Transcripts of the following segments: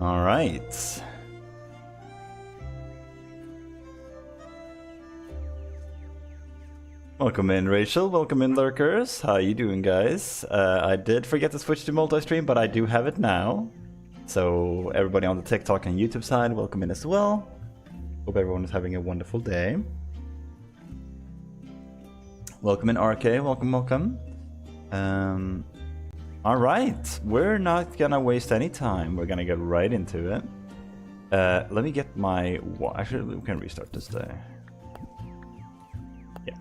All right. Welcome in, Rachel. Welcome in, lurkers. How you doing, guys? I did forget to switch to multi-stream, but I do have it now. So everybody on the TikTok and YouTube side, welcome in as well. Hope everyone is having a wonderful day. Welcome in, RK. Welcome, welcome. All right, we're not gonna waste any time. We're gonna get right into it. Let me get my... Actually, we can restart this day. Yeah.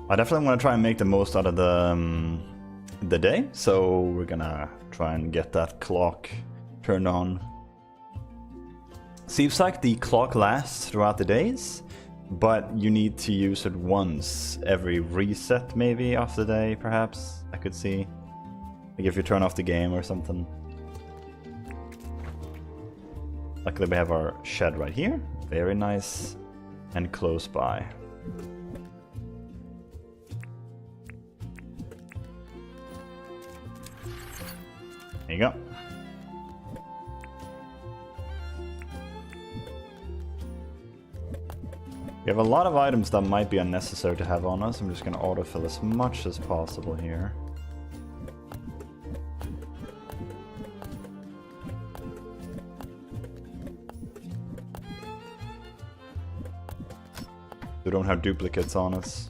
I definitely want to try and make the most out of the day, so we're gonna try and get that clock turned on. Seems like the clock lasts throughout the days, but you need to use it once every reset, maybe of the day, perhaps. I could see, like if you turn off the game or something. Luckily we have our shed right here, very nice and close by. There you go. We have a lot of items that might be unnecessary to have on us. I'm just going to autofill as much as possible here. We don't have duplicates on us.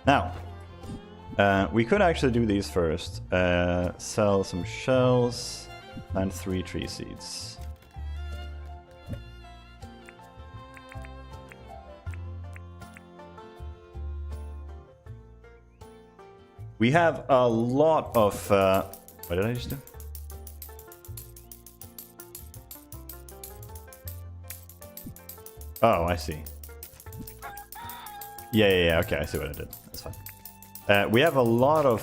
Now, we could actually do these first. Sell some shells and 3 tree seeds. We have a lot of... what did I just do? Oh, I see. Yeah, okay, I see what I did. That's fine. We have a lot of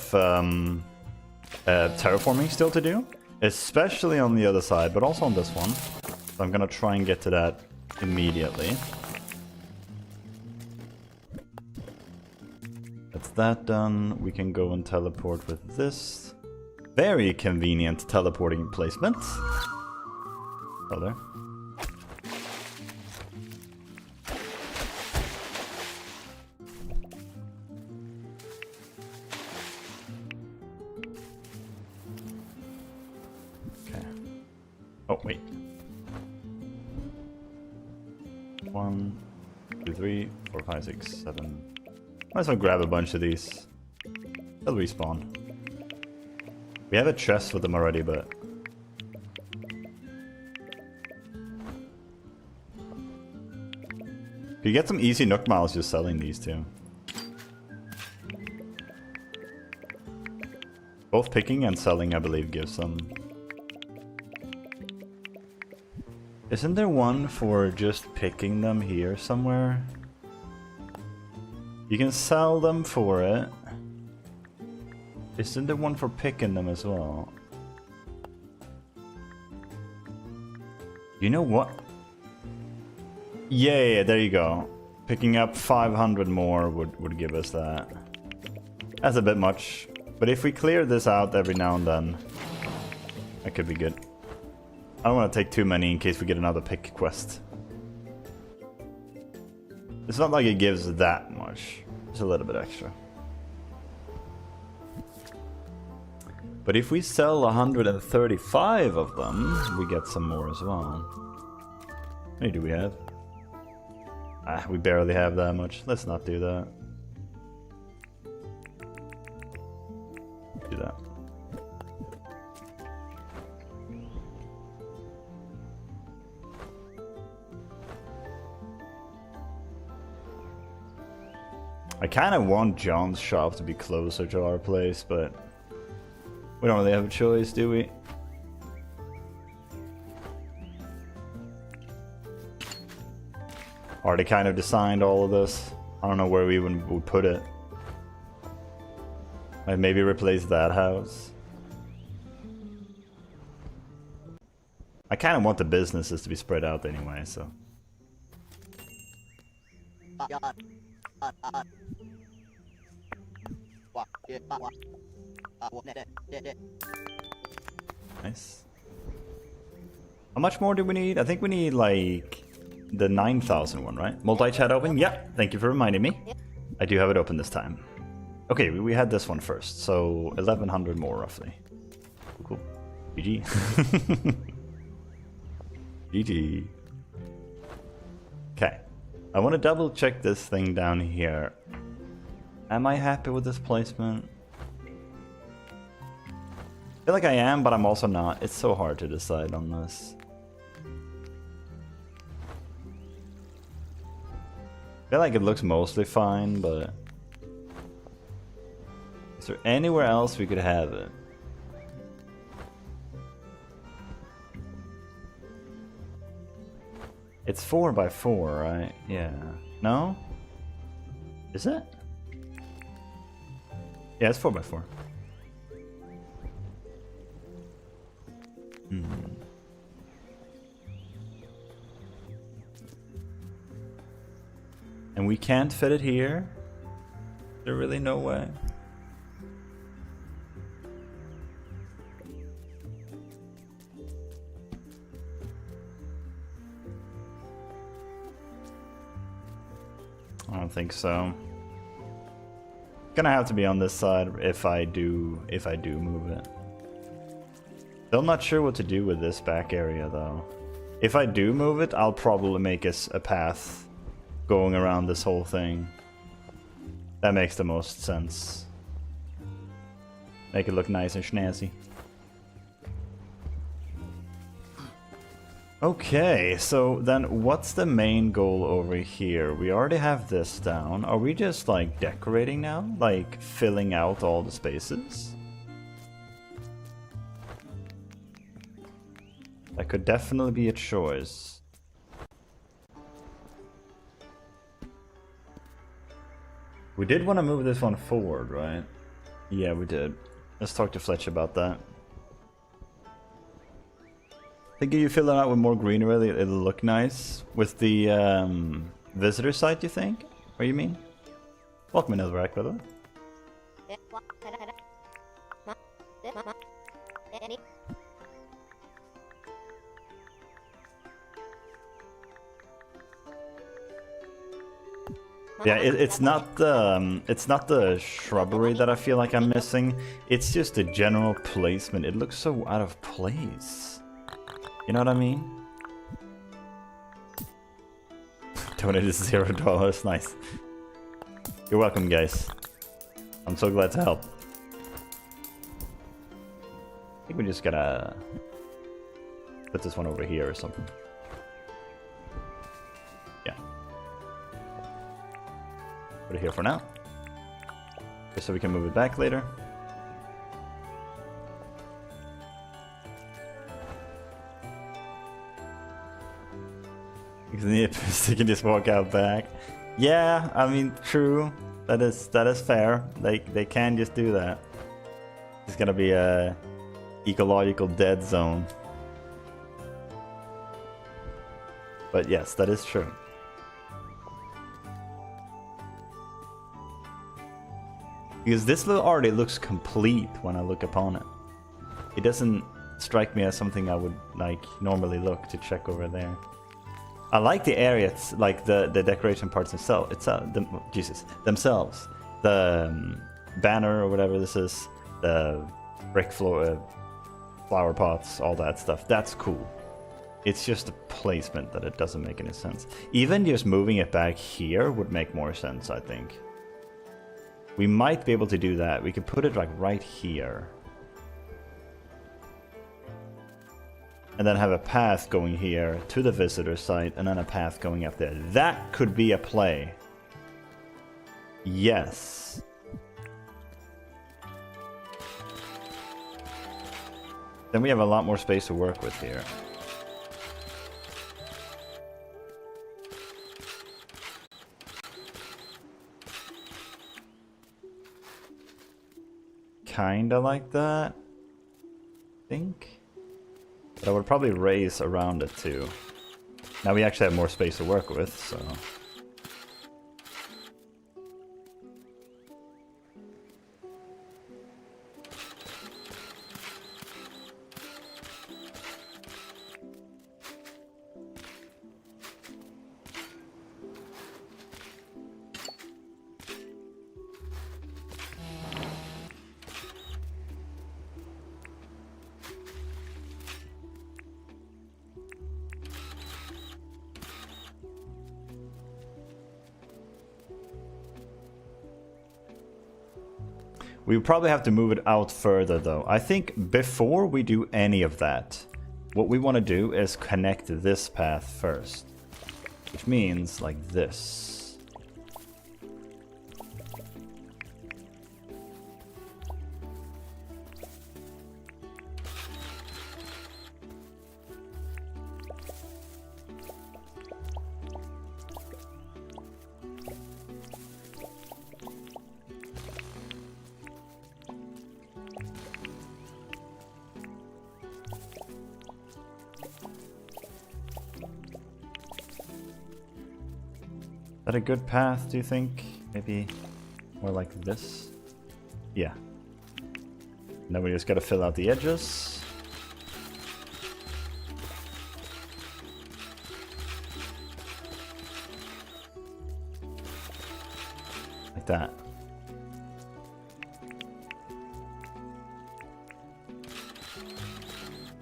terraforming still to do, especially on the other side, but also on this one. So I'm gonna try and get to that immediately. That's that done. We can go and teleport with this. Very convenient teleporting placement. Oh, there. Okay. Oh, wait. 1, 2, 3, 4, 5, 6, 7. Might as well grab a bunch of these. They'll respawn. We have a chest with them already, but... You get some easy nook miles just selling these two. Both picking and selling, I believe, gives them... Isn't there one for just picking them here somewhere? You can sell them for it. Isn't there one for picking them as well? You know what? Yeah, there you go. Picking up 500 more would give us that. That's a bit much. But if we clear this out every now and then, that could be good. I don't want to take too many in case we get another pick quest. It's not like it gives that much. Just a little bit extra. But if we sell 135 of them, we get some more as well. How many do we have? Ah, we barely have that much. Let's not do that. Do that. I kind of want John's shop to be closer to our place, but we don't really have a choice, do we? Already kind of designed all of this. I don't know where we even would put it. Like maybe replace that house. I kind of want the businesses to be spread out anyway, so. Nice. How much more do we need? I think we need like the 9,000 one, right? Multi-chat open? Yeah, thank you for reminding me. I do have it open this time. Okay, we had this one first, so 1,100 more roughly. Cool. GG. GG. Okay. I want to double check this thing down here. Am I happy with this placement? I feel like I am, but I'm also not. It's so hard to decide on this. I feel like it looks mostly fine, but... Is there anywhere else we could have it? It's 4x4, right? Yeah. No? Is it? Yeah, it's 4x4. And we can't fit it here? There's really no way. I don't think so. Gonna have to be on this side if I do move it. Still not sure what to do with this back area though. If I do move it, I'll probably make us a path going around this whole thing. That makes the most sense. Make it look nice and snazzy. Okay, so then what's the main goal over here? We already have this down. Are we just like decorating now? Like filling out all the spaces? That could definitely be a choice. We did want to move this one forward, right? Yeah, we did. Let's talk to Fletch about that. I think if you fill it out with more greenery, it'll look nice. With the visitor site, you think? What do you mean? Welcome in, Elverac, by the way. Yeah, it's not the shrubbery that I feel like I'm missing. It's just the general placement. It looks so out of place. You know what I mean? Donated $0. Nice. You're welcome, guys. I'm so glad to help. I think we just gotta put this one over here or something. Yeah. Put it here for now. Just so we can move it back later. They can just walk out back. Yeah, I mean, true. That is fair. They can just do that. It's gonna be a ecological dead zone. But yes, that is true. Because this already looks complete when I look upon it. It doesn't strike me as something I would like normally look to check over there. I like the areas, like the decoration parts themselves. Themselves. The banner or whatever this is, the brick floor, flower pots, all that stuff. That's cool. It's just the placement that it doesn't make any sense. Even just moving it back here would make more sense, I think. We might be able to do that. We could put it like right here. And then have a path going here to the visitor site, and then a path going up there. That could be a play. Yes. Then we have a lot more space to work with here. Kinda like that, I think. But I would probably raise around it too. Now we actually have more space to work with, so... We probably have to move it out further though. I think before we do any of that, what we want to do is connect this path first. Which means like this. Is that a good path, do you think? Maybe more like this? Yeah. Now we just gotta fill out the edges. Like that.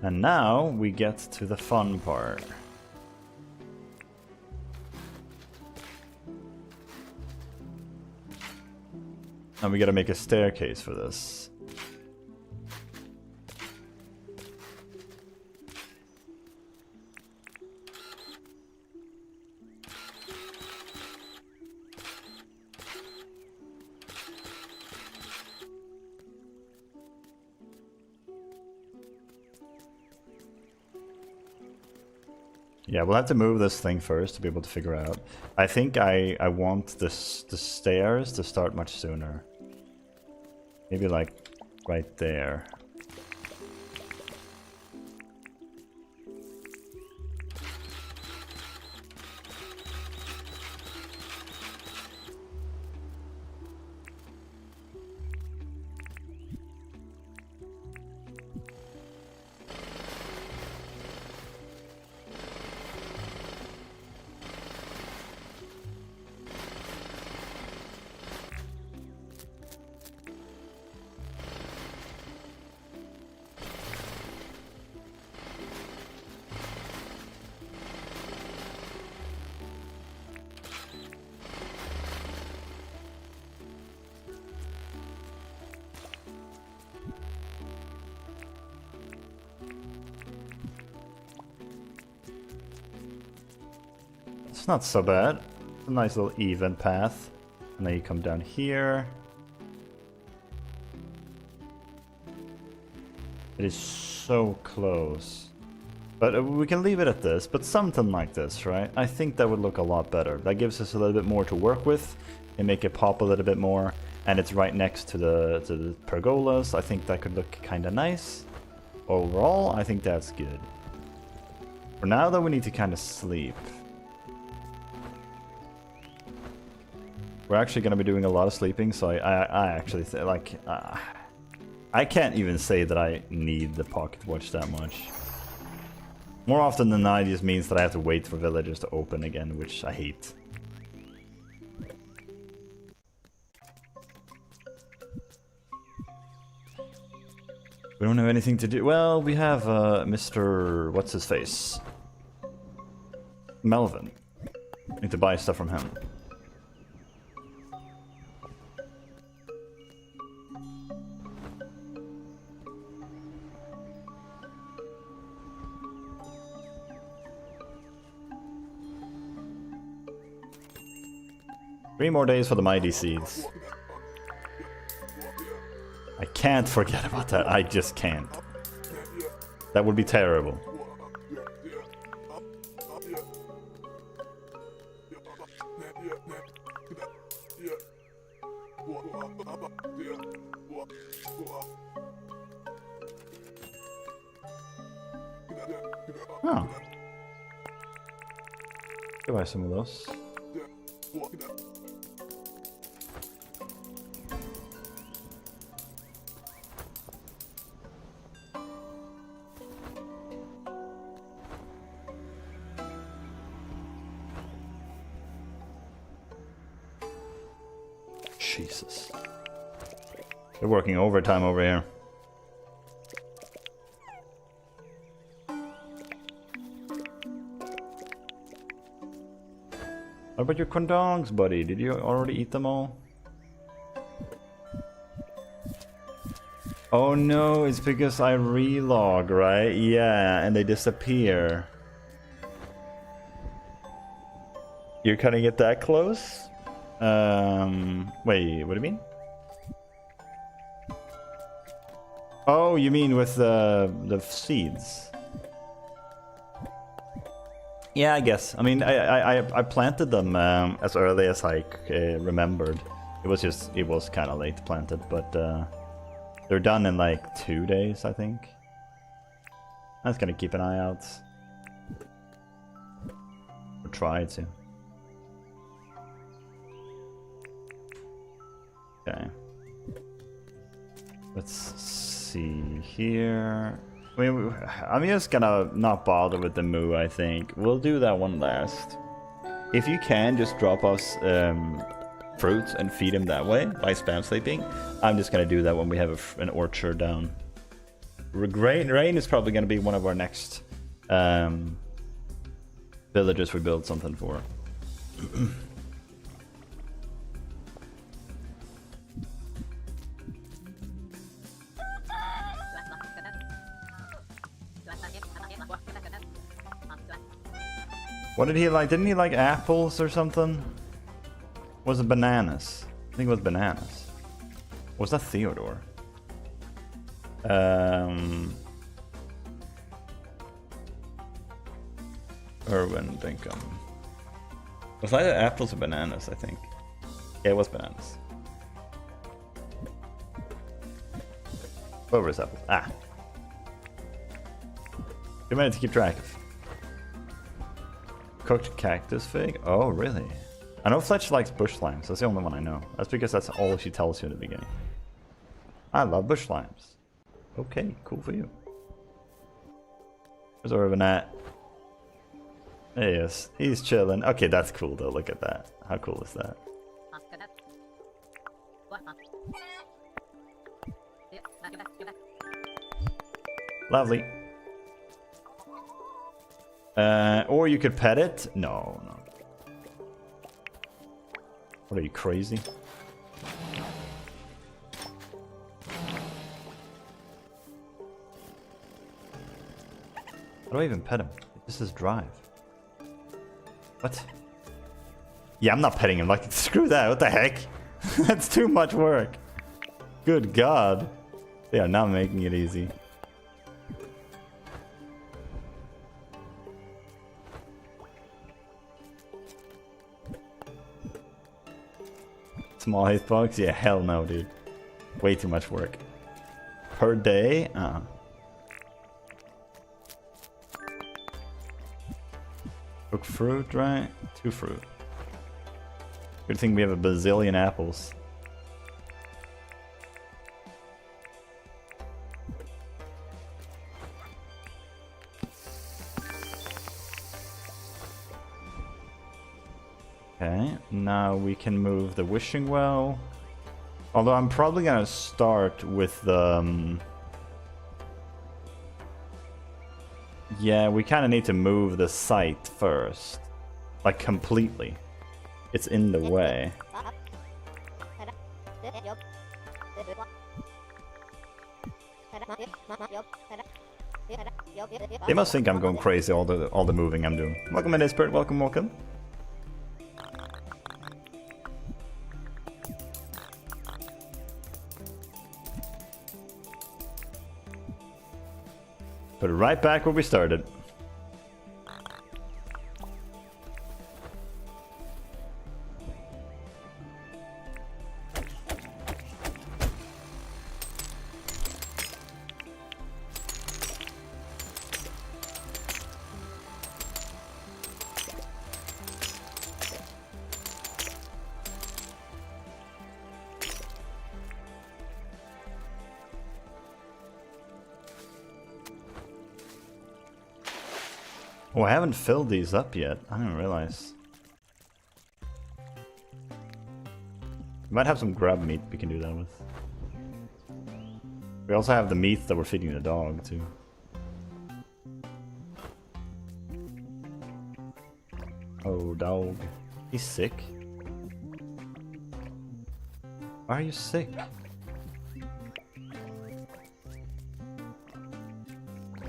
And now we get to the fun part. And we gotta make a staircase for this. Yeah, we'll have to move this thing first to be able to figure out. I think I want the stairs to start much sooner. Maybe like right there. It's not so bad. It's a nice little even path. And then you come down here. It is so close. But we can leave it at this, but something like this, right? I think that would look a lot better. That gives us a little bit more to work with and make it pop a little bit more. And it's right next to the pergolas. I think that could look kind of nice. Overall, I think that's good. For now, though, we need to kind of sleep. We're actually going to be doing a lot of sleeping, so I actually like I can't even say that I need the pocket watch that much. More often than not, it just means that I have to wait for villagers to open again, which I hate. We don't have anything to do. Well, we have Mr. What's his face? Melvin. Need to buy stuff from him. Three more days for the mighty seeds. I can't forget about that. I just can't. That would be terrible. Oh. Go buy some of those. Jesus. They're working overtime over here. What about your condongs, buddy? Did you already eat them all? Oh no, it's because I relog, right? Yeah, and they disappear. You're cutting it that close? Wait, what do you mean? Oh, you mean with the seeds? Yeah, I guess. I mean, I planted them as early as I remembered. It was kind of late planted, but they're done in like 2 days, I think. I'm just gonna keep an eye out. Or try to. Okay. Let's see here. I mean, I'm just gonna not bother with the moo, I think. We'll do that one last. If you can, just drop us fruits and feed him that way by spam sleeping. I'm just gonna do that when we have an orchard down. Rain is probably gonna be one of our next villages we build something for. What did he like? Didn't he like apples or something? Was it bananas? I think it was bananas. Was that Theodore? Irwin, Dinkum. It was either apples or bananas, I think. Yeah, it was bananas. Over is apples. Ah. Too many to keep track of. Cooked cactus fig? Oh, really? I know Fletch likes bush slimes. That's the only one I know. That's because that's all she tells you in the beginning. I love bush slimes. Okay, cool for you. Where's Irvin at? There he is. He's chilling. Okay, that's cool though. Look at that. How cool is that? Lovely. Or you could pet it. No, no. What are you, crazy? How do I even pet him? This is drive. What? Yeah, I'm not petting him. Like, screw that. What the heck? That's too much work. Good God. They are not making it easy. Small hitbox? Yeah, hell no, dude. Way too much work. Per day? Cook fruit, right? 2 fruit. Good thing we have a bazillion apples. Okay, now we can move the wishing well. Although I'm probably gonna start with the... yeah, we kind of need to move the site first. Like, completely. It's in the way. They must think I'm going crazy, all the moving I'm doing. Welcome in, Spirit. Welcome, welcome. Put it right back where we started. Oh, I haven't filled these up yet. I didn't realize. We might have some grub meat we can do that with. We also have the meat that we're feeding the dog, too. Oh, dog. He's sick. Why are you sick?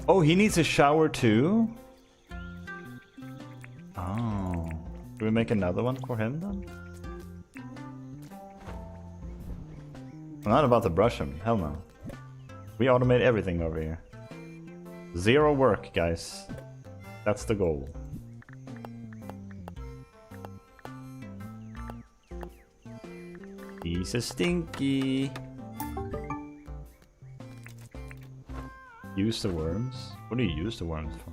Oh, he needs a shower, too? Oh. Do we make another one for him, then? I'm not about to brush him. Hell no. We automate everything over here. 0 work, guys. That's the goal. He's a stinky. Use the worms? What do you use the worms for?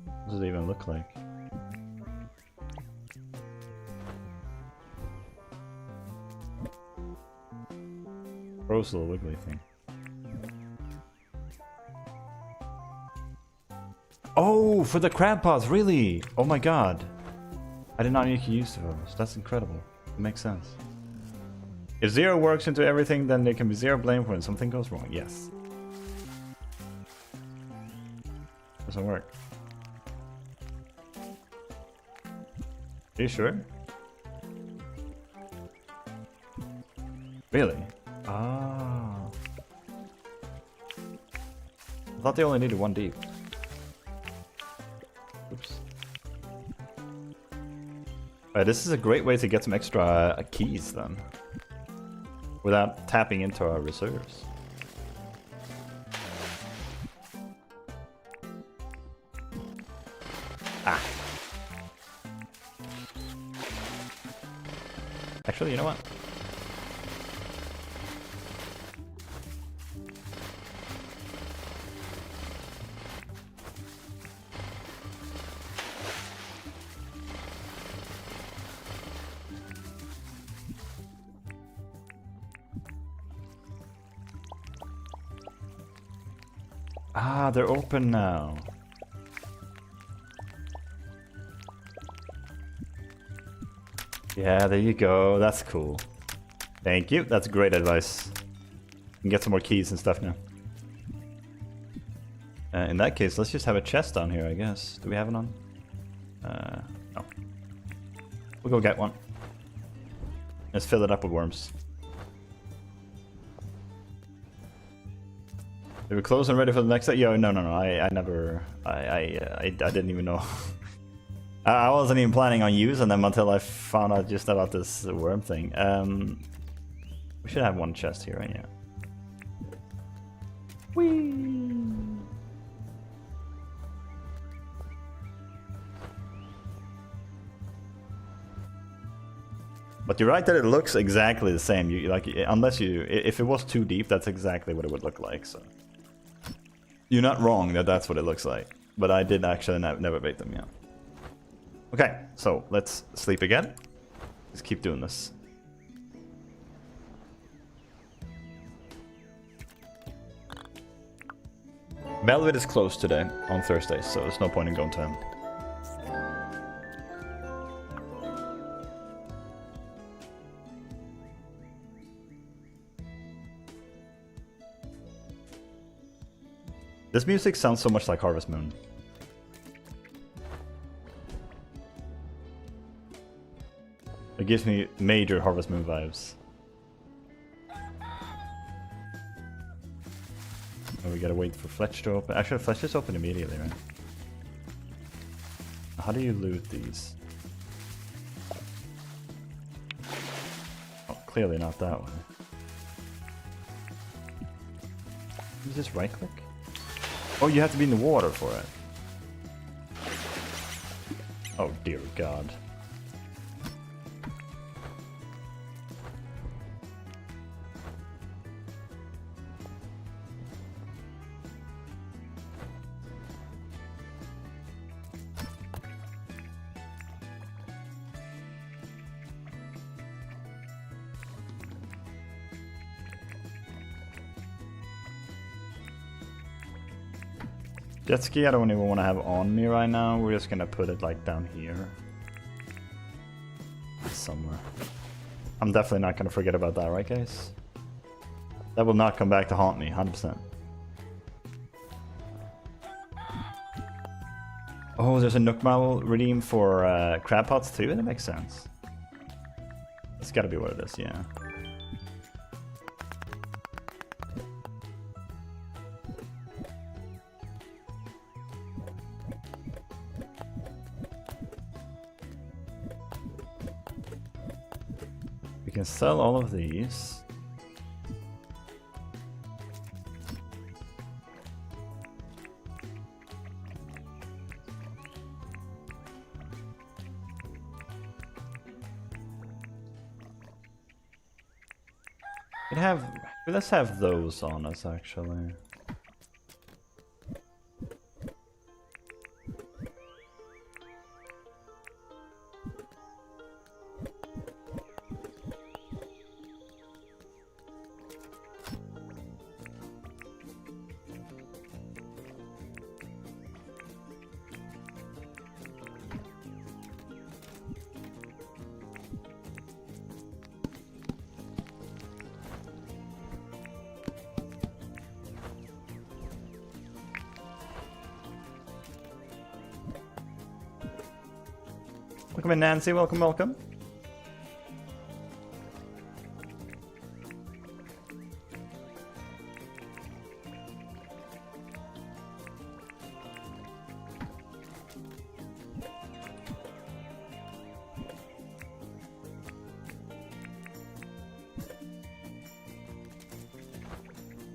What does it even look like? Gross little wiggly thing. Oh, for the crab pots, really? Oh my god. I did not make use of those. That's incredible. It makes sense. If 0 works into everything, then there can be 0 blame when something goes wrong. Yes. Doesn't work. Are you sure? Really? Ah. I thought they only needed 1 deep. Oops. This is a great way to get some extra keys then. Without tapping into our reserves. Actually, you know what? Ah, they're open now. Yeah, there you go. That's cool. Thank you. That's great advice. You can get some more keys and stuff now. In that case, let's just have a chest down here, I guess. Do we have it on? No. We'll go get one. Let's fill it up with worms. Are we close and ready for the next set? Yo, no. I never. I didn't even know. I wasn't even planning on using them until I found out just about this worm thing. We should have one chest here, right? Yeah. Whee! But you're right that it looks exactly the same. You like, unless if it was too deep, that's exactly what it would look like. So you're not wrong that that's what it looks like. But I did actually never bait them, yeah. Okay, so let's sleep again. Just keep doing this. Melvin is closed today on Thursday, so there's no point in going to him. This music sounds so much like Harvest Moon. It gives me major Harvest Moon vibes. Oh, we gotta wait for Fletch to open. Actually, Fletch just open immediately, right? How do you loot these? Oh, clearly not that way. Is this right click? Oh, you have to be in the water for it. Oh dear God. Jet ski I don't even want to have on me right now. We're just gonna put it like down here. Somewhere. I'm definitely not gonna forget about that, right guys? That will not come back to haunt me, 100%. Oh, there's a Nook Mile redeem for crab pots too? That makes sense. It's gotta be what it is, yeah. We can sell all of these. Let's have those on us actually. Welcome in, Nancy. Welcome, welcome.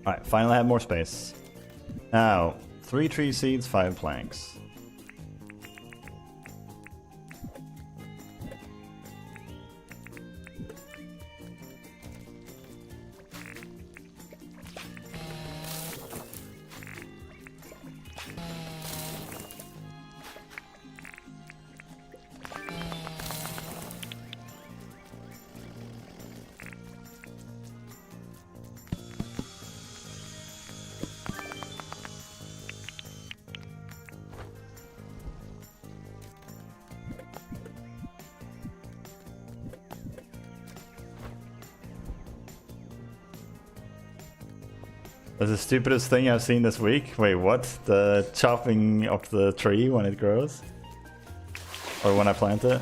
Alright, finally have more space. Now, 3 tree seeds, 5 planks. That's the stupidest thing I've seen this week. Wait, what? The chopping of the tree when it grows? Or when I plant it?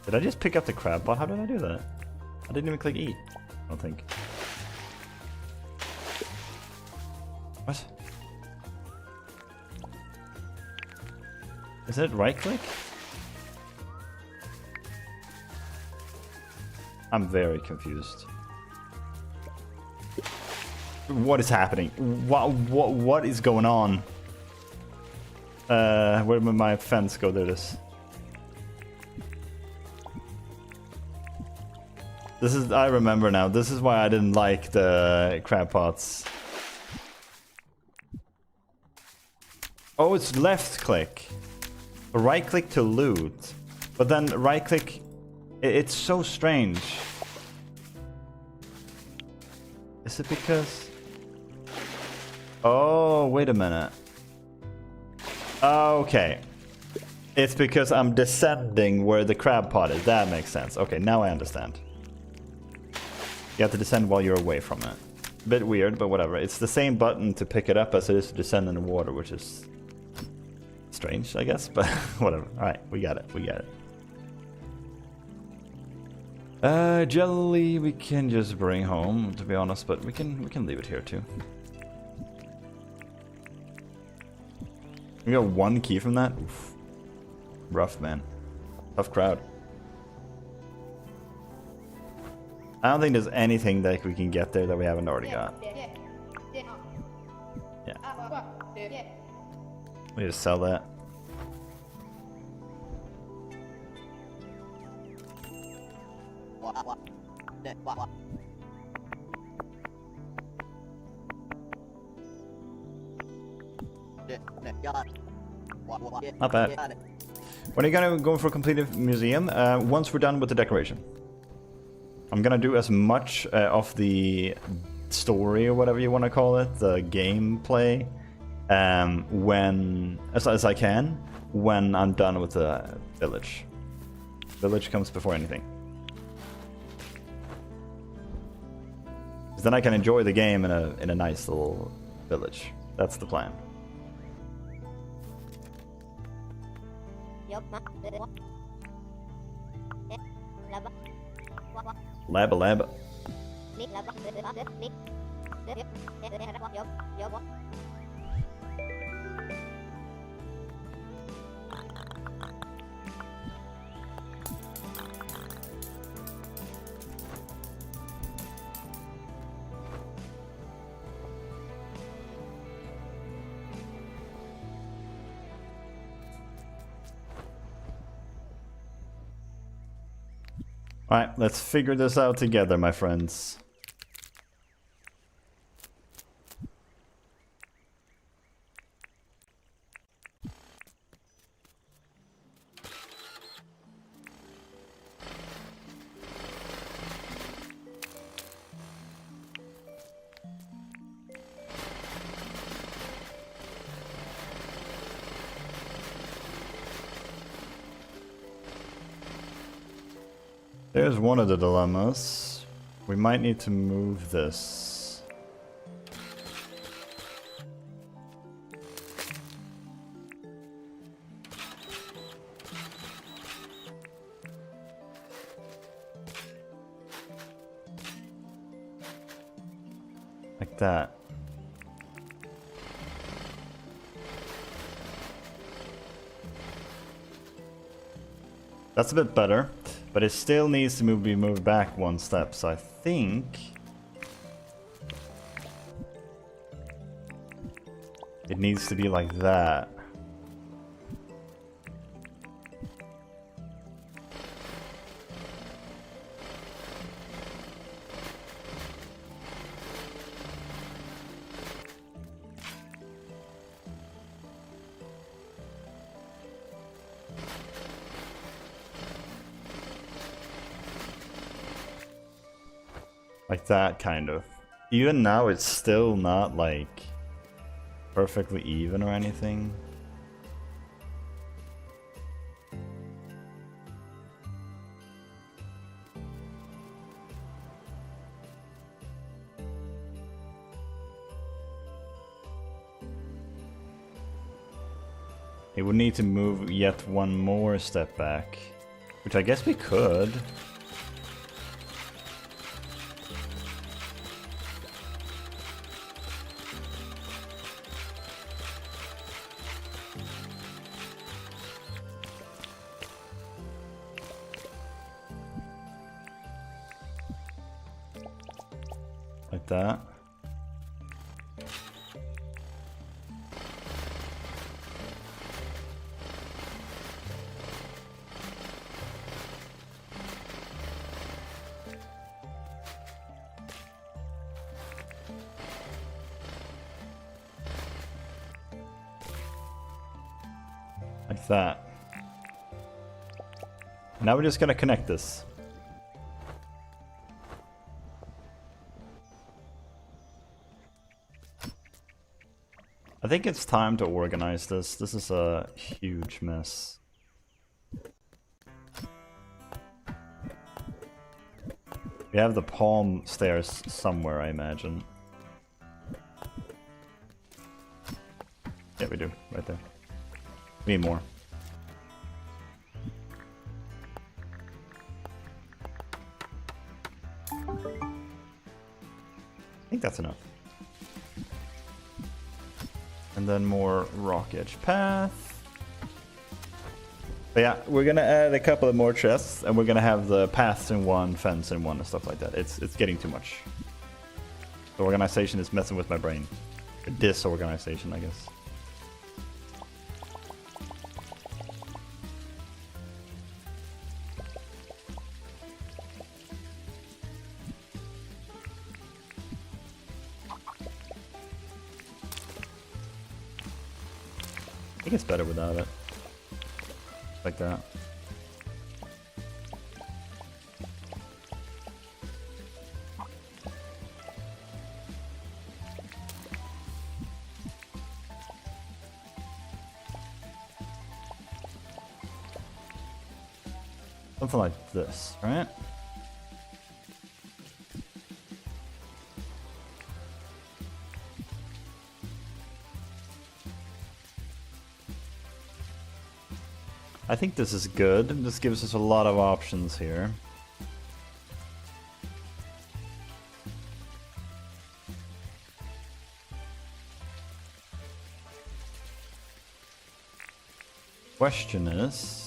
Did I just pick up the crab pot? How did I do that? I didn't even click E. I don't think. What? Is it right click? I'm very confused. What is happening? What is going on? Where did my fence go? There it is. This is, I remember now. This is why I didn't like the crab pots. Oh, it's left click. Right click to loot. But then right click, it's so strange. Is it because... Oh, wait a minute. Okay. It's because I'm descending where the crab pot is. That makes sense. Okay, now I understand. You have to descend while you're away from it. Bit weird, but whatever. It's the same button to pick it up as it is to descend in the water, which is strange, I guess, but whatever. Alright, we got it. We got it. Jelly we can just bring home, to be honest, but we can leave it here too. We got one key from that? Oof. Rough, man. Tough crowd. I don't think there's anything that we can get there that we haven't already got. Yeah. We just sell that. Not bad. When are you gonna go for a completed museum? Once we're done with the decoration. I'm gonna do as much of the story or whatever you want to call it, the gameplay, as I can when I'm done with the village. Village comes before anything. 'Cause then I can enjoy the game in a nice little village. That's the plan. Lab. Alright, let's figure this out together, my friends. There's one of the dilemmas. We might need to move this. Like that. That's a bit better. But it still needs to be moved back one step, so I think it needs to be like that. Like that, kind of. Even now, it's still not, like, perfectly even or anything. It would need to move yet one more step back, which I guess we could. Like that. Like that. Now we're just gonna connect this. I think it's time to organize this. This is a huge mess. We have the palm stairs somewhere, I imagine. Yeah, we do. Right there. We need more. I think that's enough. And then more rock edge path. But yeah, we're gonna add a couple of more chests, and we're gonna have the paths in one, fence in one, and stuff like that. It's getting too much. The organization is messing with my brain. Disorganization, I guess. I think it's better without it. Like that. Something like this, right? I think this is good. This gives us a lot of options here. Question is...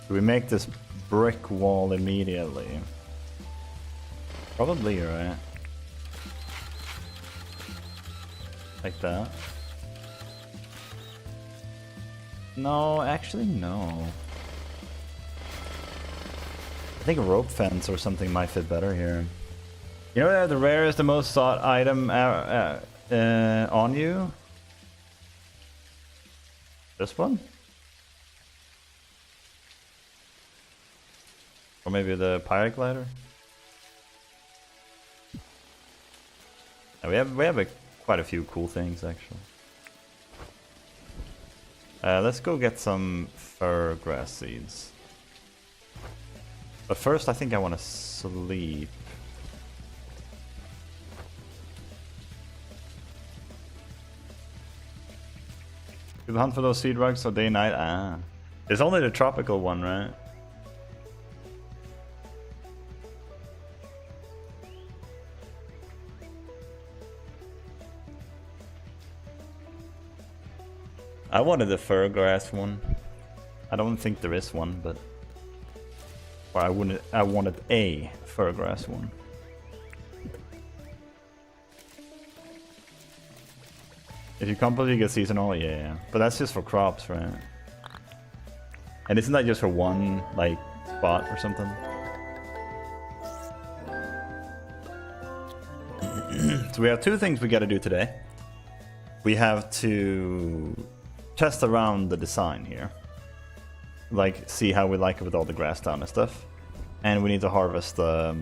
do we make this brick wall immediately? Probably, right? Like that. No, actually no. I think a rope fence or something might fit better here. You know, the rarest, the most sought item on you? This one? Or maybe the pirate glider? We have quite a few cool things actually. Let's go get some fir grass seeds. But first I think I want to sleep. Do the hunt for those seed rugs so day and night? Ah. It's only the tropical one, right? I wanted the fir grass one. I don't think there is one, but or I wanted a fir grass one. If you complete, you get seasonal, yeah. But that's just for crops, right? And isn't that just for one like spot or something? So we have two things we gotta do today. We have to test around the design here, like see how we like it with all the grass down and stuff, and we need to harvest the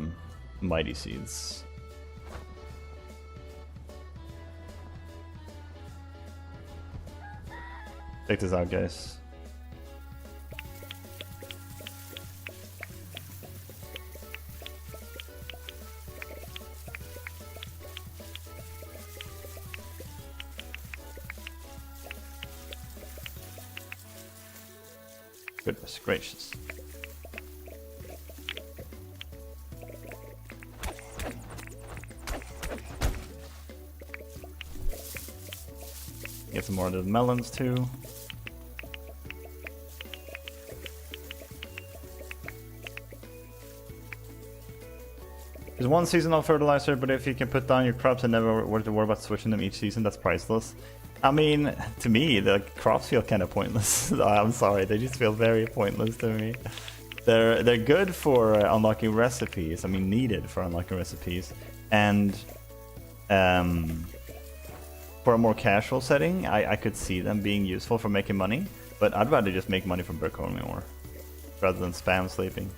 mighty seeds. Check this out, guys. Goodness gracious. Get some more of the melons too. There's one seasonal fertilizer, but if you can put down your crops and never have to worry about switching them each season, that's priceless. I mean, to me, the crops feel kind of pointless. I'm sorry, they just feel very pointless to me. They're good for unlocking recipes. I mean, needed for unlocking recipes, and for a more casual setting, I could see them being useful for making money. But I'd rather just make money from brick-homing more, rather than spam sleeping.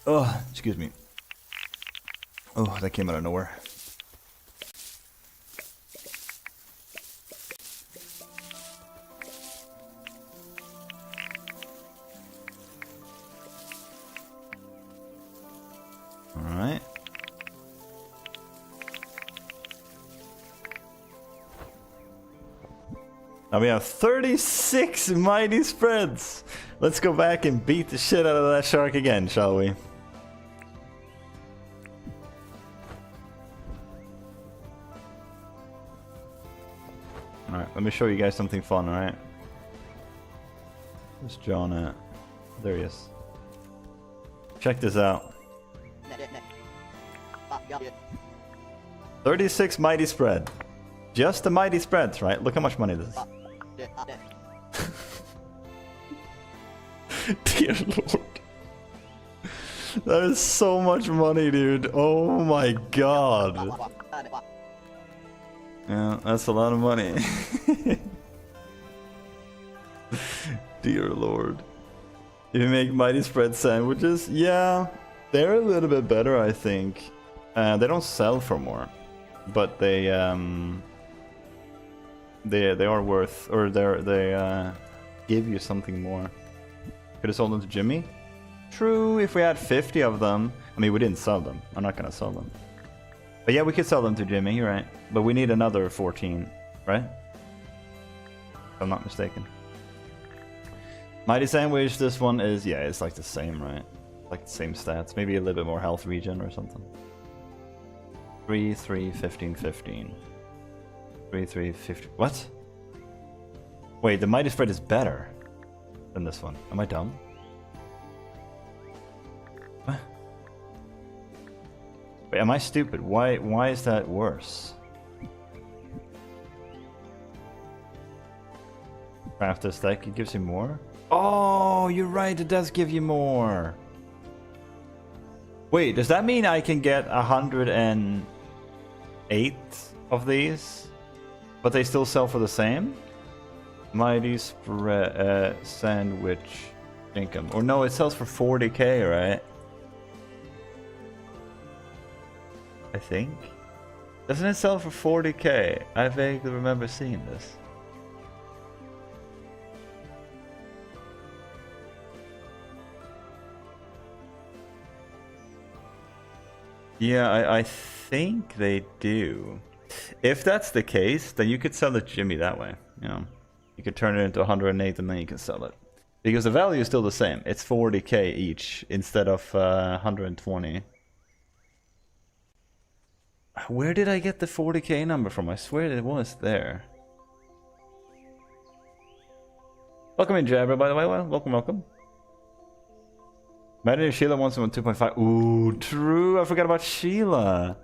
Oh, excuse me. Oh, that came out of nowhere. Alright. Now we have 36 mighty spreads. Let's go back and beat the shit out of that shark again, shall we? Alright, let me show you guys something fun, alright? Where's John at? There he is. Check this out. 36 mighty spread. Just the mighty spreads, right? Look how much money this is. Dear Lord. That is so much money, dude. Oh my god. Yeah, that's a lot of money. Dear Lord. If you make mighty spread sandwiches, yeah, they're a little bit better, I think. They don't sell for more, but they are worth, or they give you something more. Could have sold them to Jimmy. True, if we had 50 of them. I mean, we didn't sell them. I'm not gonna sell them. But yeah, we could sell them to Jimmy, you're right. But we need another 14, right? If I'm not mistaken. Mighty Sandwich, this one is, yeah, it's like the same, right? Like the same stats. Maybe a little bit more health regen or something. 3, 3, 15, 15. 3, 3, 50. What? Wait, the Mighty Spread is better than this one. Am I dumb? What? Wait, am I stupid? Why is that worse? Craft a stack, it gives you more? Oh, you're right, it does give you more. Wait, does that mean I can get 108 of these? But they still sell for the same? Mighty Spread Sandwich Dinkum. Or no, it sells for 40k, right? I think. Doesn't it sell for 40k? I vaguely remember seeing this. Yeah, I think they do. If that's the case, then you could sell it to Jimmy that way. You know, you could turn it into 108 and then you can sell it. Because the value is still the same. It's 40k each instead of 120. Where did I get the 40k number from? I swear it was there. Welcome in, Jabra, by the way. Well, welcome. Imagine if Sheila wants them on 2.5. Ooh, true. I forgot about Sheila.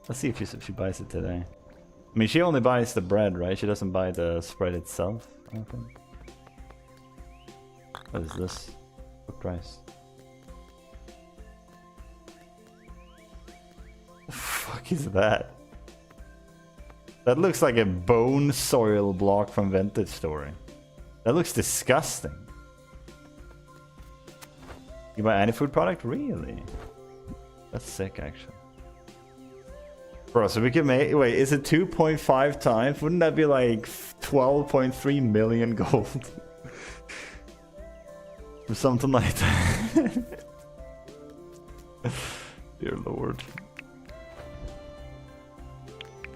Let's see if she buys it today. I mean, she only buys the bread, right? She doesn't buy the spread itself, I think. What is this? What price? The fuck is that? That looks like a bone soil block from Vintage Story. That looks disgusting. You buy any food product? Really? That's sick, actually. Bro, so we can make... Wait, is it 2.5 times? Wouldn't that be like 12.3 million gold? Or something like that. Dear Lord.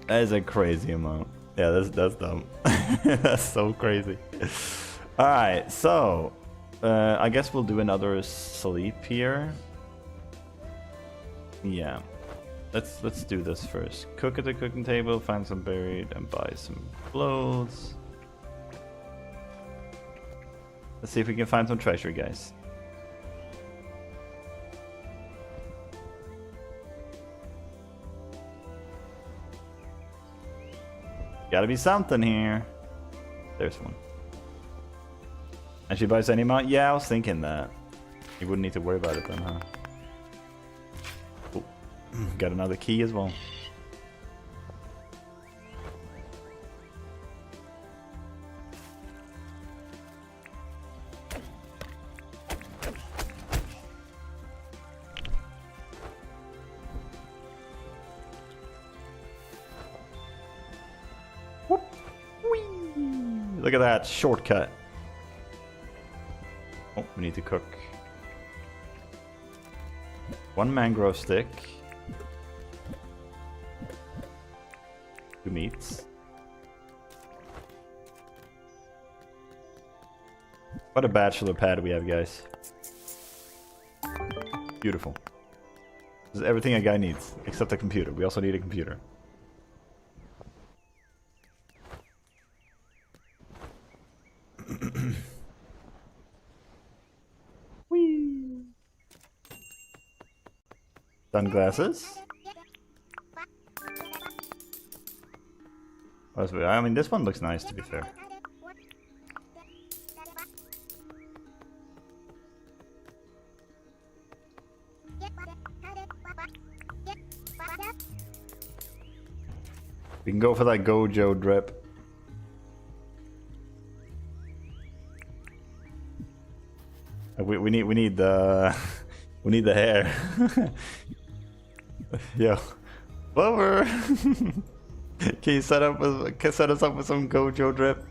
That is a crazy amount. Yeah, that's dumb. That's so crazy. Alright, so I guess we'll do another sleep here. Yeah. Let's do this first. Cook at the cooking table, find some buried, and buy some clothes. Let's see if we can find some treasure, guys. Gotta be something here. There's one. And she buys any amount? Yeah, I was thinking that. You wouldn't need to worry about it then, huh? Oh, got another key as well. Whoop. Whee. Look at that shortcut. Oh, we need to cook. One mangrove stick. 2 meats. What a bachelor pad we have, guys. Beautiful. This is everything a guy needs, except a computer. We also need a computer. Sunglasses. I mean, this one looks nice, to be fair. We can go for that Gojo drip. We need the we need the hair. Yo, Clover. Can you set us up with some Gojo drip?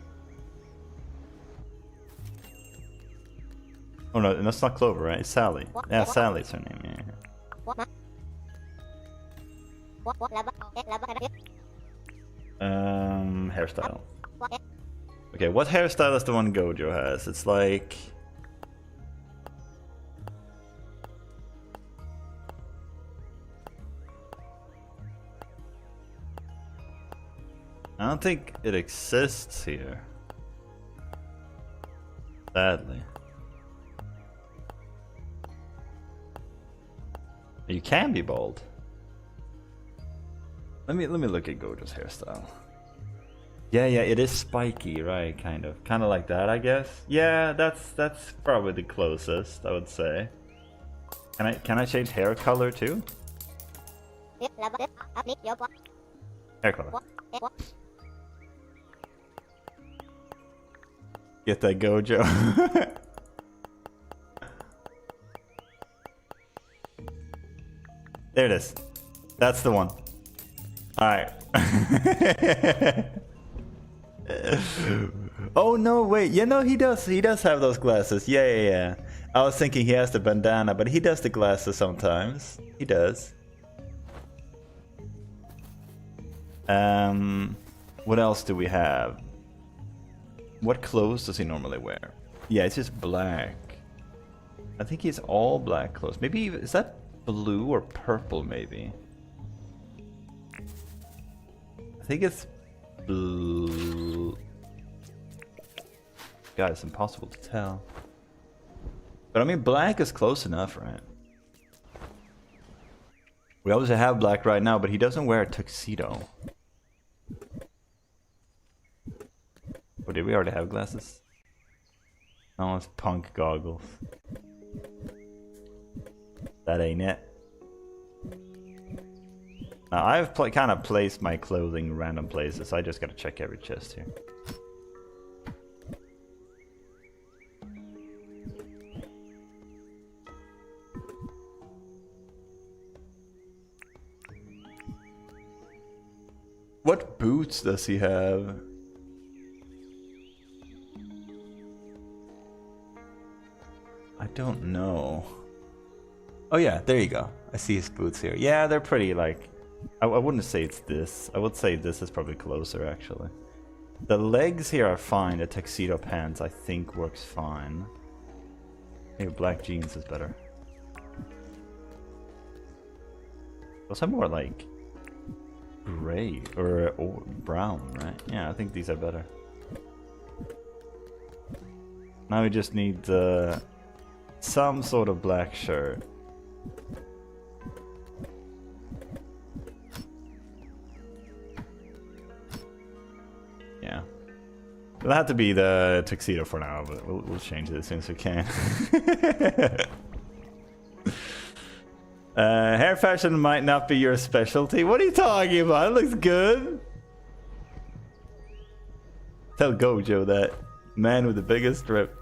Oh no, that's not Clover, right? It's Sally. Yeah, Sally's her name. Yeah. Hairstyle. Okay, what hairstyle is the one Gojo has? It's like... I don't think it exists here. Sadly. You can be bald. Let me look at Gojo's hairstyle. Yeah, it is spiky, right? Kind of like that, I guess. Yeah, that's probably the closest, I would say. Can I change hair color too? Hair color. Get that Gojo. There it is. That's the one. Alright. Oh no, wait. Yeah, no, he does have those glasses. Yeah. I was thinking he has the bandana, but he does the glasses sometimes. He does. What else do we have? What clothes does he normally wear? Yeah, it's just black. I think he's all black clothes. Maybe, is that blue or purple maybe? I think it's blue. God, it's impossible to tell. But I mean, black is close enough, right? We obviously have black right now, but he doesn't wear a tuxedo. Or did we already have glasses? No, it's punk goggles. That ain't it. Now, I've kind of placed my clothing in random places, so I just gotta check every chest here. What boots does he have? I don't know. Oh yeah, there you go. I see his boots here. Yeah, they're pretty like... I wouldn't say it's this. I would say this is probably closer, actually. The legs here are fine. The tuxedo pants I think works fine. Maybe black jeans is better. Those are more like gray or brown, right? Yeah, I think these are better. Now we just need some sort of black shirt. Yeah. It'll have to be the tuxedo for now, but we'll change it as soon as we can. Hair fashion might not be your specialty. What are you talking about? It looks good. Tell Gojo that. Man with the biggest drip.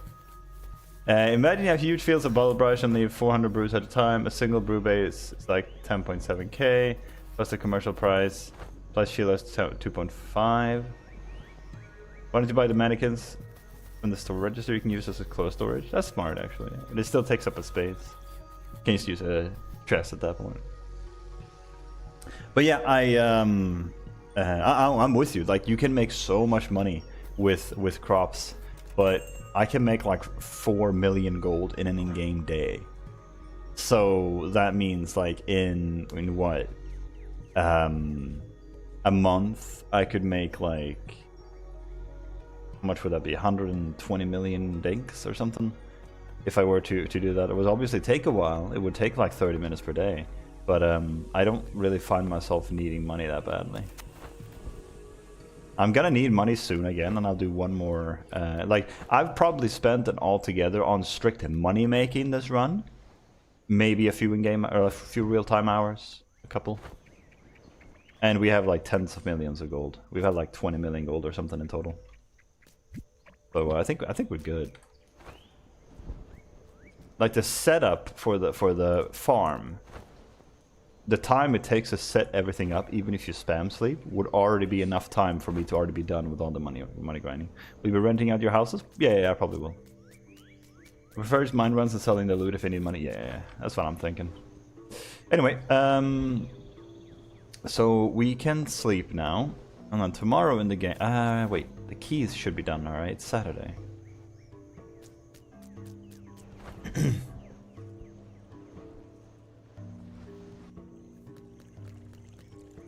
Imagine you have huge fields of bottle brush and leave 400 brews at a time. A single brew base is like 10.7k. Plus the commercial price. Plus Sheila's 2.5. Why don't you buy the mannequins from the store register? You can use this as clothes storage. That's smart, actually. And it still takes up a space. You can just use a chest at that point. But yeah, I'm with you. Like, you can make so much money with crops, but I can make like 4 million gold in an in-game day. So that means like in what? A month I could make like, how much would that be? 120 million dinks or something? If I were to do that. It would obviously take a while. It would take like 30 minutes per day. But I don't really find myself needing money that badly. I'm gonna need money soon again, and I'll do one more. Like, I've probably spent an altogether on strict money making this run. Maybe a few in-game, or a few real-time hours. A couple. And we have like tens of millions of gold. We've had like 20 million gold or something in total. So I think we're good. Like the setup for the farm, the time it takes to set everything up, even if you spam sleep, would already be enough time for me to already be done with all the money grinding. Will you be renting out your houses? Yeah, I probably will. Prefers mine runs and selling the loot if you need money. Yeah, that's what I'm thinking. Anyway, so we can sleep now, and then tomorrow in the game. Wait, the keys should be done. All right, it's Saturday.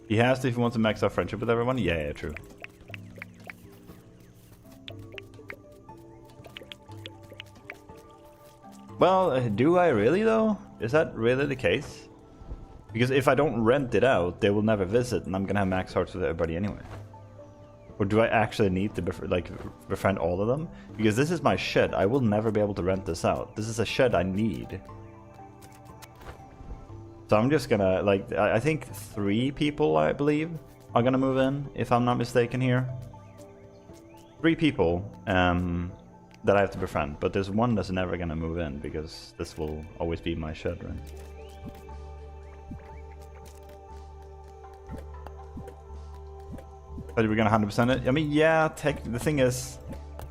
He has to if he wants to max out friendship with everyone. Yeah, true. Well, do I really though? Is that really the case? Because if I don't rent it out, they will never visit, and I'm gonna have max hearts with everybody anyway. Or do I actually need to befriend all of them? Because this is my shed. I will never be able to rent this out. This is a shed I need. So I'm just gonna, like, I think 3 people, I believe, are gonna move in, if I'm not mistaken here. 3 people that I have to befriend, but there's one that's never gonna move in, because this will always be my shed, right? But we're gonna 100% it? I mean, yeah, the thing is,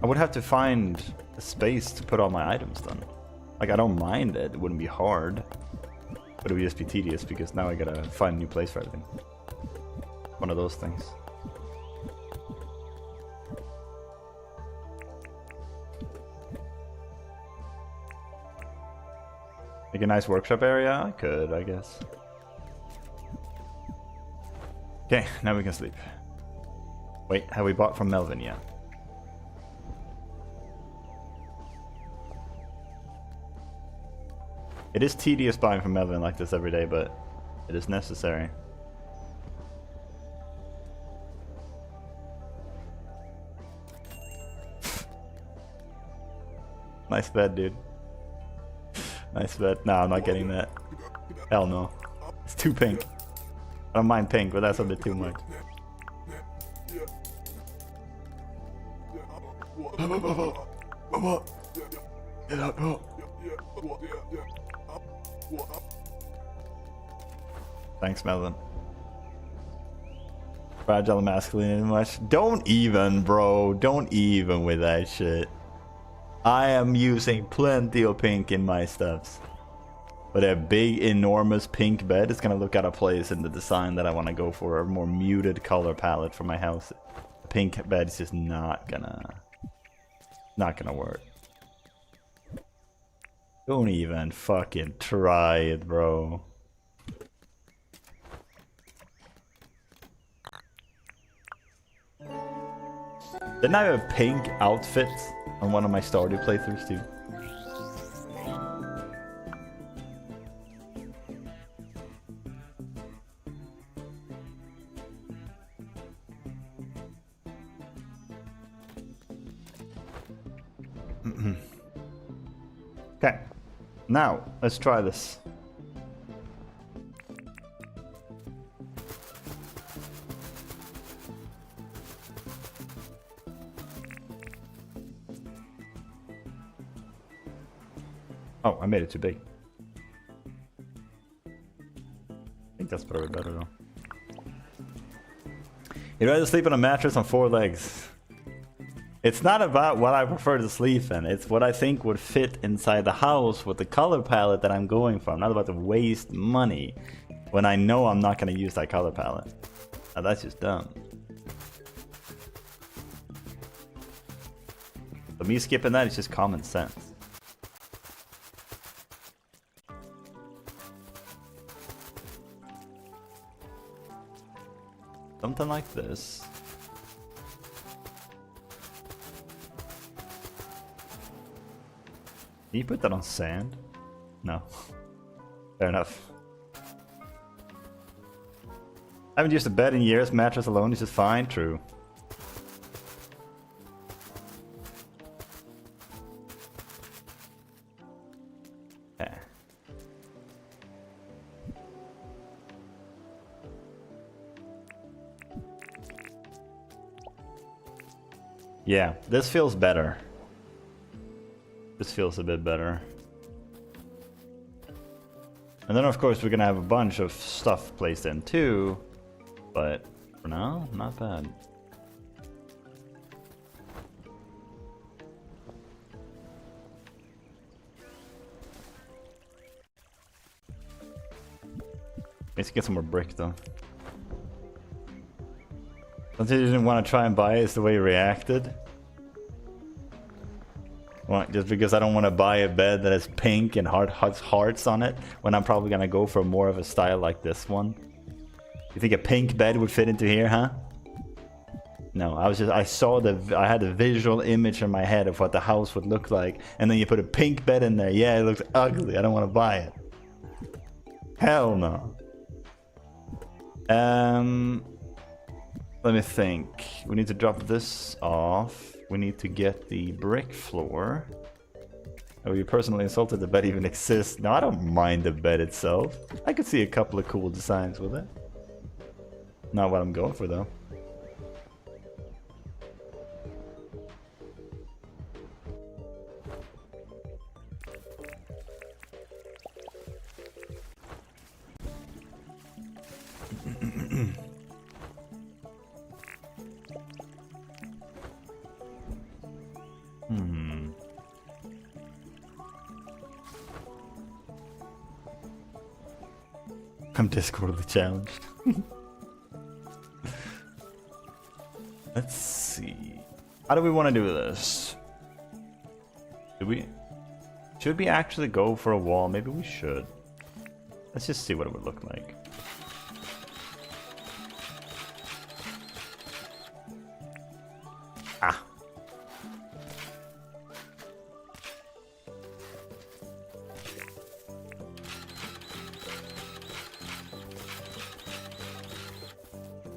I would have to find a space to put all my items then. Like, I don't mind it, it wouldn't be hard. But it would just be tedious, because now I gotta find a new place for everything. One of those things. Make a nice workshop area? I could, I guess. Okay, now we can sleep. Wait, have we bought from Melvin yet? It is tedious buying from Melvin like this every day, but it is necessary. Nice bed, dude. Nice bed. No, I'm not getting that. Hell no. It's too pink. I don't mind pink, but that's a bit too much. Get up, bro. Thanks, Melvin. Fragile masculine much. Don't even, bro. Don't even with that shit. I am using plenty of pink in my stuffs. But a big, enormous pink bed is gonna look out of place in the design that I want to go for. A more muted color palette for my house. pink bed is just not gonna work. Don't even fucking try it, bro. Didn't I have a pink outfit on one of my Stardew playthroughs too? Okay, now let's try this. Oh, I made it too big. I think that's probably better though. You'd rather sleep on a mattress on 4 legs. It's not about what I prefer to sleep in, it's what I think would fit inside the house with the color palette that I'm going for. I'm not about to waste money when I know I'm not going to use that color palette. Now that's just dumb. But me skipping that is just common sense. Something like this. Can you put that on sand? No. Fair enough. I haven't used a bed in years, mattress alone is just fine, true. Yeah. Yeah, this feels better. This feels a bit better. And then of course we're gonna have a bunch of stuff placed in too, but for now, not bad. Let's get some more brick though. Something you didn't want to try and buy is the way you reacted. Well, just because I don't want to buy a bed that has pink and hearts on it, when I'm probably gonna go for more of a style like this one. You think a pink bed would fit into here, huh? No, I had a visual image in my head of what the house would look like, and then you put a pink bed in there. Yeah, it looks ugly. I don't want to buy it. Hell no. Let me think. We need to drop this off. We need to get the brick floor. Oh, you personally insulted the bed even exists. No, I don't mind the bed itself. I could see a couple of cool designs with it. Not what I'm going for though. I'm Discordly challenged. Let's see. How do we want to do this? Should we actually go for a wall? Maybe we should. Let's just see what it would look like. Ah.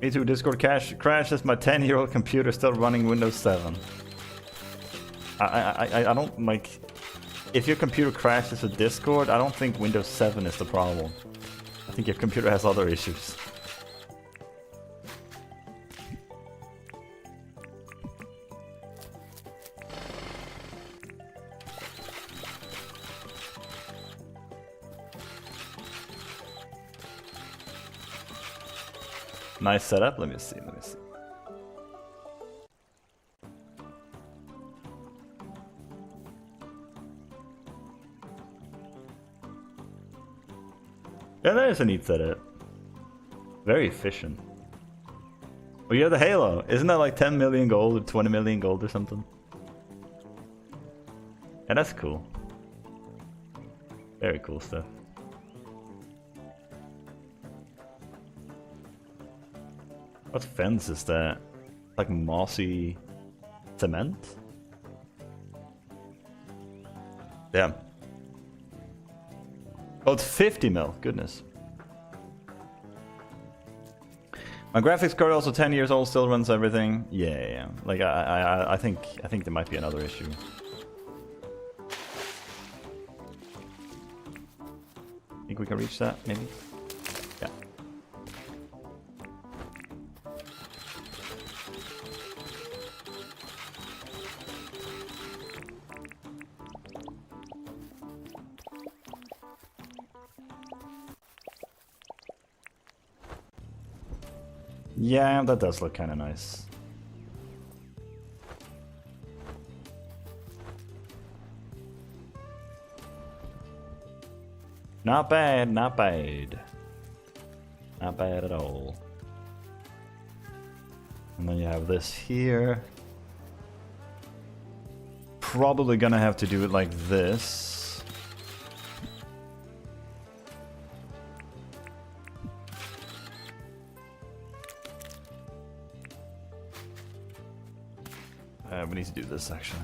Me too, Discord crashes my 10-year-old computer still running Windows 7. I don't like... If your computer crashes with Discord, I don't think Windows 7 is the problem. I think your computer has other issues. Nice setup. Let me see. Yeah, that is a neat setup. Very efficient. Well, you have the Halo. Isn't that like 10 million gold or 20 million gold or something? Yeah, that's cool. Very cool stuff. What fence is that? Like mossy cement? Damn. Oh, it's 50 mil. Goodness. My graphics card also 10 years old, still runs everything. Yeah. Like I think there might be another issue. Think we can reach that, maybe? Yeah. Yeah, that does look kind of nice. Not bad, not bad. Not bad at all. And then you have this here. Probably gonna have to do it like this. We need to do this actually.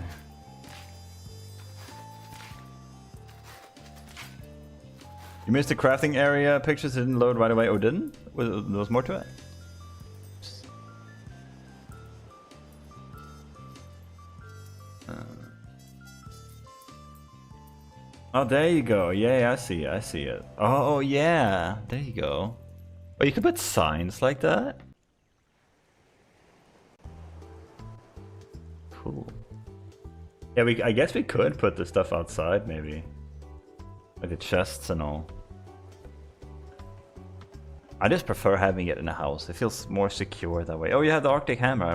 You missed the crafting area pictures, didn't load right away. Oh, didn't? There was more to it? Oh, there you go. Yeah, I see it. Oh, yeah. There you go. Oh, you could put signs like that? Cool. Yeah, I guess we could put the stuff outside, maybe. Like the chests and all. I just prefer having it in a house. It feels more secure that way. Oh, you have the Arctic hammer. I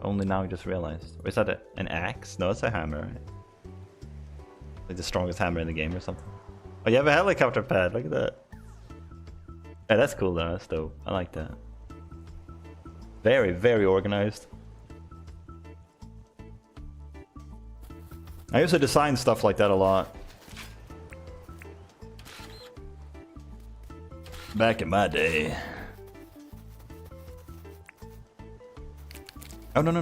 only now just realized. Or is that an axe? No, it's a hammer. Like the strongest hammer in the game or something. Oh, you have a helicopter pad. Look at that. Yeah, that's cool though. That's dope. I like that. Very, very organized. I used to design stuff like that a lot. Back in my day. Oh, no.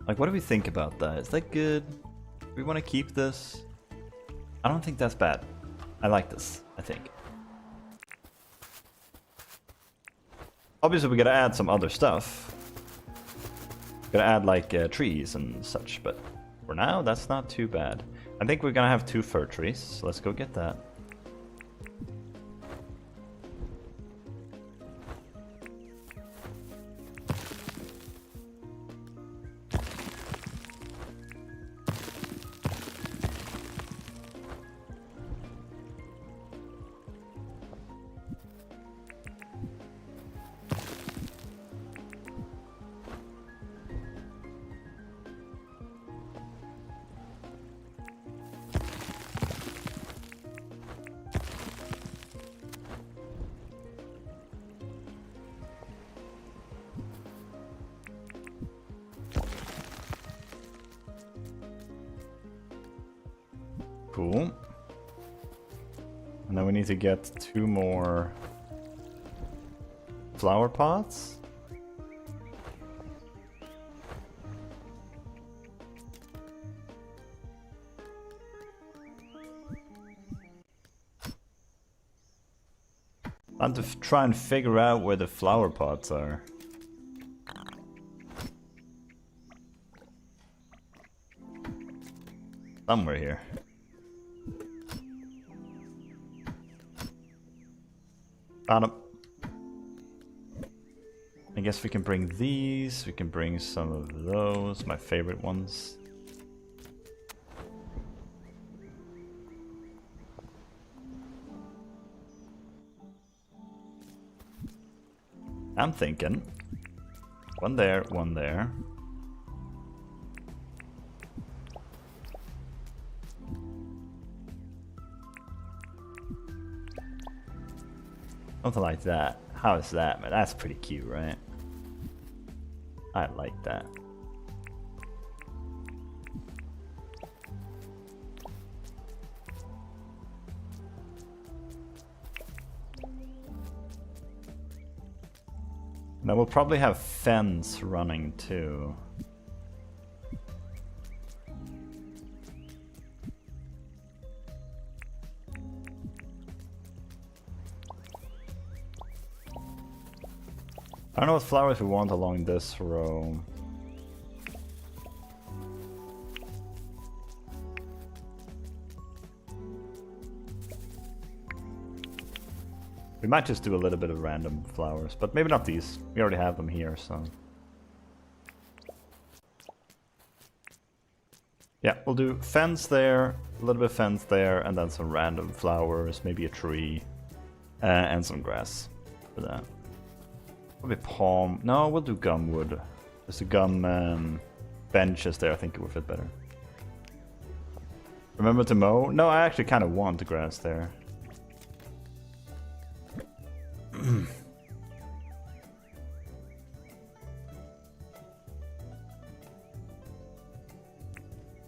Like, what do we think about that? Is that good? Do we want to keep this? I don't think that's bad. I like this, I think. Obviously, we gotta add some other stuff. Gotta add, like, trees and such, but for now, that's not too bad. I think we're gonna have 2 fir trees, so let's go get that. Cool. And then we need to get 2 more flower pots. I have to try and figure out where the flower pots are. Somewhere here. Found them. I guess we can bring these. We can bring some of those, my favorite ones. I'm thinking. One there, one there. Something like that. How is that, man? That's pretty cute, right? I like that. Now we'll probably have fence running too. I don't know what flowers we want along this row. We might just do a little bit of random flowers, but maybe not these. We already have them here, so... Yeah, we'll do fence there, a little bit of fence there, and then some random flowers, maybe a tree, and some grass for that. Probably palm. No, we'll do gumwood. There's a gum benches there, I think it would fit better. Remember to mow? No, I actually kind of want the grass there.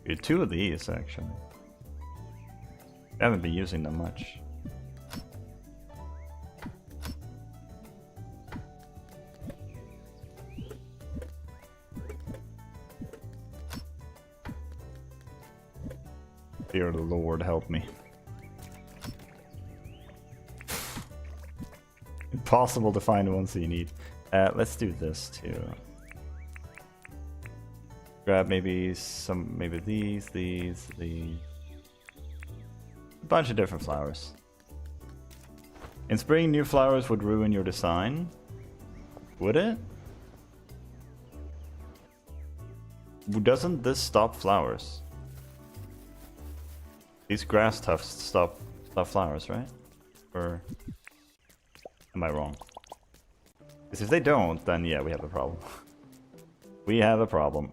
Dude, 2 of these actually. I haven't been using them much. Dear Lord, help me. Impossible to find ones that you need. Let's do this too. Grab maybe these. A bunch of different flowers. In spring, new flowers would ruin your design. Would it? Doesn't this stop flowers? These grass tufts stop flowers, right? Or am I wrong? Because if they don't, then yeah, we have a problem. We have a problem.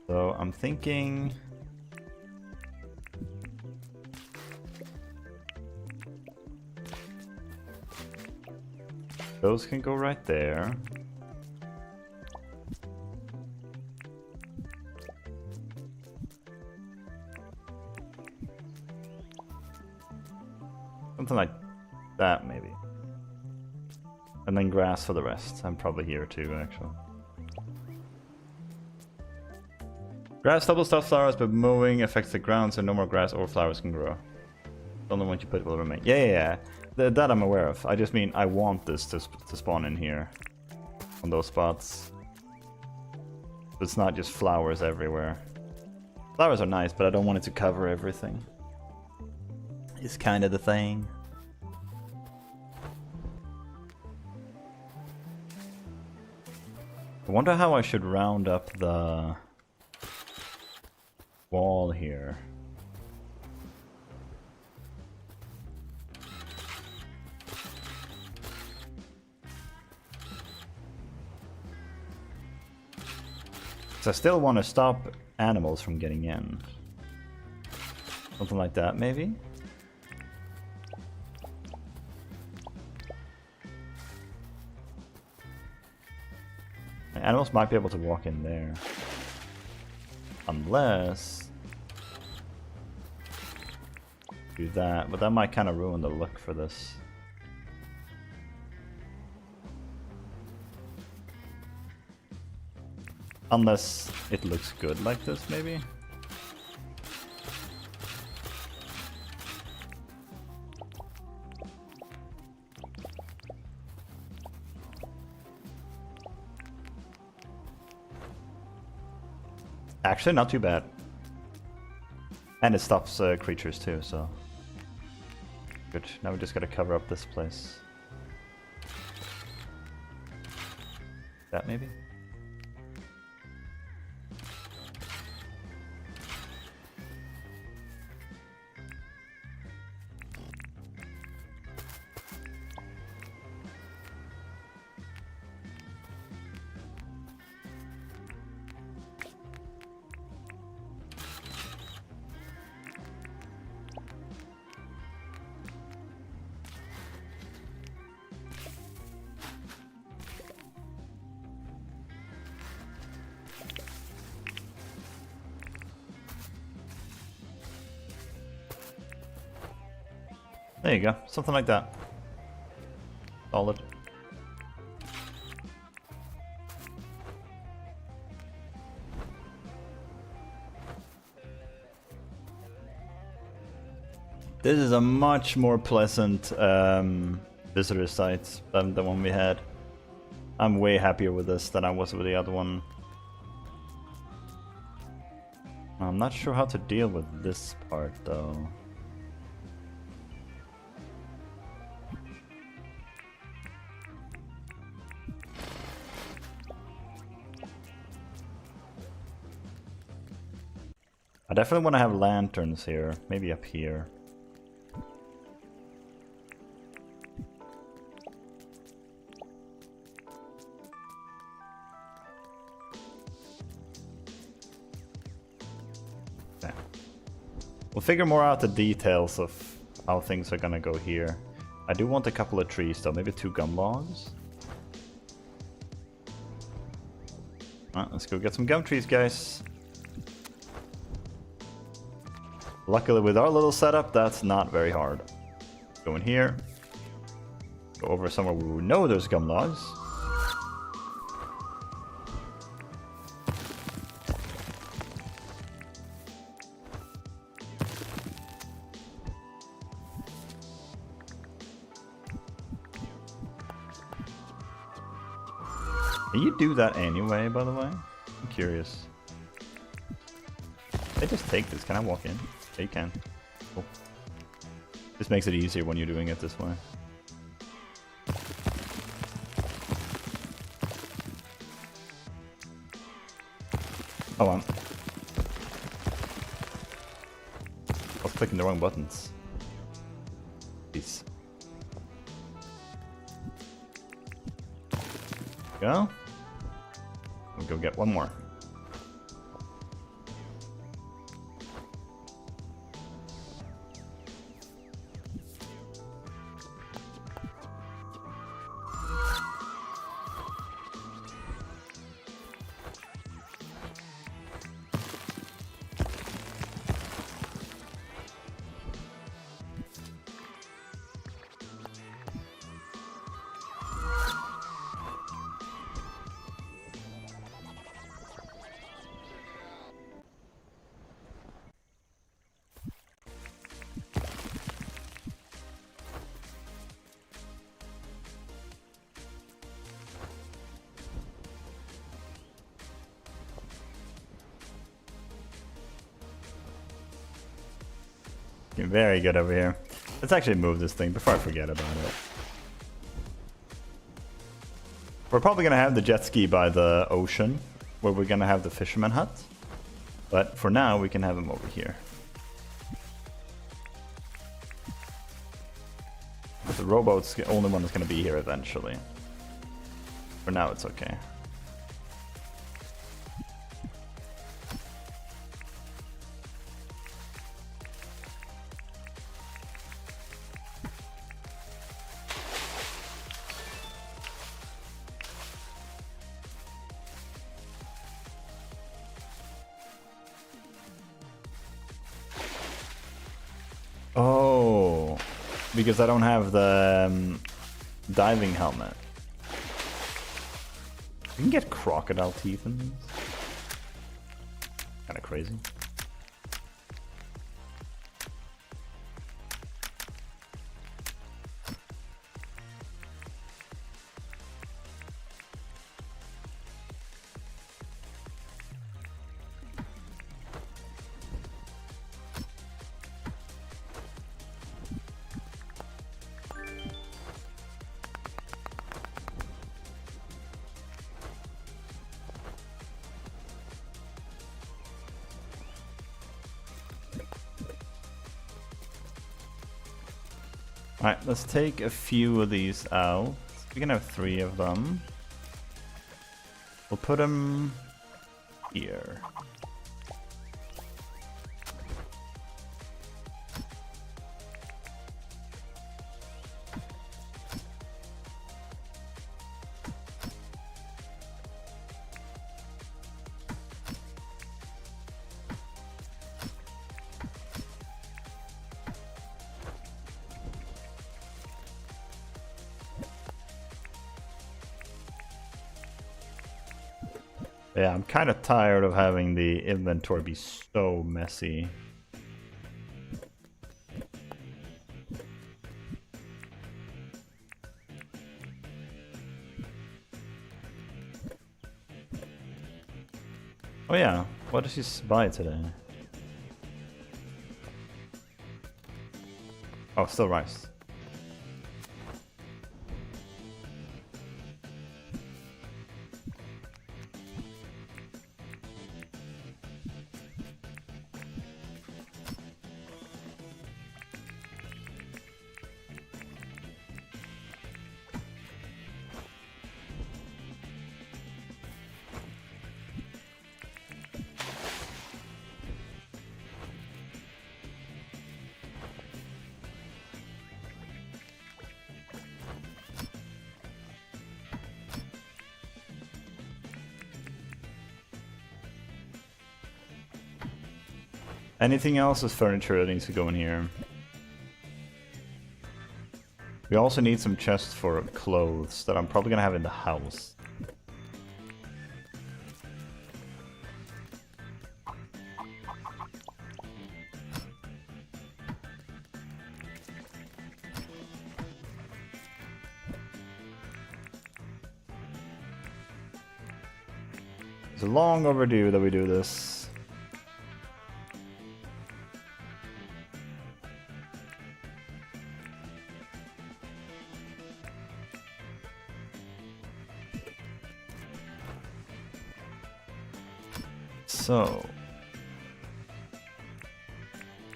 So I'm thinking... those can go right there. Something like that, maybe. And then grass for the rest. I'm probably here too, actually. Grass double stuff flowers, but mowing affects the ground, so no more grass or flowers can grow. Only once you put it will remain. Yeah. That I'm aware of. I just mean I want this to spawn in here. On those spots. It's not just flowers everywhere. Flowers are nice, but I don't want it to cover everything. It's kind of the thing. I wonder how I should round up the wall here. So I still want to stop animals from getting in. Something like that, maybe? Animals might be able to walk in there. Unless... do that, but that might kind of ruin the look for this. Unless it looks good like this, maybe? Actually, not too bad. And it stops creatures too, so... good. Now we just gotta cover up this place. That maybe? There you go, something like that. Solid. This is a much more pleasant visitor site than the one we had. I'm way happier with this than I was with the other one. I'm not sure how to deal with this part though. I definitely want to have lanterns here, maybe up here. We'll figure more out the details of how things are gonna go here. I do want a couple of trees though, maybe 2 gum logs. Alright, let's go get some gum trees, guys. Luckily with our little setup, that's not very hard. Go in here. Go over somewhere where we know there's gum logs. Can you do that anyway, by the way? I'm curious. I just take this. Can I walk in? Yeah, you can. Cool. This makes it easier when you're doing it this way. Hold on. I was clicking the wrong buttons. Peace. Go. We'll go get one more. You're very good over here. Let's actually move this thing before I forget about it. We're probably gonna have the jet ski by the ocean, where we're gonna have the fisherman hut. But for now, we can have him over here. But the rowboat's the only one that's gonna be here eventually. For now, it's okay. Oh, because I don't have the diving helmet. You can get crocodile teeth in these. Kind of crazy. Alright, let's take a few of these out. We can have 3 of them. We'll put them here. Yeah, I'm kind of tired of having the inventory be so messy. Oh yeah, what did she buy today? Oh, still rice. Anything else is furniture that needs to go in here. We also need some chests for clothes that I'm probably gonna have in the house. It's long overdue that we do this. So,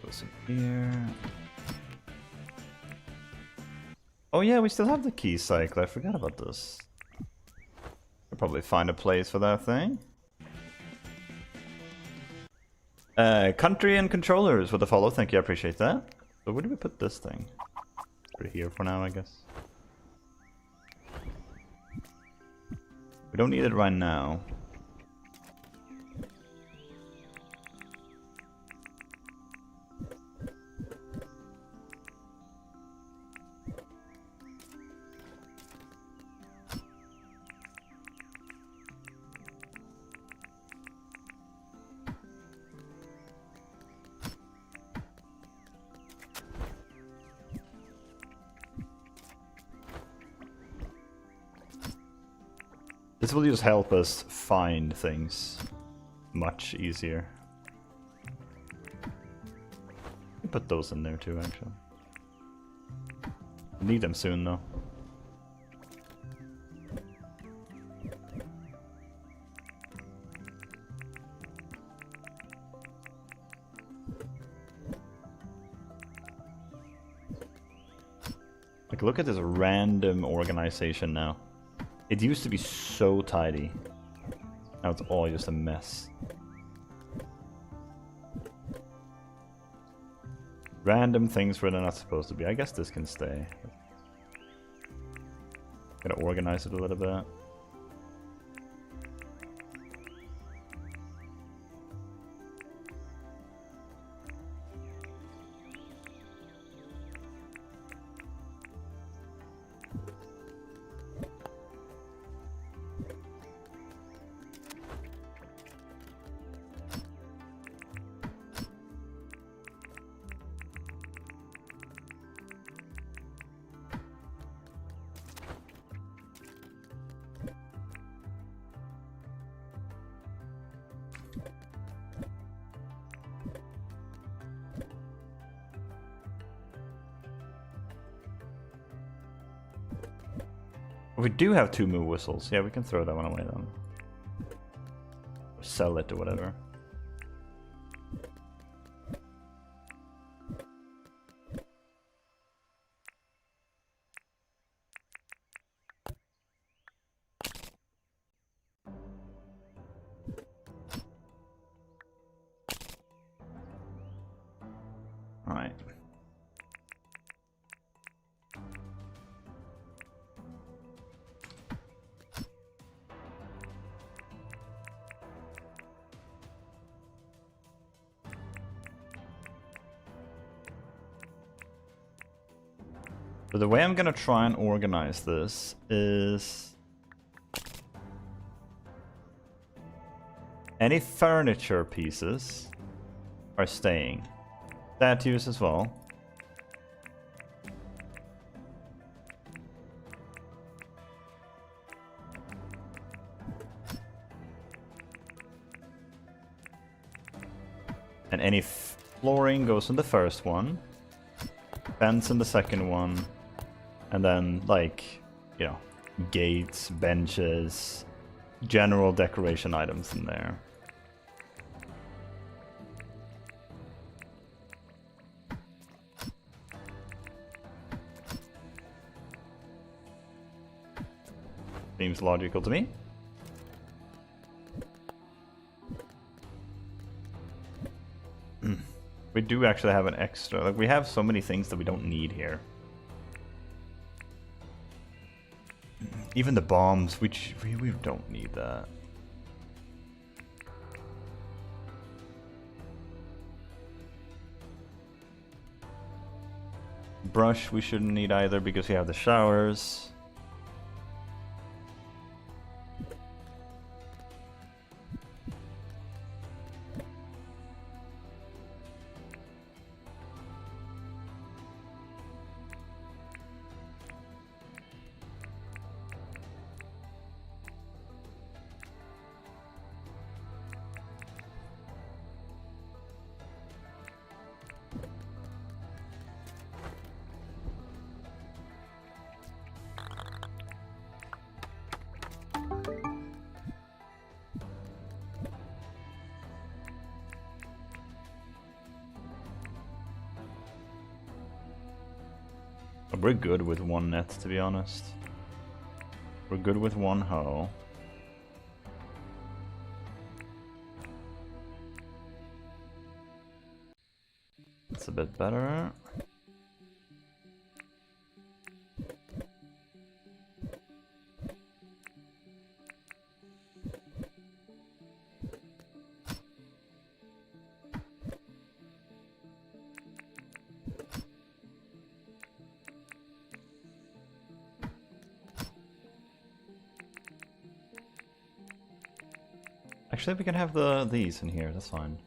goes in here. Oh yeah, we still have the key cycle. I forgot about this. I'll probably find a place for that thing. Country and controllers with the follow. Thank you, I appreciate that. So where do we put this thing? Put it here for now, I guess. We don't need it right now. This will just help us find things much easier. Put those in there too, actually. Need them soon, though. Like, look at this random organization now. It used to be so tidy. Now it's all just a mess. Random things where they're not supposed to be. I guess this can stay. Gotta organize it a little bit. We do have 2 moo whistles. Yeah, we can throw that one away then. Or sell it or whatever. Alright. So the way I'm gonna try and organize this is... Any furniture pieces are staying. Statues as well. And any flooring goes in the first one. Fence in the second one. And then, like, you know, gates, benches, general decoration items in there. Seems logical to me. We do actually have an extra. Like, we have so many things that we don't need here. Even the bombs, which we don't need that. Brush we shouldn't need either because we have the showers. We're good with one net, to be honest. We're good with one hoe. It's a bit better. Actually, we can have these in here, that's fine.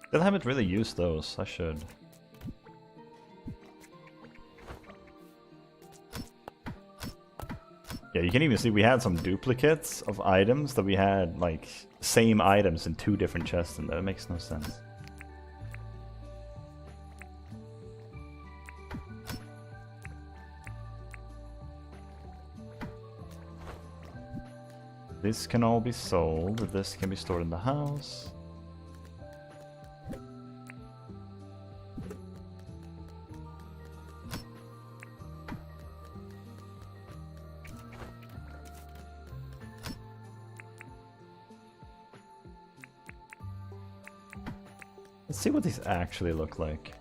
Still haven't really used those, I should. Yeah, you can even see we had some duplicates of items that we had, like, same items in 2 different chests, and that makes no sense. This can all be sold, this can be stored in the house. Let's see what these actually look like.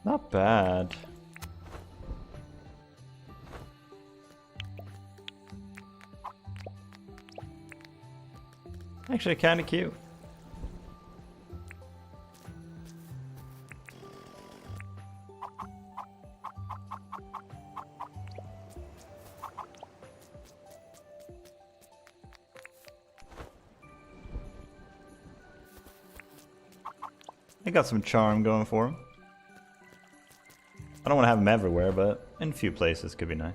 Not bad. Actually, kind of cute. I got some charm going for him. I don't want to have him everywhere, but in a few places could be nice.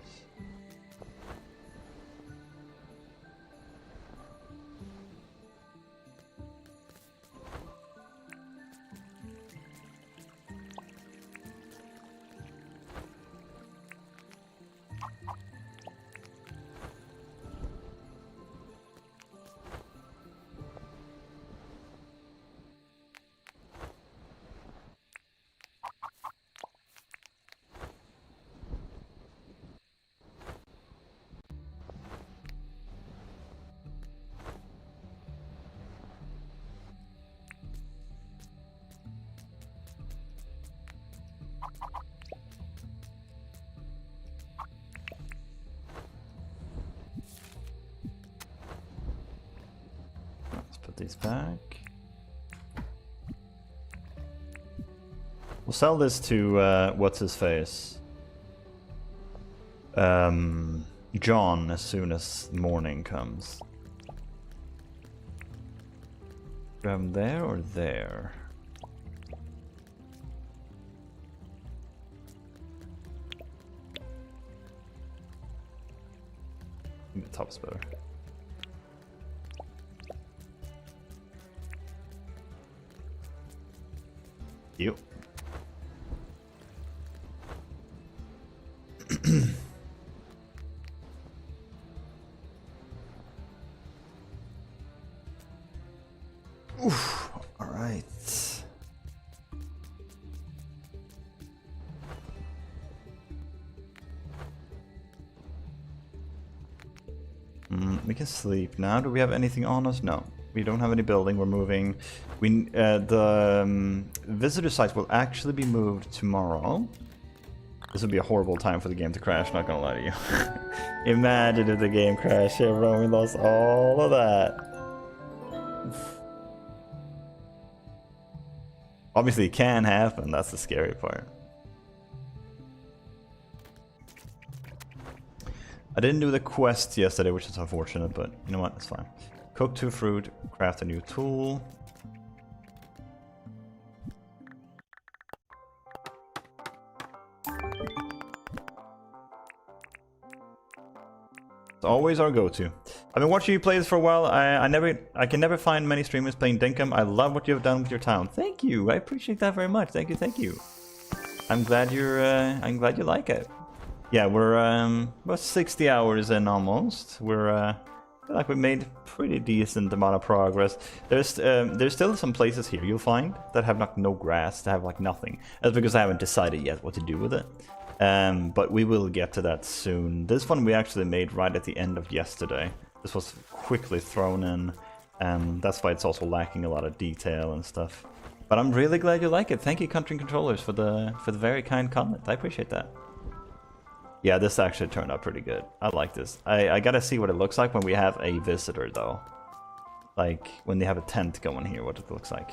these back. We'll sell this to, what's his face? John, as soon as morning comes. Grab him there or there? I think the top's better. You. Oof. All right. We can sleep now. Do we have anything on us? No. We don't have any building. We're moving. The visitor site will actually be moved tomorrow. This would be a horrible time for the game to crash, not gonna lie to you. Imagine if the game crashed, everyone, we lost all of that. Obviously it can happen, that's the scary part. I didn't do the quest yesterday, which is unfortunate, but you know what, it's fine. Cook 2 fruit, craft a new tool. It's always our go-to. I've been watching you play this for a while. I can never find many streamers playing Dinkum. I love what you have done with your town. Thank you. I appreciate that very much. Thank you. Thank you. I'm glad you like it. Yeah, we're about 60 hours in almost. I feel like we made pretty decent amount of progress. There's still some places here you'll find that have like no grass, that have like nothing. That's because I haven't decided yet what to do with it. But we will get to that soon. This one we actually made right at the end of yesterday. This was quickly thrown in, and that's why it's also lacking a lot of detail and stuff. But I'm really glad you like it. Thank you, Country Controllers, for the very kind comment. I appreciate that. Yeah, this actually turned out pretty good. I like this. I gotta see what it looks like when we have a visitor, though. Like, when they have a tent going here, what it looks like.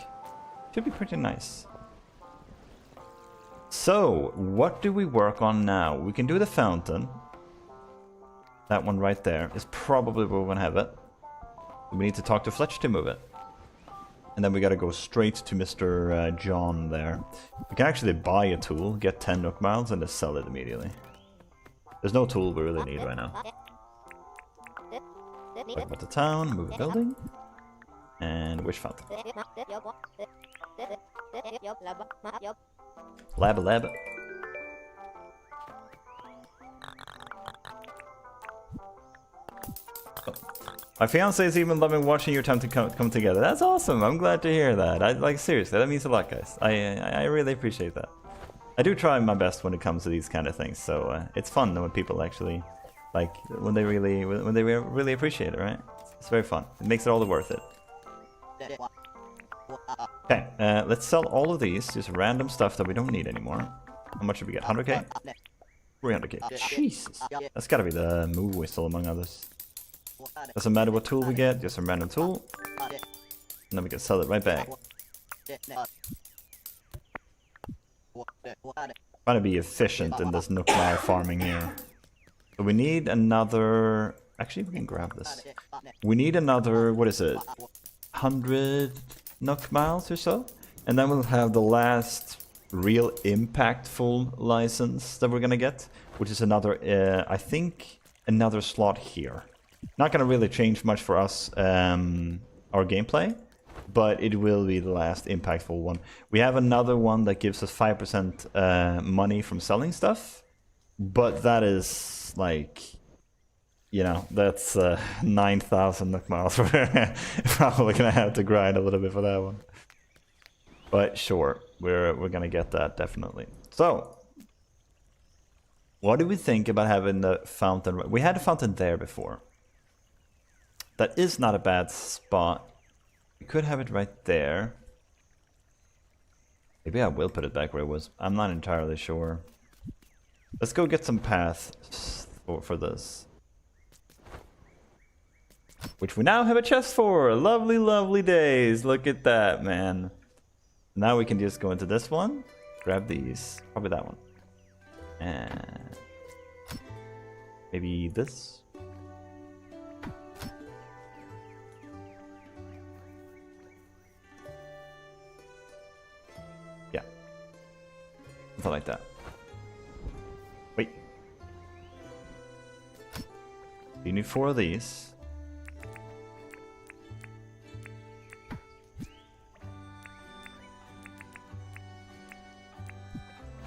Should be pretty nice. So, what do we work on now? We can do the fountain. That one right there is probably where we're going to have it. We need to talk to Fletch to move it. And then we got to go straight to Mr. John there. We can actually buy a tool, get 10 Nook Miles, and just sell it immediately. There's no tool we really need right now. Talk about the town, move a building. And wish fountain. Lab. Oh. My fiance is even loving watching your time to come together. That's awesome. I'm glad to hear that. Like, seriously, that means a lot, guys. I really appreciate that. I do try my best when it comes to these kind of things. So it's fun when people actually like when they really appreciate it, right? It's very fun. It makes it all worth it. Okay, let's sell all of these, just random stuff that we don't need anymore. How much did we get? 100k? 300k. Jesus. That's gotta be the move whistle, among others. Doesn't matter what tool we get, just a random tool. And then we can sell it right back. Trying to be efficient in this Nook Mile farming here. So we need another... Actually, we can grab this. We need another, what is it? 100... Nook Miles or so, and then we'll have the last real impactful license that we're gonna get, which is another I think another slot here. Not gonna really change much for us, our gameplay, but it will be the last impactful one. We have another one that gives us 5% money from selling stuff, but that is like, you know, that's 9,000 Nook Miles. We're probably gonna have to grind a little bit for that one. But sure, we're gonna get that definitely. So, what do we think about having the fountain? We had a fountain there before. That is not a bad spot. We could have it right there. Maybe I will put it back where it was. I'm not entirely sure. Let's go get some paths for this. Which we now have a chest for. Lovely, lovely days. Look at that, man. Now we can just go into this one. Grab these. Probably that one. And maybe this. Yeah. Something like that. Wait. You need 4 of these.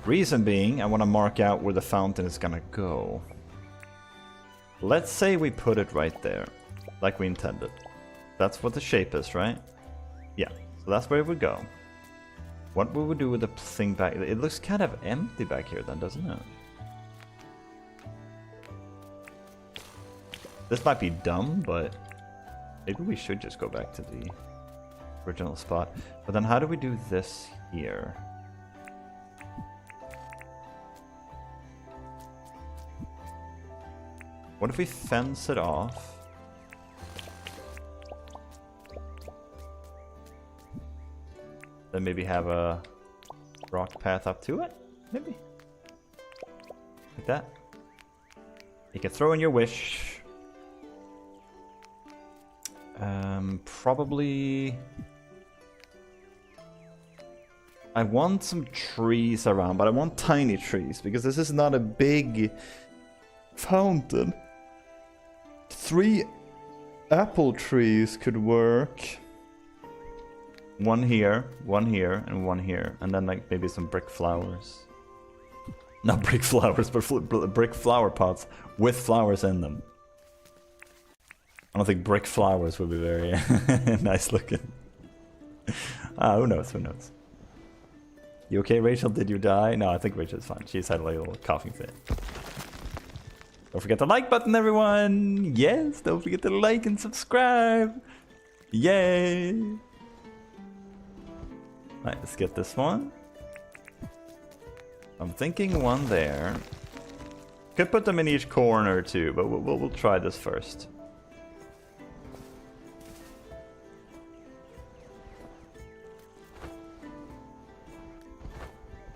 Reason being, I want to mark out where the fountain is gonna go. Let's say we put it right there, like we intended. That's what the shape is, right? Yeah, so that's where it would go. What we would do with the thing back... It looks kind of empty back here then, doesn't it? This might be dumb, but maybe we should just go back to the original spot. But then how do we do this here? What if we fence it off? Then maybe have a rock path up to it? Maybe. Like that. You can throw in your wish. Probably... I want some trees around, but I want tiny trees, because this is not a big fountain. 3 apple trees could work. 1 here, and 1 here. And then like maybe some brick flowers. Not brick flowers, but brick flower pots with flowers in them. I don't think brick flowers would be very nice looking. Who knows, who knows. You okay, Rachel? Did you die? No, I think Rachel's fine. She's had like a little coughing fit. Don't forget the like button, everyone! Yes, don't forget to like and subscribe! Yay! Alright, let's get this one. I'm thinking 1 there. Could put them in each corner too, but we'll try this first.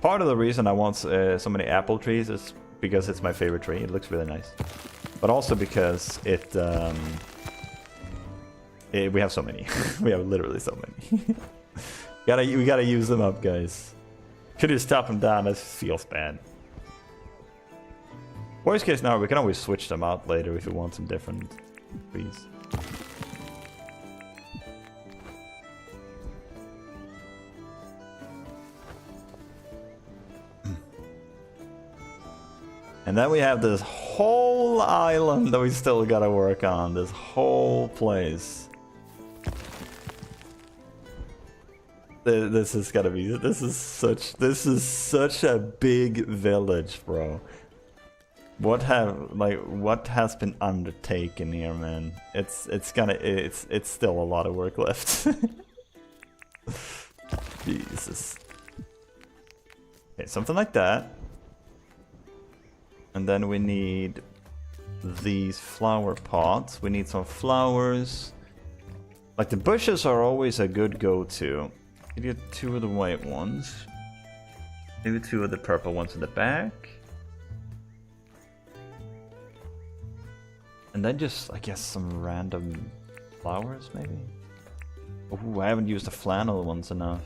Part of the reason I want so many apple trees is because it's my favorite tree. It looks really nice. But also because we have so many. We have literally so many. we gotta use them up, guys. Could you stop them down? That feels bad. Worst case now, we can always switch them out later if we want some different trees. And then we have this whole island that we still gotta work on. This whole place. This is gotta be. This is such a big village, bro. What has been undertaken here, man? It's still a lot of work left. Jesus. Okay, something like that. And then we need these flower pots. We need some flowers. Like the bushes are always a good go-to. You get 2 of the white ones. Maybe 2 of the purple ones in the back. And then just, I guess, some random flowers, maybe? Oh, I haven't used the flannel ones enough.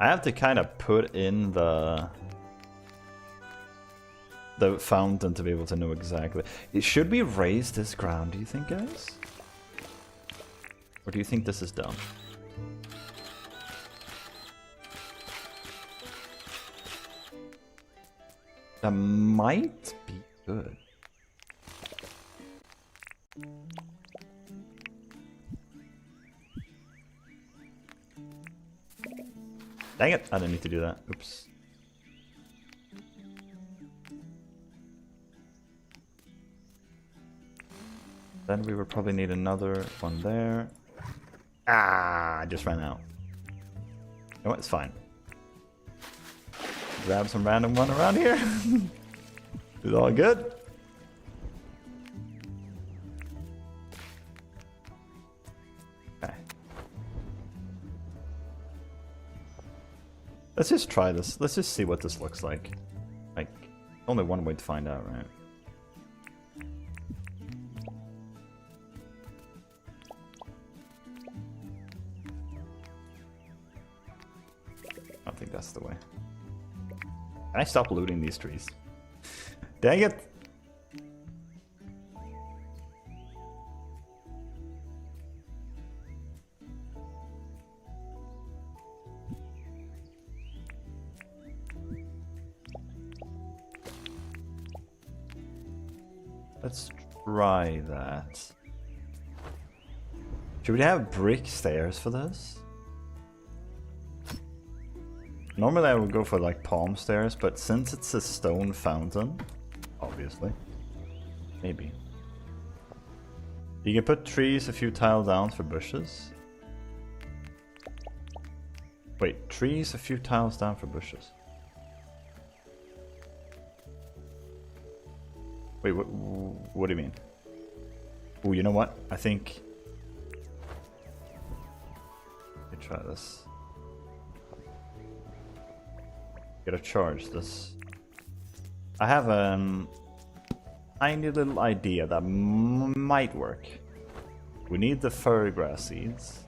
I have to kind of put in the fountain to be able to know exactly. Should we raise this ground, do you think, guys? Or do you think this is dumb? That might be good. Dang it, I didn't need to do that. Oops. Then we would probably need another one there. Ah, I just ran out. No, it's fine. Grab some random one around here. It's all good. Okay. Let's just try this. Let's just see what this looks like. Like, only one way to find out, right? I think that's the way. Can I stop looting these trees? Dang it! Let's try that. Should we have brick stairs for this? Normally I would go for like palm stairs, but since it's a stone fountain, obviously, maybe. You can put trees a few tiles down for bushes. Wait, trees a few tiles down for bushes. Wait, what do you mean? Oh, you know what? I think... Let me try this. Gotta charge this. I have a tiny little idea that might work. We need the fur grass seeds.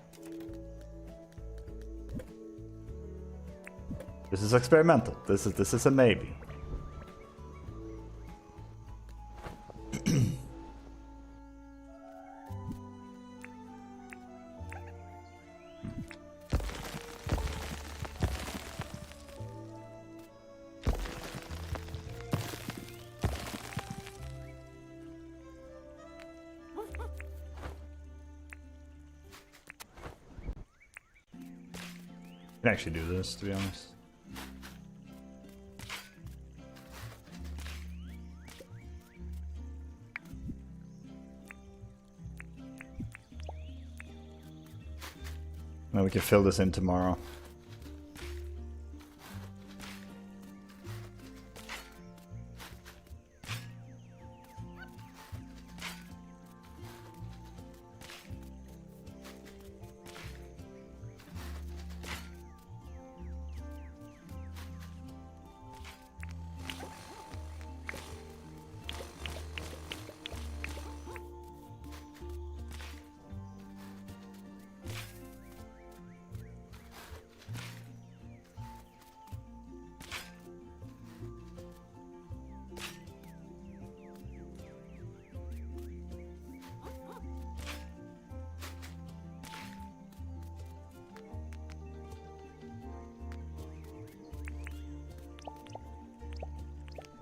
This is experimental. This is a maybe. I can actually do this, to be honest. Now we can fill this in tomorrow.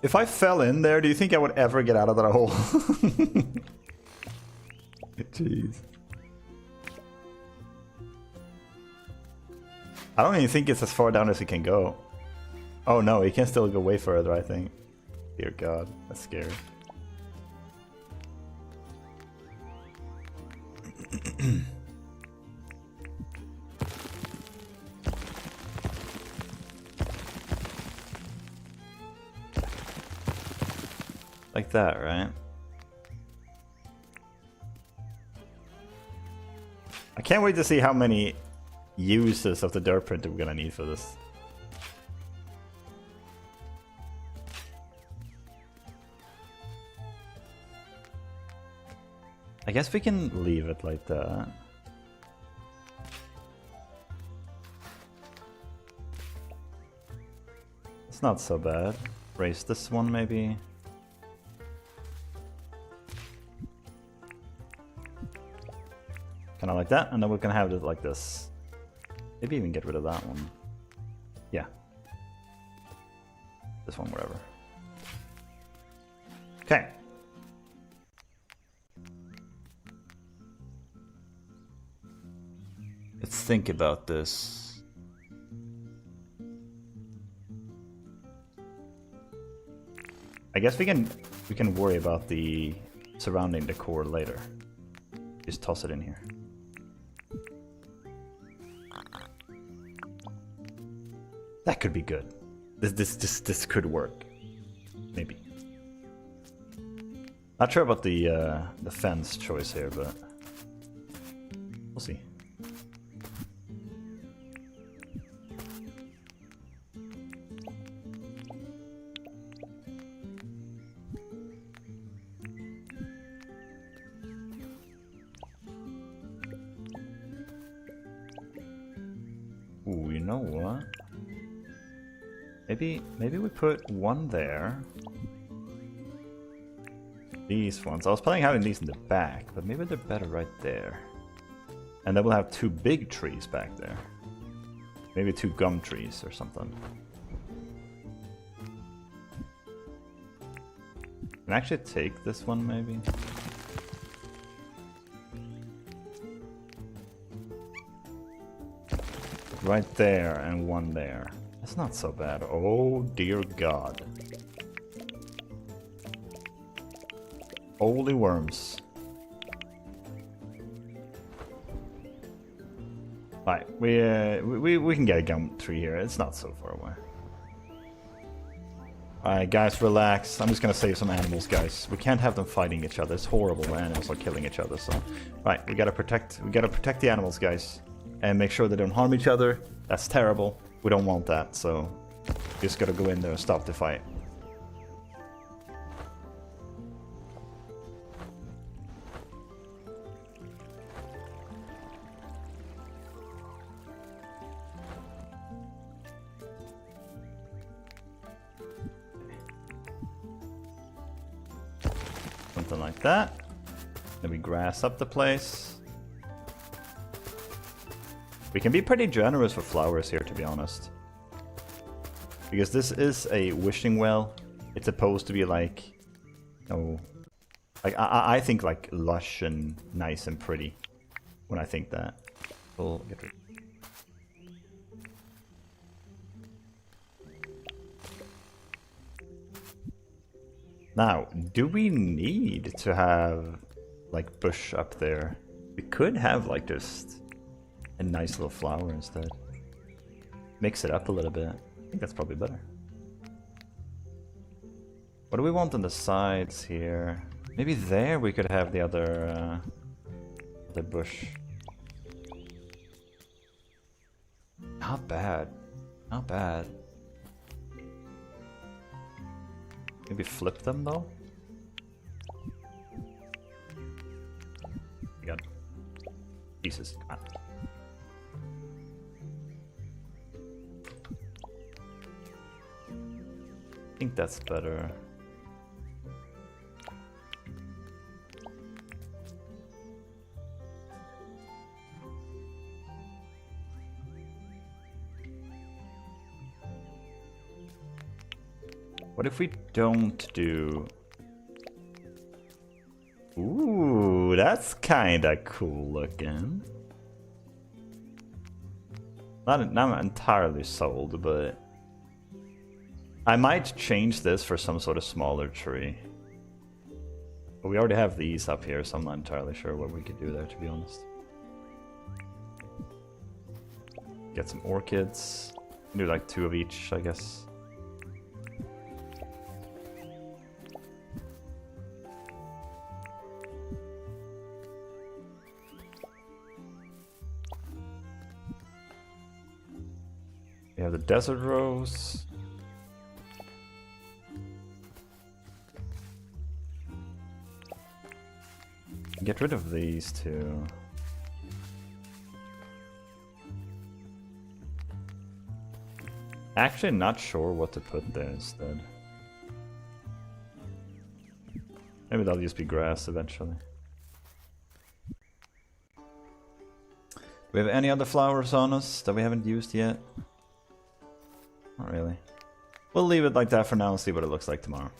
If I fell in there, do you think I would ever get out of that hole? Jeez. I don't even think it's as far down as it can go. Oh no, it can still go way further, I think. Dear God, that's scary. Like that, right? I can't wait to see how many uses of the dirt printer we're gonna need for this. I guess we can leave it like that. It's not so bad. Raise this one maybe. Kind of like that, and then we can have it like this. Maybe even get rid of that one. Yeah. This one, whatever. Okay. Let's think about this. I guess we can worry about the surrounding decor later. Just toss it in here. That could be good. This could work. Maybe. Not sure about the fence choice here, but we'll see. Ooh, you know what? Maybe we put one there. These ones. I was planning having these in the back, but maybe they're better right there. And then we'll have two big trees back there. Maybe two gum trees or something. Can I actually take this one maybe? Right there and one there. That's not so bad. Oh dear God. Holy worms. Right, we can get a gum tree here. It's not so far away. Alright guys, relax. I'm just gonna save some animals, guys. We can't have them fighting each other. It's horrible when animals are killing each other, so. Right, we gotta protect the animals, guys. And make sure they don't harm each other. That's terrible. We don't want that, so just gotta go in there and stop the fight. Something like that. Then we grass up the place. We can be pretty generous with flowers here, to be honest. Because this is a wishing well. It's supposed to be like, oh, like I think like lush and nice and pretty when I think that. We'll get rid. Now, do we need to have like bush up there? We could have like just a nice little flower instead. Mix it up a little bit. I think that's probably better. What do we want on the sides here? Maybe there we could have the other the bush. Not bad. Not bad. Maybe flip them though? We got pieces. Come on. I think that's better. What if we don't do... Ooh, that's kinda cool looking. Not entirely sold, but... I might change this for some sort of smaller tree. But we already have these up here, so I'm not entirely sure what we could do there, to be honest. Get some orchids. Do like 2 of each, I guess. We have the desert rose. Get rid of these two. Actually, not sure what to put there instead. Maybe that'll just be grass eventually. Do we have any other flowers on us that we haven't used yet? Not really. We'll leave it like that for now and see what it looks like tomorrow.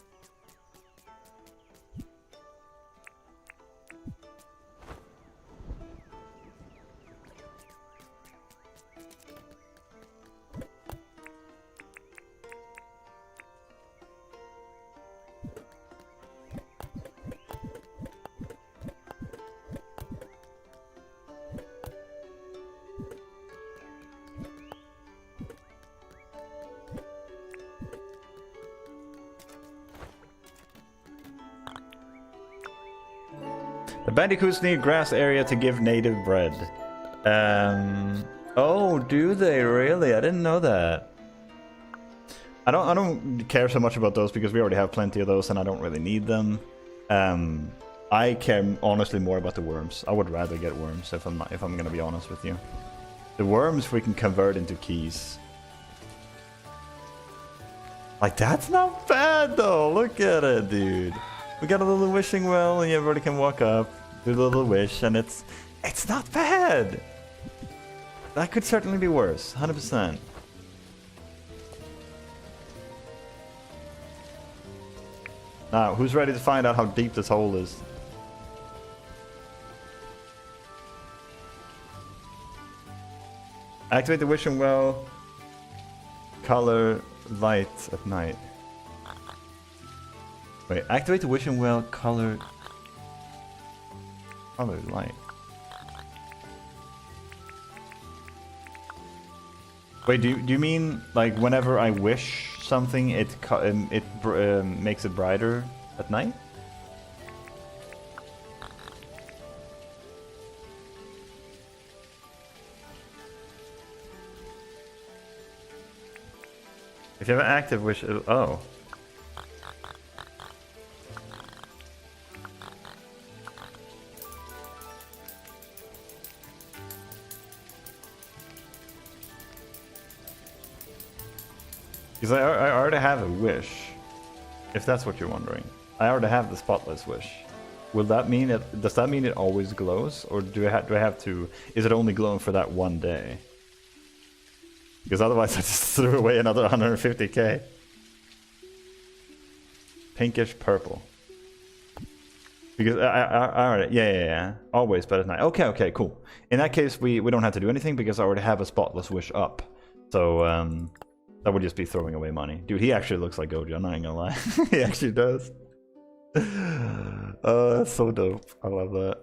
The bandicoots need grass area to give native bread. Oh, do they really? I didn't know that. I don't care so much about those because we already have plenty of those and I don't really need them. I care honestly more about the worms. I would rather get worms if I'm gonna be honest with you. The worms we can convert into keys. Like, that's not bad though. Look at it, dude. We got a little wishing well and everybody can walk up, do a little wish, and it's not bad. That could certainly be worse, 100%. Now, who's ready to find out how deep this hole is? Activate the wishing well. Color light at night. Wait, activate the wishing well. Color light. Wait, do you mean like whenever I wish something, it makes it brighter at night? If you have an active wish, oh. Because I already have a wish, if that's what you're wondering. I already have the spotless wish. Will that mean it? Does that mean it always glows, or do I have to? Is it only glowing for that one day? Because otherwise I just threw away another 150k. Pinkish purple. Because I already, yeah. Always, but at night. Okay, cool. In that case, we don't have to do anything because I already have a spotless wish up. So that would just be throwing away money. Dude, he actually looks like Gojo, I'm not even gonna lie. He actually does. Oh, that's so dope. I love that.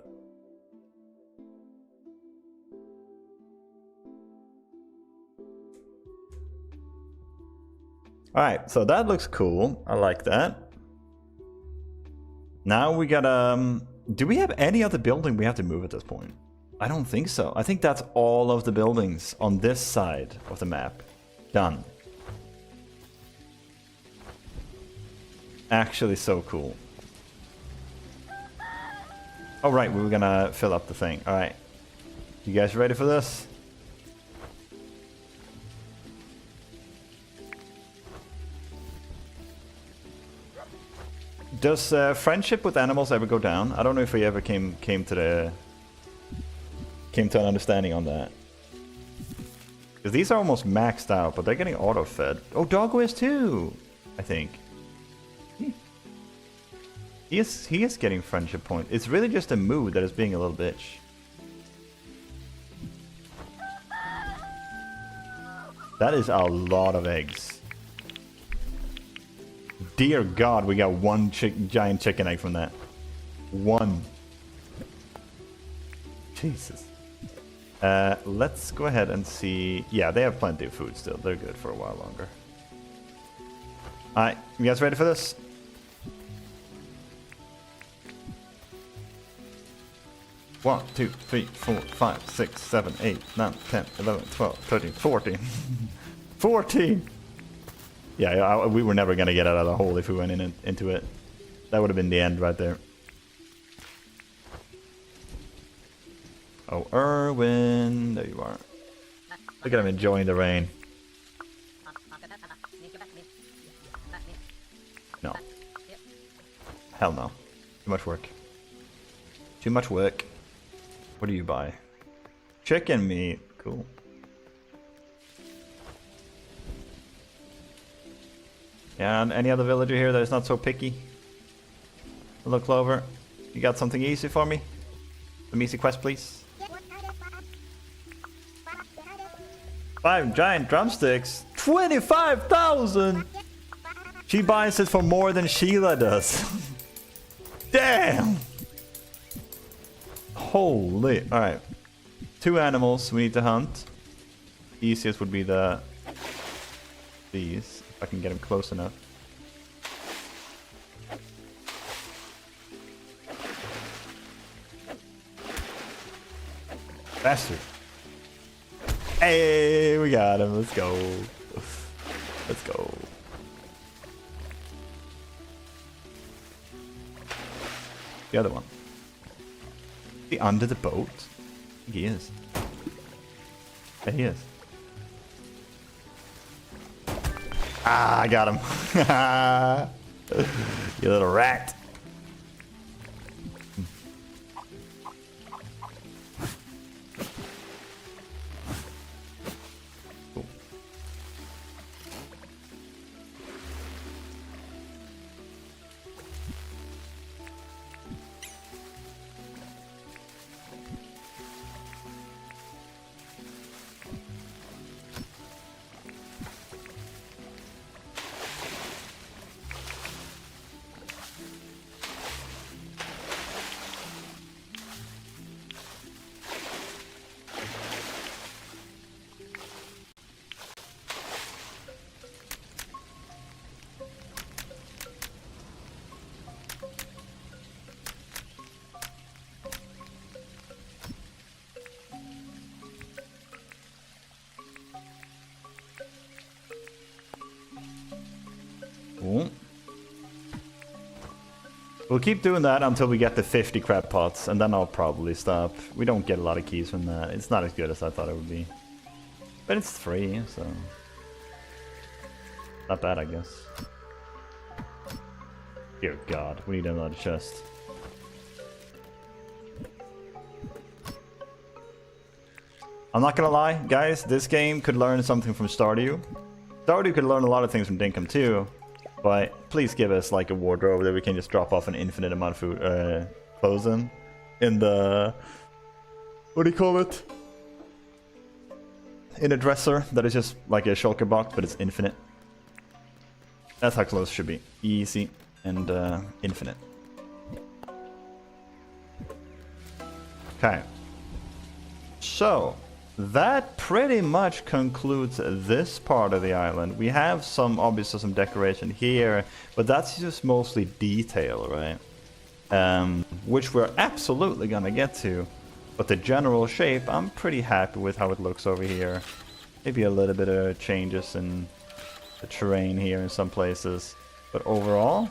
Alright, so that looks cool. I like that. Now we got do we have any other building we have to move at this point? I don't think so. I think that's all of the buildings on this side of the map. Done. Actually so cool. Oh right, we were gonna fill up the thing. Alright. You guys ready for this? Does friendship with animals ever go down? I don't know if we ever came to an understanding on that. Because these are almost maxed out, but they're getting auto-fed. Oh, Doggo is too, I think. He is getting friendship points. It's really just a mood that is being a little bitch. That is a lot of eggs. Dear God, we got one giant chicken egg from that. One. Jesus. Let's go ahead and see. Yeah, they have plenty of food still. They're good for a while longer. Alright, you guys ready for this? One, 2, 3, 4, 5, 6, 7, 8, 9, 10, 11, 12, 13, 14. 14! Yeah, we were never going to get out of the hole if we went into it. That would have been the end right there. Oh, Erwin. There you are. Look at him enjoying the rain. No. Hell no. Too much work. Too much work. What do you buy? Chicken meat. Cool. Yeah, and any other villager here that is not so picky? Hello, Clover. You got something easy for me? Some easy quest, please. 5 giant drumsticks. 25,000. She buys it for more than Sheila does. Damn. Holy. All right. 2 animals we need to hunt. Easiest would be these. If I can get them close enough. Bastard. Hey, we got him. Let's go. Let's go. The other one. Is he under the boat? I think he is. Yeah, he is. Ah, I got him. You little rat. We'll keep doing that until we get the 50 crab pots, and then I'll probably stop. We don't get a lot of keys from that. It's not as good as I thought it would be. But it's free, so... not bad, I guess. Dear God, we need another chest. I'm not gonna lie, guys, this game could learn something from Stardew. Stardew could learn a lot of things from Dinkum too. But please give us like a wardrobe that we can just drop off an infinite amount of food, clothes in the, what do you call it? In a dresser that is just like a shulker box, but it's infinite. That's how clothes should be. Easy and infinite. Okay. So that pretty much concludes this part of the island. We have obviously some decoration here, but that's just mostly detail, right? Which we're absolutely gonna get to. But the general shape, I'm pretty happy with how it looks over here. Maybe a little bit of changes in the terrain here in some places. But overall,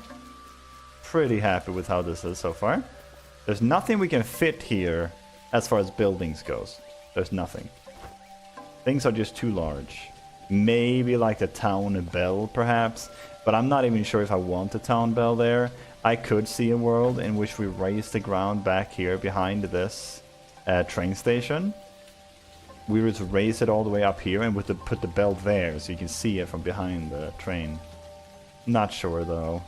pretty happy with how this is so far. There's nothing we can fit here as far as buildings goes. There's nothing. Things are just too large. Maybe like the town bell, perhaps. But I'm not even sure if I want the town bell there. I could see a world in which we raise the ground back here behind this train station. We would raise it all the way up here and put the bell there so you can see it from behind the train. Not sure though.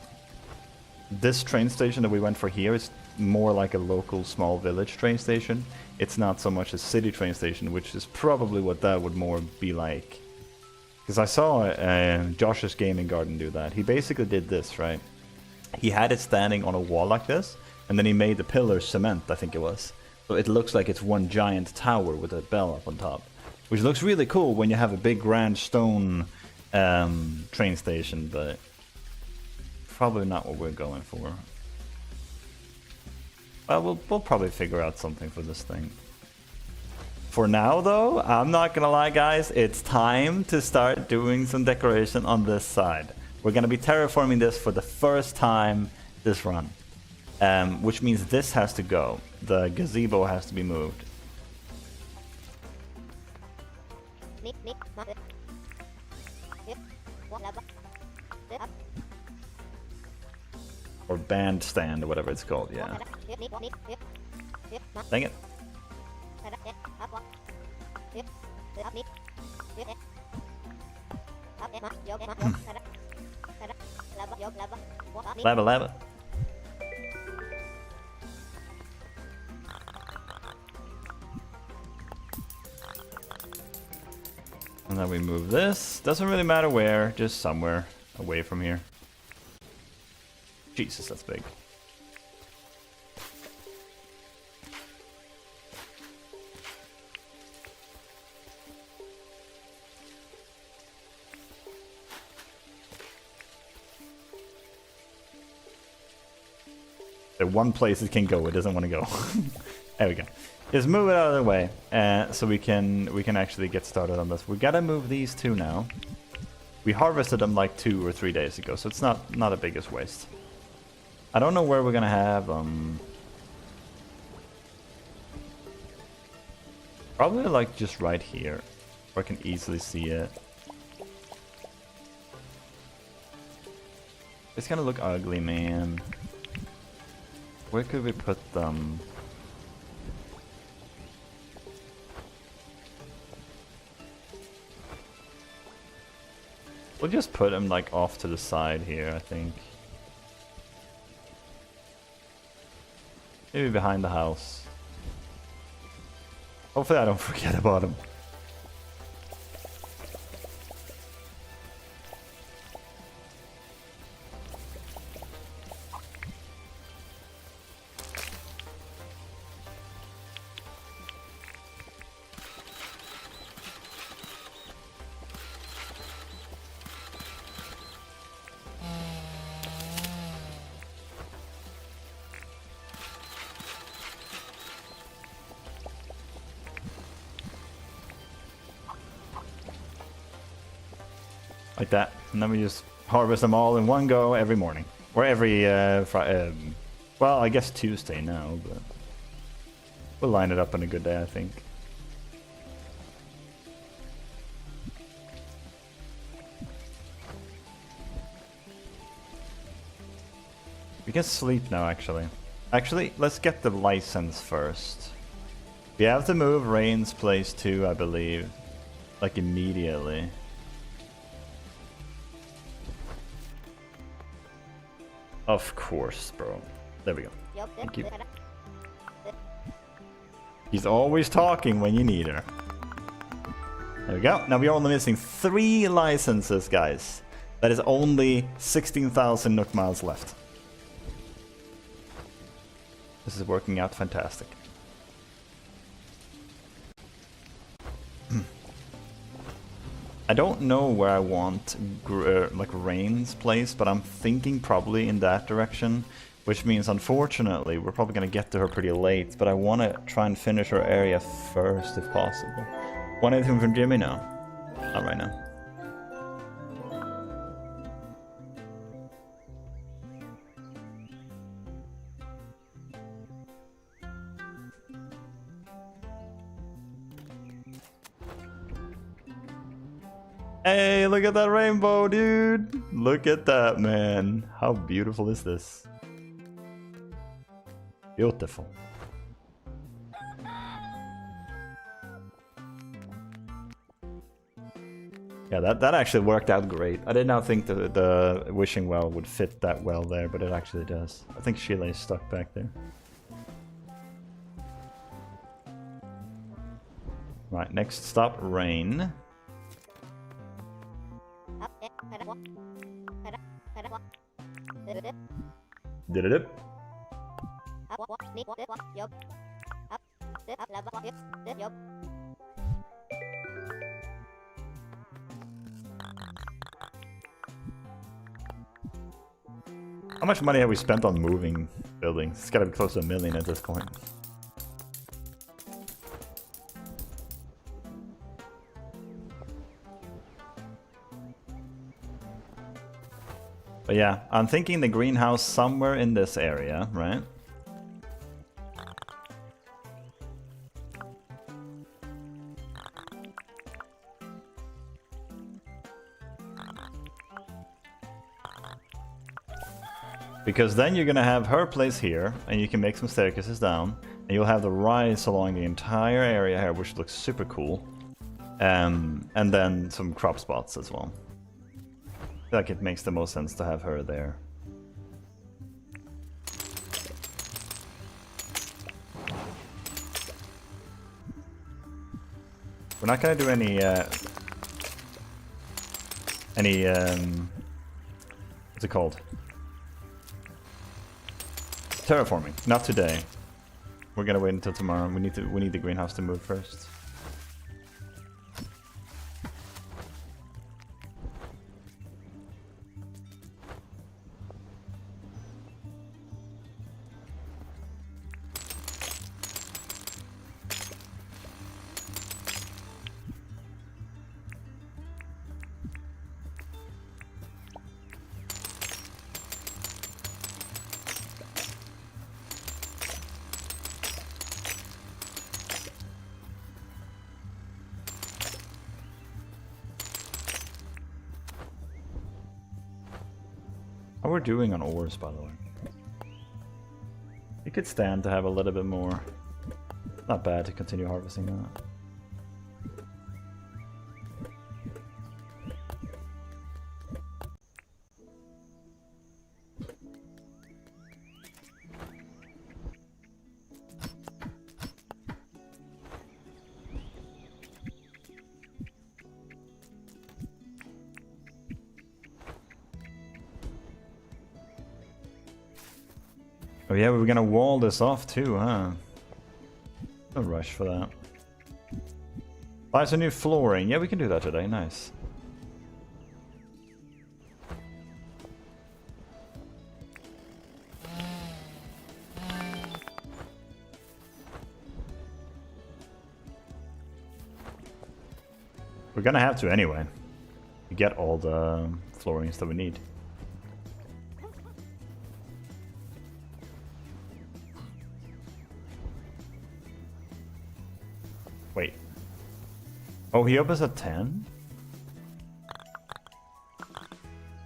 This train station that we went for here is more like a local small village train station. It's not so much a city train station, which is probably what that would more be like. Because I saw Josh's gaming garden do that. He basically did this, right? He had it standing on a wall like this, and then he made the pillars cement, I think it was. So it looks like it's one giant tower with a bell up on top. Which looks really cool when you have a big grand stone train station, but probably not what we're going for. We'll probably figure out something for this thing. For now, though, I'm not gonna lie, guys, it's time to start doing some decoration on this side. We're gonna be terraforming this for the first time this run. Which means this has to go. The gazebo has to be moved. Or bandstand, or whatever it's called, yeah. Dang it. Lava, lava. And then we move this. Doesn't really matter where, just somewhere away from here. Jesus, that's big. The one place it can go, it doesn't want to go. There we go. is move it out of the way, so we can actually get started on this. We gotta move these two now. We harvested them like 2 or 3 days ago, so it's not a biggest waste. I don't know where we're gonna have them. Probably like just right here, where I can easily see it. It's gonna look ugly, man. Where could we put them? We'll just put them like off to the side here, I think. Maybe behind the house. Hopefully I don't forget about them. Like that, and then we just harvest them all in one go every morning, or every well, I guess Tuesday now, but we'll line it up on a good day, I think. We can sleep now, actually. Actually, let's get the license first. We have to move Rain's place too, I believe, like immediately. Of course, bro. There we go. Thank you. He's always talking when you need her. There we go. Now we're only missing 3 licenses, guys. That is only 16,000 Nook miles left. This is working out fantastic. I don't know where I want like Rain's place, but I'm thinking probably in that direction, which means unfortunately we're probably gonna get to her pretty late, but I want to try and finish her area first if possible. Want anything from Jimmy? No, not right now. Hey, look at that rainbow, dude! Look at that, man. How beautiful is this? Beautiful. Yeah, that actually worked out great. I did not think the wishing well would fit that well there, but it actually does. I think Sheila is stuck back there. Right, next stop, Rain. Did it? How much money have we spent on moving buildings? It's gotta be close to $1 million at this point. But yeah, I'm thinking the greenhouse somewhere in this area, right? Because then you're gonna have her place here, and you can make some staircases down, and you'll have the rise along the entire area here, which looks super cool. And then some crop spots as well. I feel like it makes the most sense to have her there. We're not gonna do any what's it called? Terraforming. Not today. We're gonna wait until tomorrow. We need the greenhouse to move first. we're doing on ores, by the way. It could stand to have a little bit more. Not bad to continue harvesting that. Oh yeah, we were gonna wall this off too, huh? No rush for that. Buy some new flooring. Yeah, we can do that today. Nice. We're gonna have to anyway. To get all the floorings that we need. Wait. Oh, he opens at 10?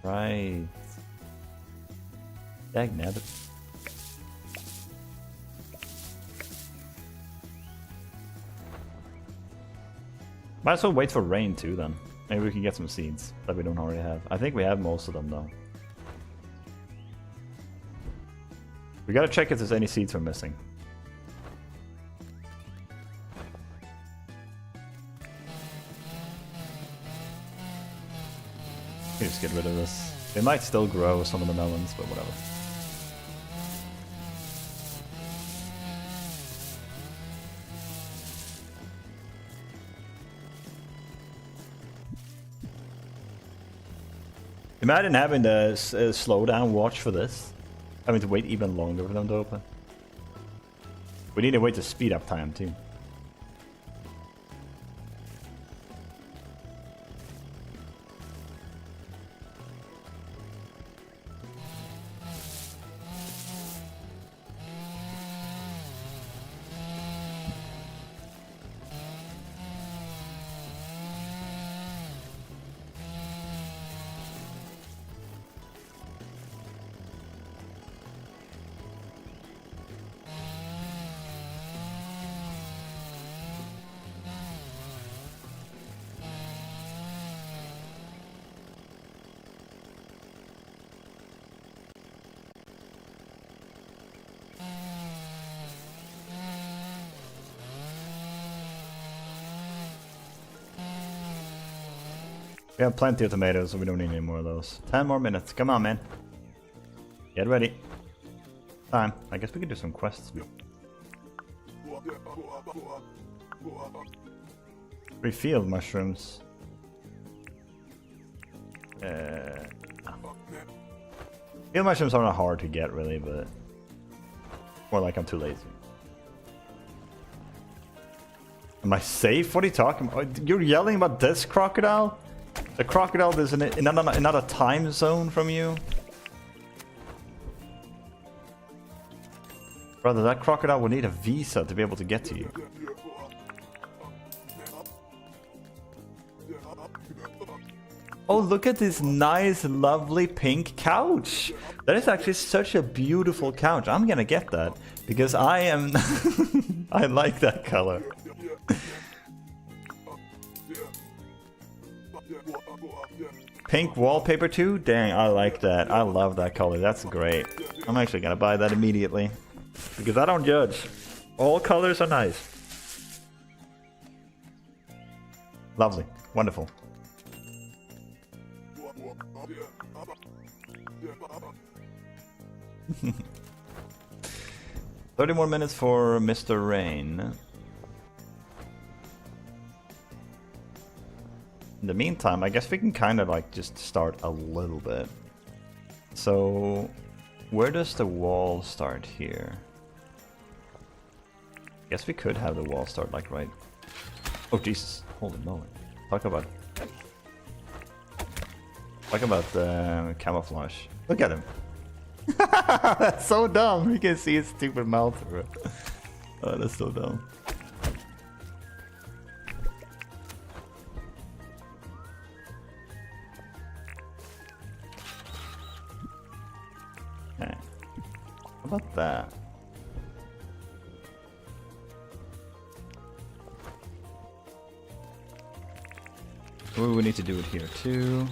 Right. Dagnabbit. Might as well wait for rain too then. Maybe we can get some seeds that we don't already have. I think we have most of them though. We gotta check if there's any seeds we're missing. Just get rid of this. They might still grow some of the melons, but whatever. Imagine having to slow down watch for this. Having to wait even longer for them to open. We need to wait to speed up time too. We have plenty of tomatoes, so we don't need any more of those. 10 more minutes. Come on, man. Get ready. Time. I guess we could do some quests. 3 field mushrooms. Field mushrooms are not hard to get, really, but more like I'm too lazy. Am I safe? What are you talking about? You're yelling about this crocodile? The crocodile is in another time zone from you? Brother, that crocodile would need a visa to be able to get to you. Oh, look at this nice, lovely pink couch. That is actually such a beautiful couch. I'm gonna get that because I am... I like that color. Pink wallpaper too? Dang, I like that. I love that color. That's great. I'm actually gonna buy that immediately. Because I don't judge. All colors are nice. Lovely. Wonderful. "30 more minutes for Mr. Rain." In the meantime, I guess we can kind of like just start a little bit. So, where does the wall start here? Guess we could have the wall start like right... Oh Jesus, holy moly. Talk about the camouflage. Look at him. That's so dumb. You can see his stupid mouth through it. Oh, that's so dumb. about that? Ooh, we need to do it here too.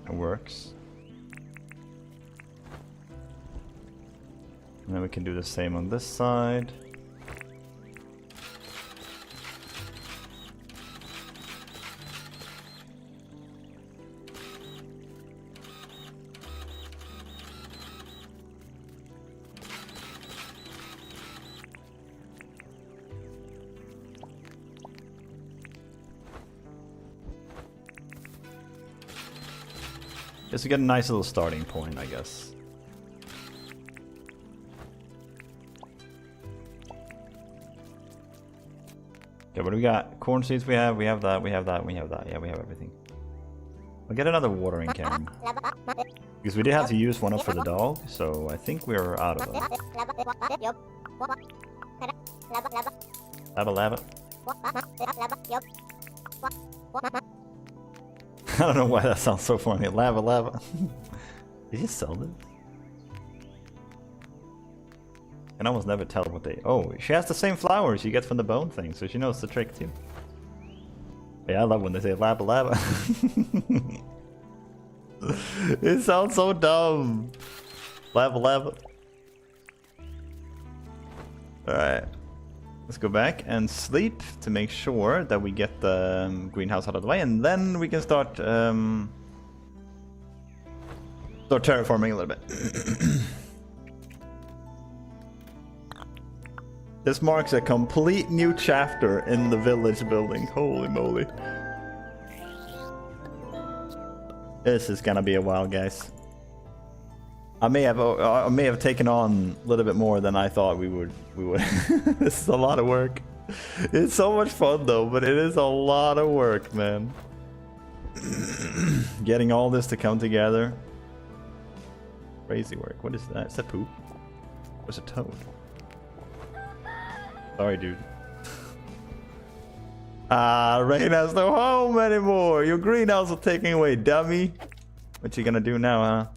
It works. And then we can do the same on this side. Just to get a nice little starting point, I guess. Okay, what do we got? Corn seeds we have that, we have that, we have that. Yeah, we have everything. I'll get another watering can. Because we did have to use one up for the dog, so I think we're out of them. Lava lava. I don't know why that sounds so funny. Lava lava. Did you sell this? I can almost never tell what they... Oh, she has the same flowers you get from the bone thing, so she knows the trick too. Yeah, I love when they say lava lava. It sounds so dumb. Lava lava. Alright. Let's go back and sleep to make sure that we get the greenhouse out of the way, and then we can start terraforming a little bit. This marks a complete new chapter in the village building. Holy moly. This is gonna be a while, guys. I may have taken on a little bit more than I thought we would. This is a lot of work. It's so much fun though, but it is a lot of work, man. Getting all this to come together. Crazy work. What is that? Is that poop? What's a toad? Sorry, dude. Rain has no home anymore. Your greenhouse is taking away, dummy. What you gonna do now, huh?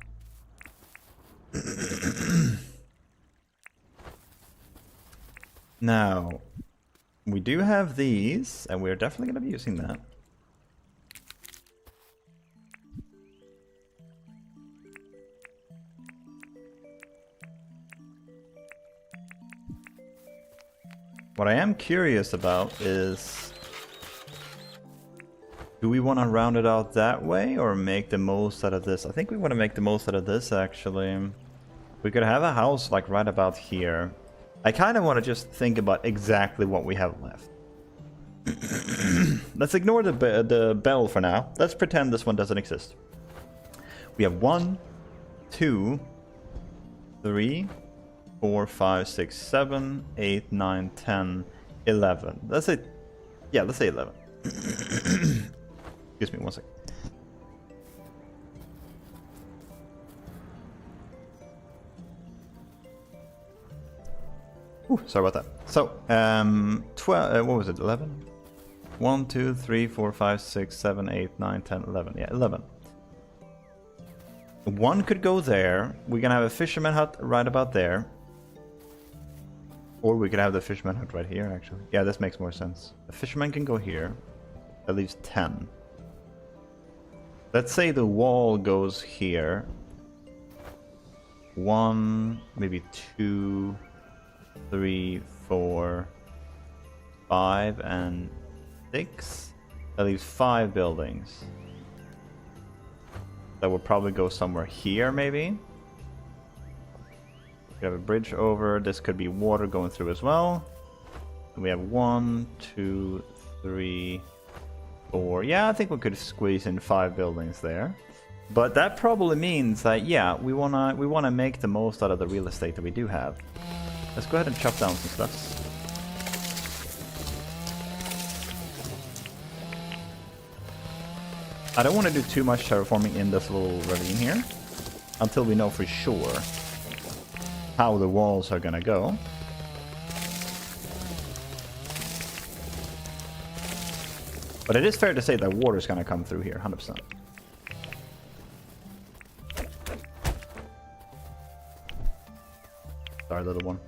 Now, we do have these, and we're definitely going to be using that. What I am curious about is, do we want to round it out that way or make the most out of this? I think we want to make the most out of this, actually. We could have a house like right about here. I kind of want to just think about exactly what we have left. Let's ignore the bell for now. Let's pretend this one doesn't exist. We have 1, 2, 3, 4, 5, 6, 7, 8, 9, 10, 11. Let's say, yeah, let's say 11. Excuse me, one second. Ooh, sorry about that. So, 12, what was it, 11? 1, 2, 3, 4, 5, 6, 7, 8, 9, 10, 11. Yeah, 11. One could go there. We're gonna have a fisherman hut right about there. Or we could have the fisherman hut right here, actually. Yeah, this makes more sense. The fisherman can go here. That leaves 10. Let's say the wall goes here. 1, maybe 2, 3, 4, 5, and 6. That leaves 5 buildings. That would probably go somewhere here, maybe. We have a bridge over. This could be water going through as well. And we have 1, 2, 3, 4. Yeah, I think we could squeeze in 5 buildings there. But that probably means that, yeah, we wanna make the most out of the real estate that we do have. Let's go ahead and chop down some stuff. I don't want to do too much terraforming in this little ravine here until we know for sure how the walls are gonna go. But it is fair to say that water's gonna come through here, 100%. Sorry, little one.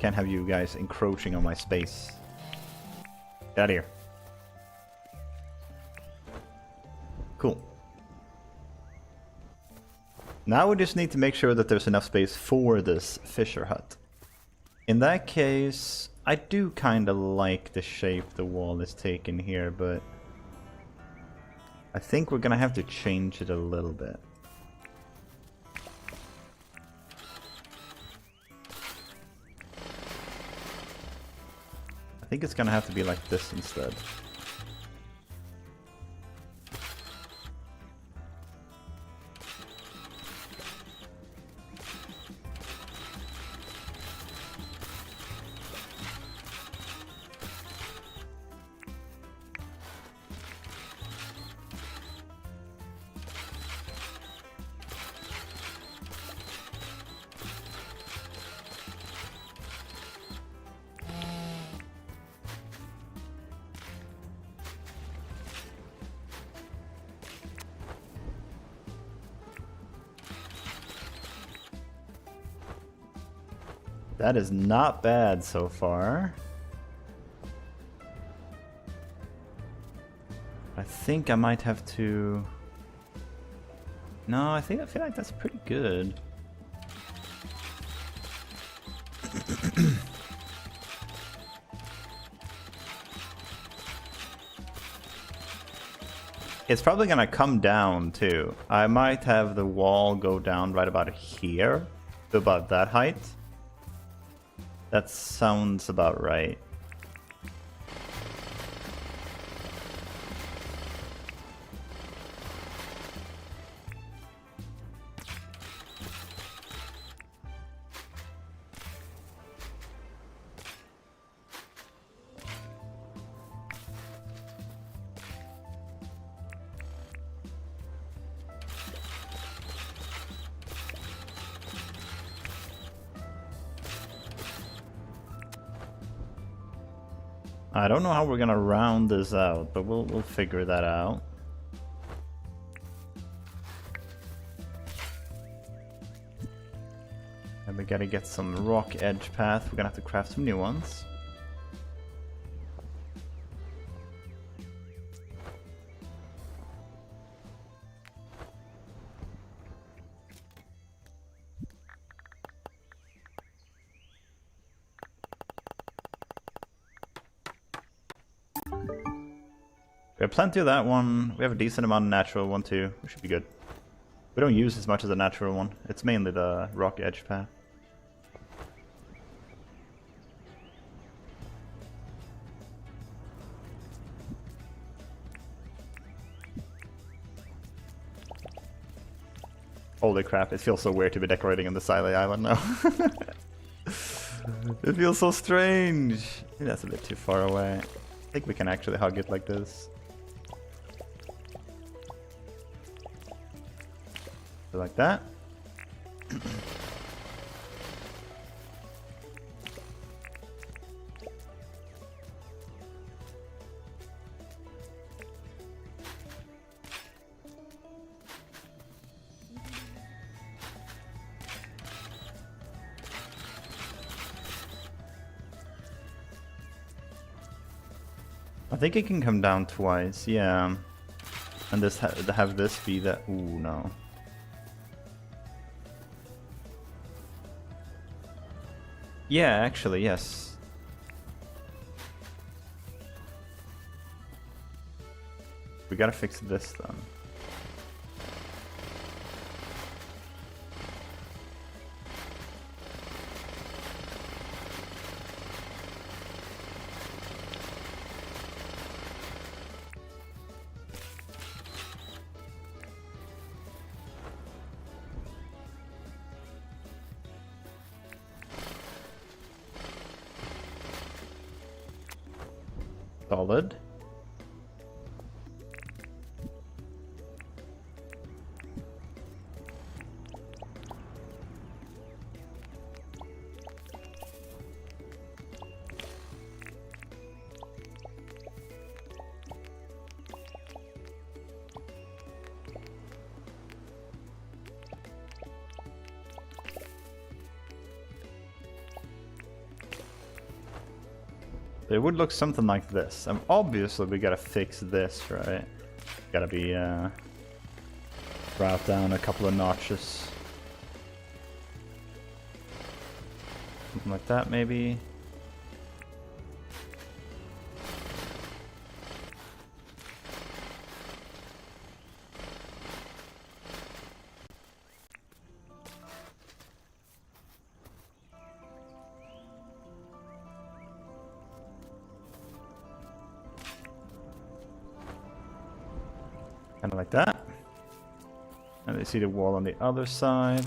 Can't have you guys encroaching on my space. Get out of here. Cool. Now we just need to make sure that there's enough space for this fisher hut. In that case, I do kind of like the shape the wall is taking here, but I think we're gonna have to change it a little bit. I think it's gonna have to be like this instead. That is not bad so far. I think I might have to... No, I feel like that's pretty good. It's probably gonna come down too. I might have the wall go down right about here, to about that height. That sounds about right. I don't know how we're gonna round this out, but we'll figure that out. And we gotta get some rock edge path. We're gonna have to craft some new ones. We have plenty of that one. We have a decent amount of natural one too. We should be good. We don't use as much as the natural one. It's mainly the rock edge path. Holy crap, it feels so weird to be decorating on the Siley Island now. It feels so strange. Maybe that's a bit too far away. I think we can actually hug it like this. Like that. I think it can come down twice, yeah. And this have this be that. Ooh, no. Yeah, actually, yes. We gotta fix this then. Solid. It would look something like this. And obviously we gotta fix this, right? Gotta be route down a couple of notches. Something like that maybe. Kind of like that. And they see the wall on the other side.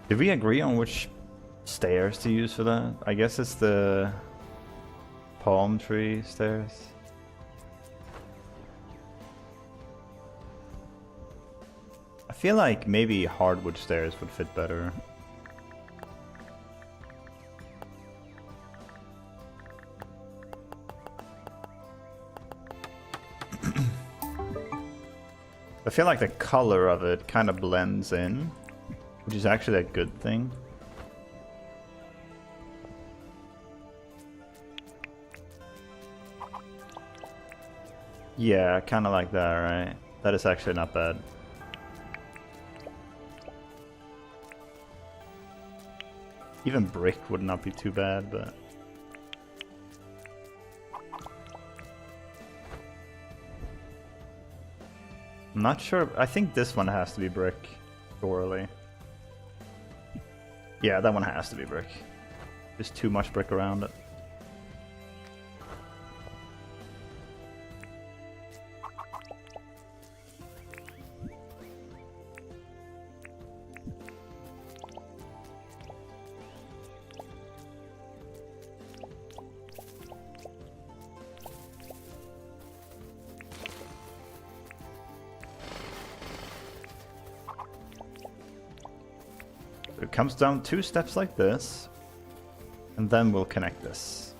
Did we agree on which stairs to use for that? I guess it's the palm tree stairs. I feel like maybe hardwood stairs would fit better. I feel like the color of it kind of blends in, which is actually a good thing. Yeah, kind of like that, right? That is actually not bad. Even brick would not be too bad, but... I'm not sure. I think this one has to be brick, surely. Yeah, that one has to be brick. There's too much brick around it. It comes down 2 steps like this, and then we'll connect this.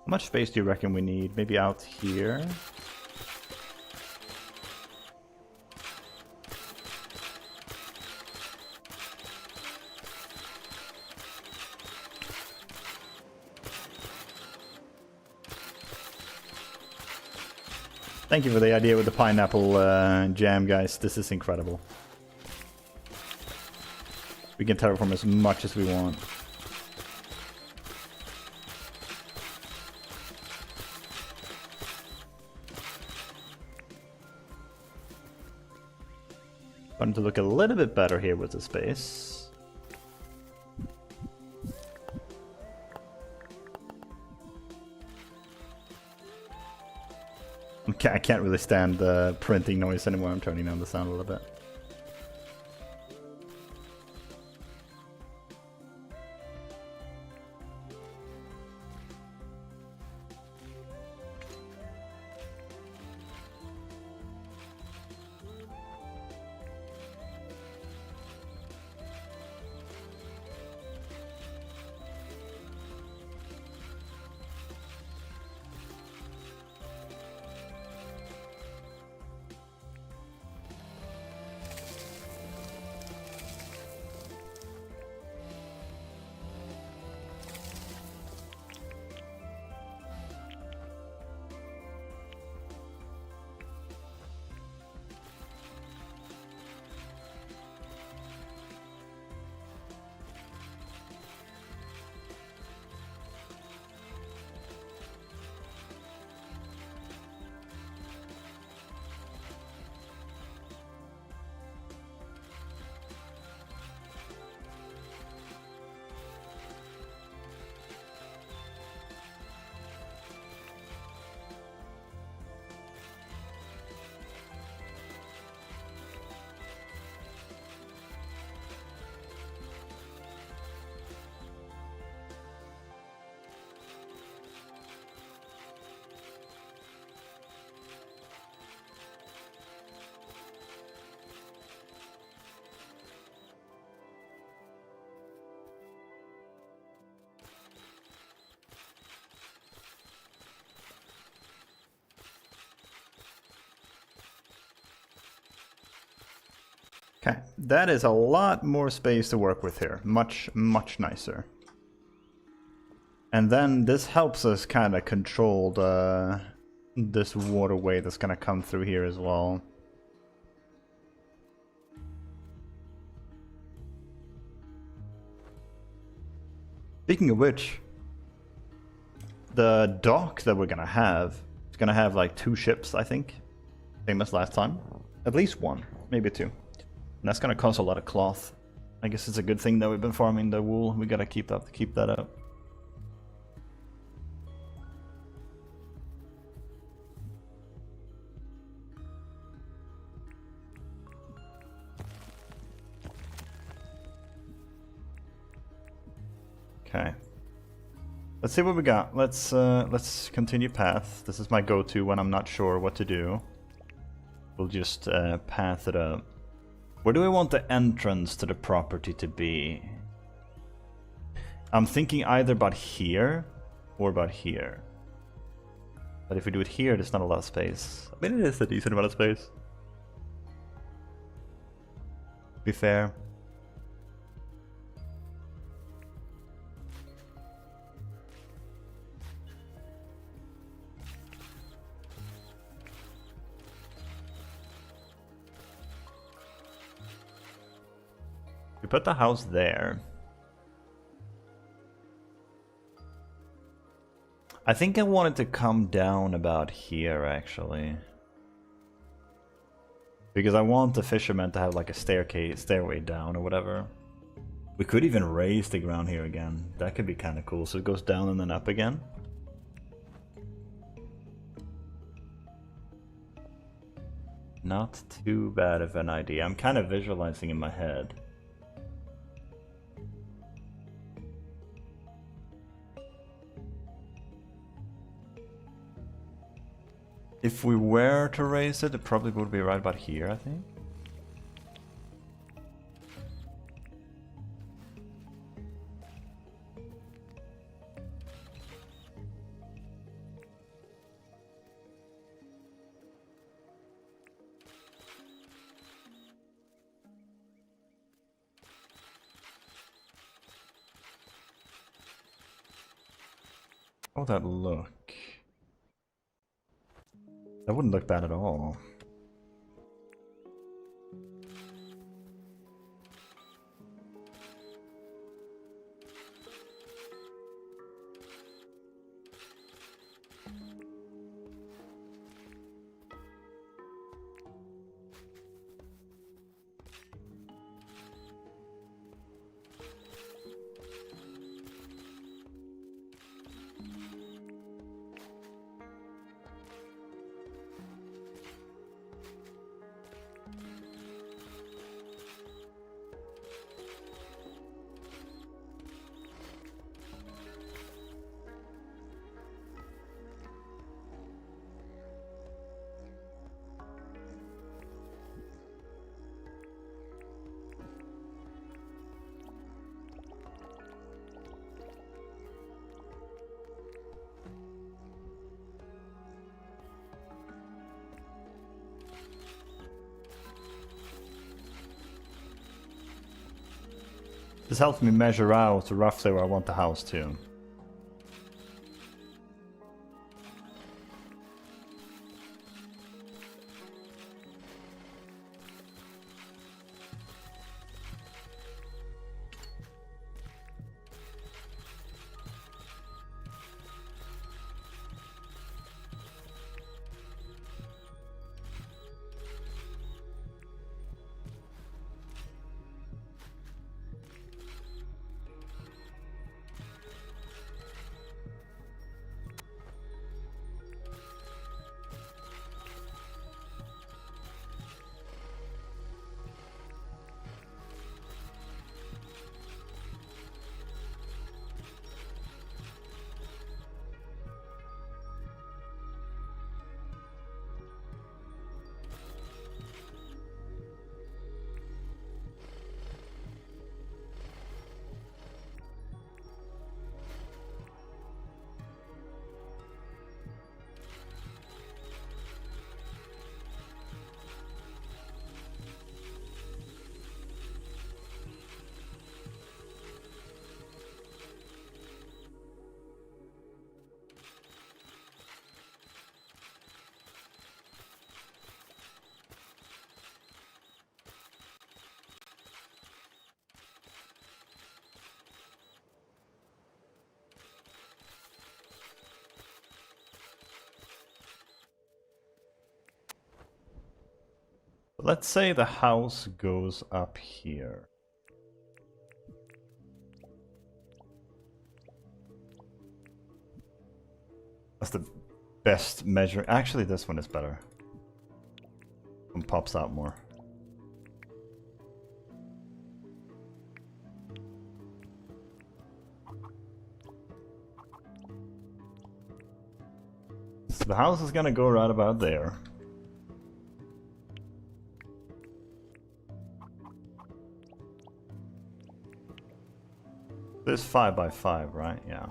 How much space do you reckon we need? Maybe out here? Thank you for the idea with the pineapple jam, guys. This is incredible. We can terraform as much as we want. Starting to look a little bit better here with the space. Okay, I can't really stand the printing noise anymore. I'm turning down the sound a little bit. Okay, that is a lot more space to work with here. Much, much nicer. And then this helps us kind of control this waterway that's going to come through here as well. Speaking of which, the dock that we're going to have is going to have like 2 ships, I think. Same as last time. At least 1, maybe 2. And that's going to cost a lot of cloth. I guess it's a good thing that we've been farming the wool. We got to keep that up. Okay. Let's see what we got. Let's continue path. This is my go-to when I'm not sure what to do. We'll just path it up. Where do we want the entrance to the property to be? I'm thinking either about here or about here. But if we do it here, there's not a lot of space. I mean, it is a decent amount of space. To be fair. We put the house there. I think I wanted to come down about here, actually. Because I want the fishermen to have like a stairway down or whatever. We could even raise the ground here again. That could be kind of cool. So it goes down and then up again. Not too bad of an idea. I'm kind of visualizing in my head. If we were to raise it, it probably would be right about here, I think. How would that look? That wouldn't look bad at all. This helps me measure out roughly where I want the house to. Let's say the house goes up here. That's the best measure. Actually, this one is better. One pops out more. So the house is gonna go right about there. This 5 by 5, right? Yeah.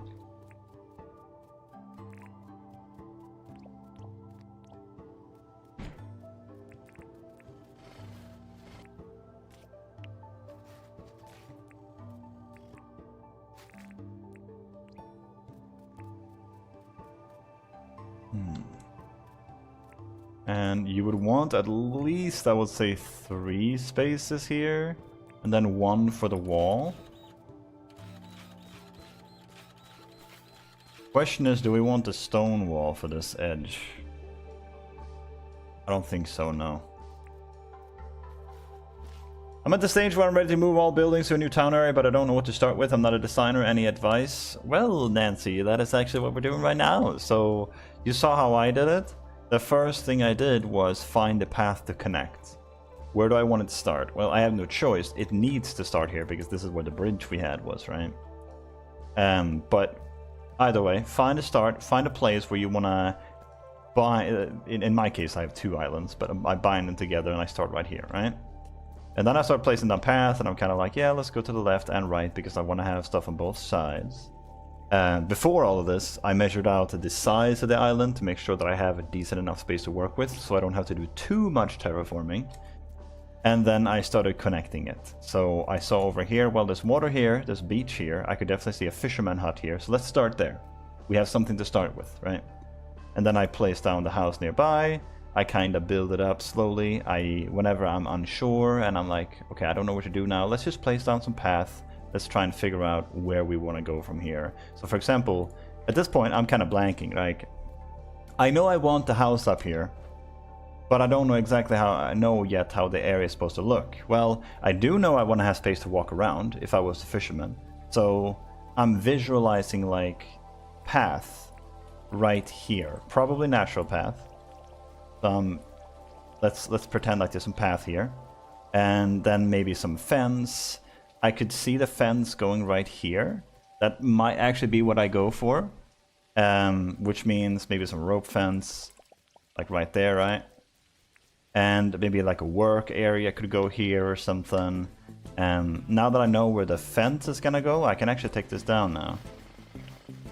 And you would want at least, I would say, 3 spaces here, and then 1 for the wall. Question is, do we want a stone wall for this edge? I don't think so, no. I'm at the stage where I'm ready to move all buildings to a new town area, but I don't know what to start with. I'm not a designer. Any advice? Well, Nancy, that is actually what we're doing right now. So, you saw how I did it? The first thing I did was find a path to connect. Where do I want it to start? Well, I have no choice. It needs to start here because this is where the bridge we had was, right? But either way, find a start, find a place where you want to bind. In my case, I have 2 islands, but I bind them together and I start right here, right? And then I start placing down path, and I'm kind of like, yeah, let's go to the left and right because I want to have stuff on both sides. Before all of this, I measured out the size of the island to make sure that I have a decent enough space to work with, so I don't have to do too much terraforming. And then I started connecting it. So I saw over here, well, there's water here, there's beach here, I could definitely see a fisherman hut here, so let's start there. We have something to start with, right? And then I place down the house nearby, I kind of build it up slowly. Whenever I'm unsure and I'm like, okay, I don't know what to do now, let's just place down some path. Let's try and figure out where we want to go from here. So for example, at this point, I'm kind of blanking. Like, I know I want the house up here, but I don't know exactly yet how the area is supposed to look. Well, I do know I want to have space to walk around if I was a fisherman. So I'm visualizing like path right here, probably natural path. Let's pretend like there's some path here, and then maybe some fence. I could see the fence going right here. That might actually be what I go for, which means maybe some rope fence, like right there, right? And maybe like a work area could go here or something. Now that I know where the fence is gonna go, I can actually take this down now.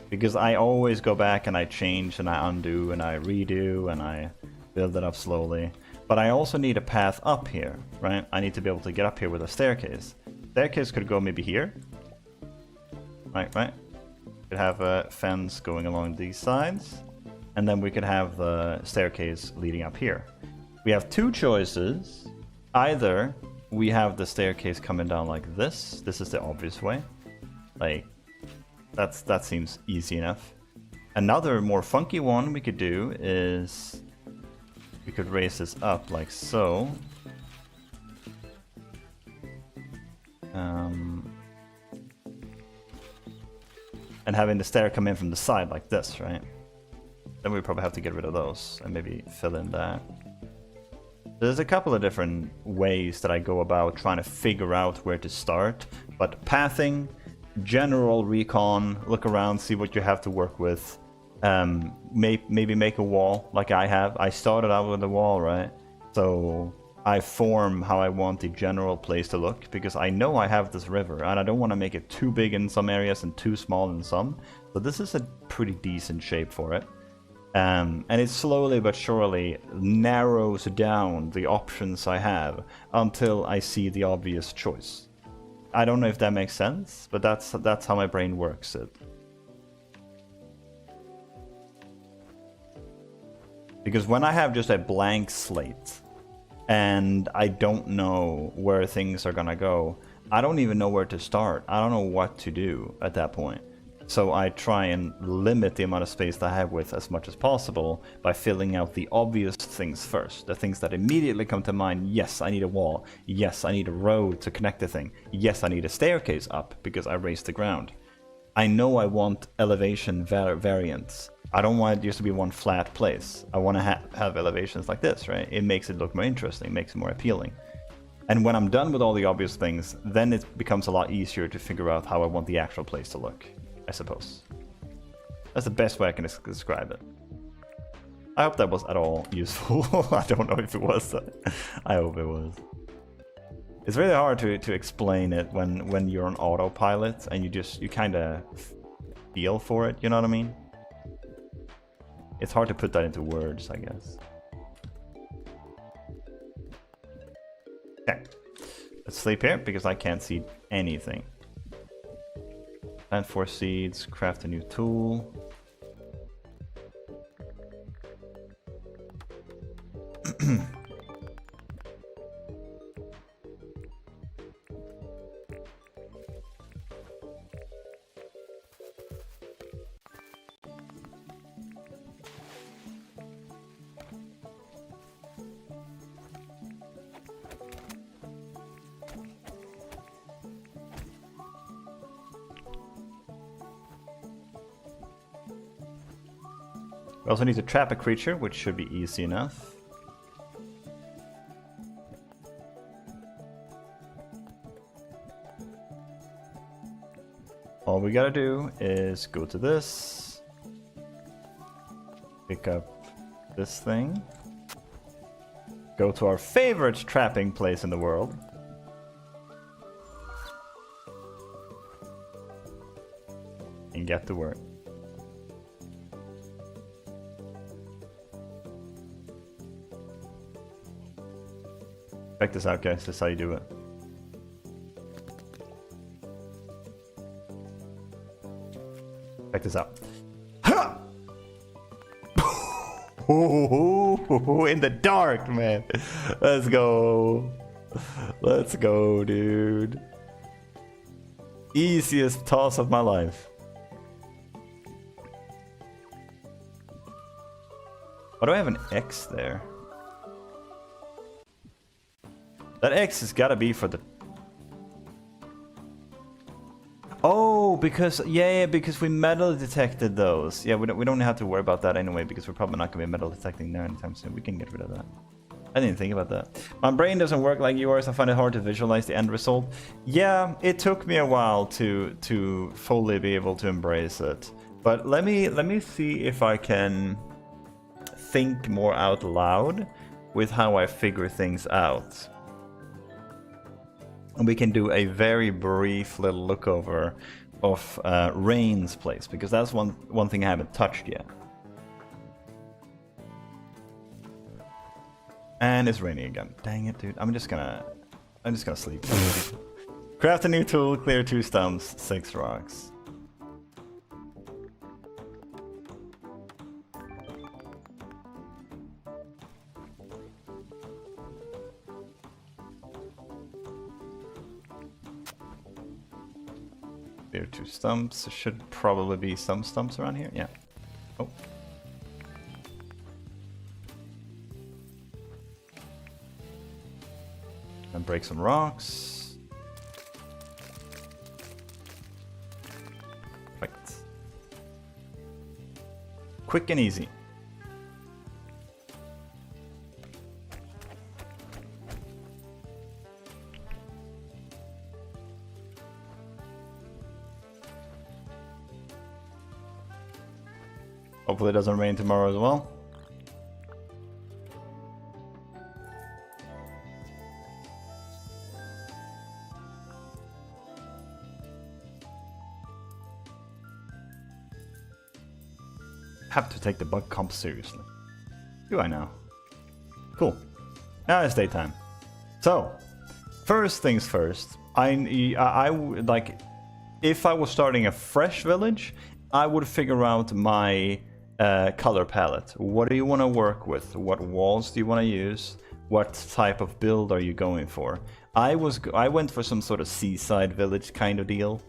Because I always go back and I change and I undo and I redo and I build it up slowly. But I also need a path up here, right? I need to be able to get up here with a staircase. Staircase could go maybe here. Right. Could have a fence going along these sides. And then we could have the staircase leading up here. We have 2 choices. Either we have the staircase coming down like this. This is the obvious way. Like, that seems easy enough. Another more funky one we could do is we could raise this up like so. And having the stair come in from the side like this, right? Then we probably have to get rid of those and maybe fill in that. There's a couple of different ways that I go about trying to figure out where to start, but pathing, general recon, look around, see what you have to work with. Maybe make a wall like I have. I started out with a wall, right? So I form how I want the general place to look because I know I have this river and I don't want to make it too big in some areas and too small in some. So this is a pretty decent shape for it. And it slowly but surely narrows down the options I have until I see the obvious choice. I don't know if that makes sense, but that's how my brain works it. Because when I have just a blank slate and I don't know where things are gonna go, I don't even know where to start. I don't know what to do at that point. So I try and limit the amount of space that I have with as much as possible by filling out the obvious things first. The things that immediately come to mind. Yes, I need a wall. Yes, I need a road to connect the thing. Yes, I need a staircase up because I raised the ground. I know I want elevation variants. I don't want it just to be one flat place. I want to have elevations like this, right? It makes it look more interesting, makes it more appealing. And when I'm done with all the obvious things, then it becomes a lot easier to figure out how I want the actual place to look, I suppose. That's the best way I can describe it. I hope that was at all useful. I don't know if it was. I hope it was. It's really hard to explain it when you're on autopilot and you kind of feel for it, you know what I mean? It's hard to put that into words, I guess. Okay, let's sleep here because I can't see anything. Plant 4 seeds, craft a new tool. We also need to trap a creature, which should be easy enough. All we gotta do is go to this, pick up this thing, go to our favorite trapping place in the world, and get to work. Check this out, guys. This is how you do it. Check this out. Ha! In the dark, man. Let's go. Let's go, dude. Easiest toss of my life. Why do I have an X there? That X has got to be for the... Oh, because... Yeah, because we metal detected those. Yeah, we don't have to worry about that anyway, because we're probably not going to be metal detecting there anytime soon. We can get rid of that. I didn't think about that. My brain doesn't work like yours. I find it hard to visualize the end result. Yeah, it took me a while to fully be able to embrace it. But let me see if I can think more out loud with how I figure things out. And we can do a very brief little look over of Rain's place, because that's one thing I haven't touched yet. And it's raining again. Dang it, dude. I'm just gonna sleep. Craft a new tool, clear 2 stumps, 6 rocks. There are 2 stumps. There should probably be some stumps around here. Yeah. Oh. And break some rocks. Right. Quick and easy. Hopefully it doesn't rain tomorrow as well. Have to take the bug comp seriously. Do I now? Cool. Now it's daytime. So, first things first. I would like, if I was starting a fresh village, I would figure out my color palette. What do you want to work with? What walls do you want to use? What type of build are you going for? I went for some sort of seaside village kind of deal.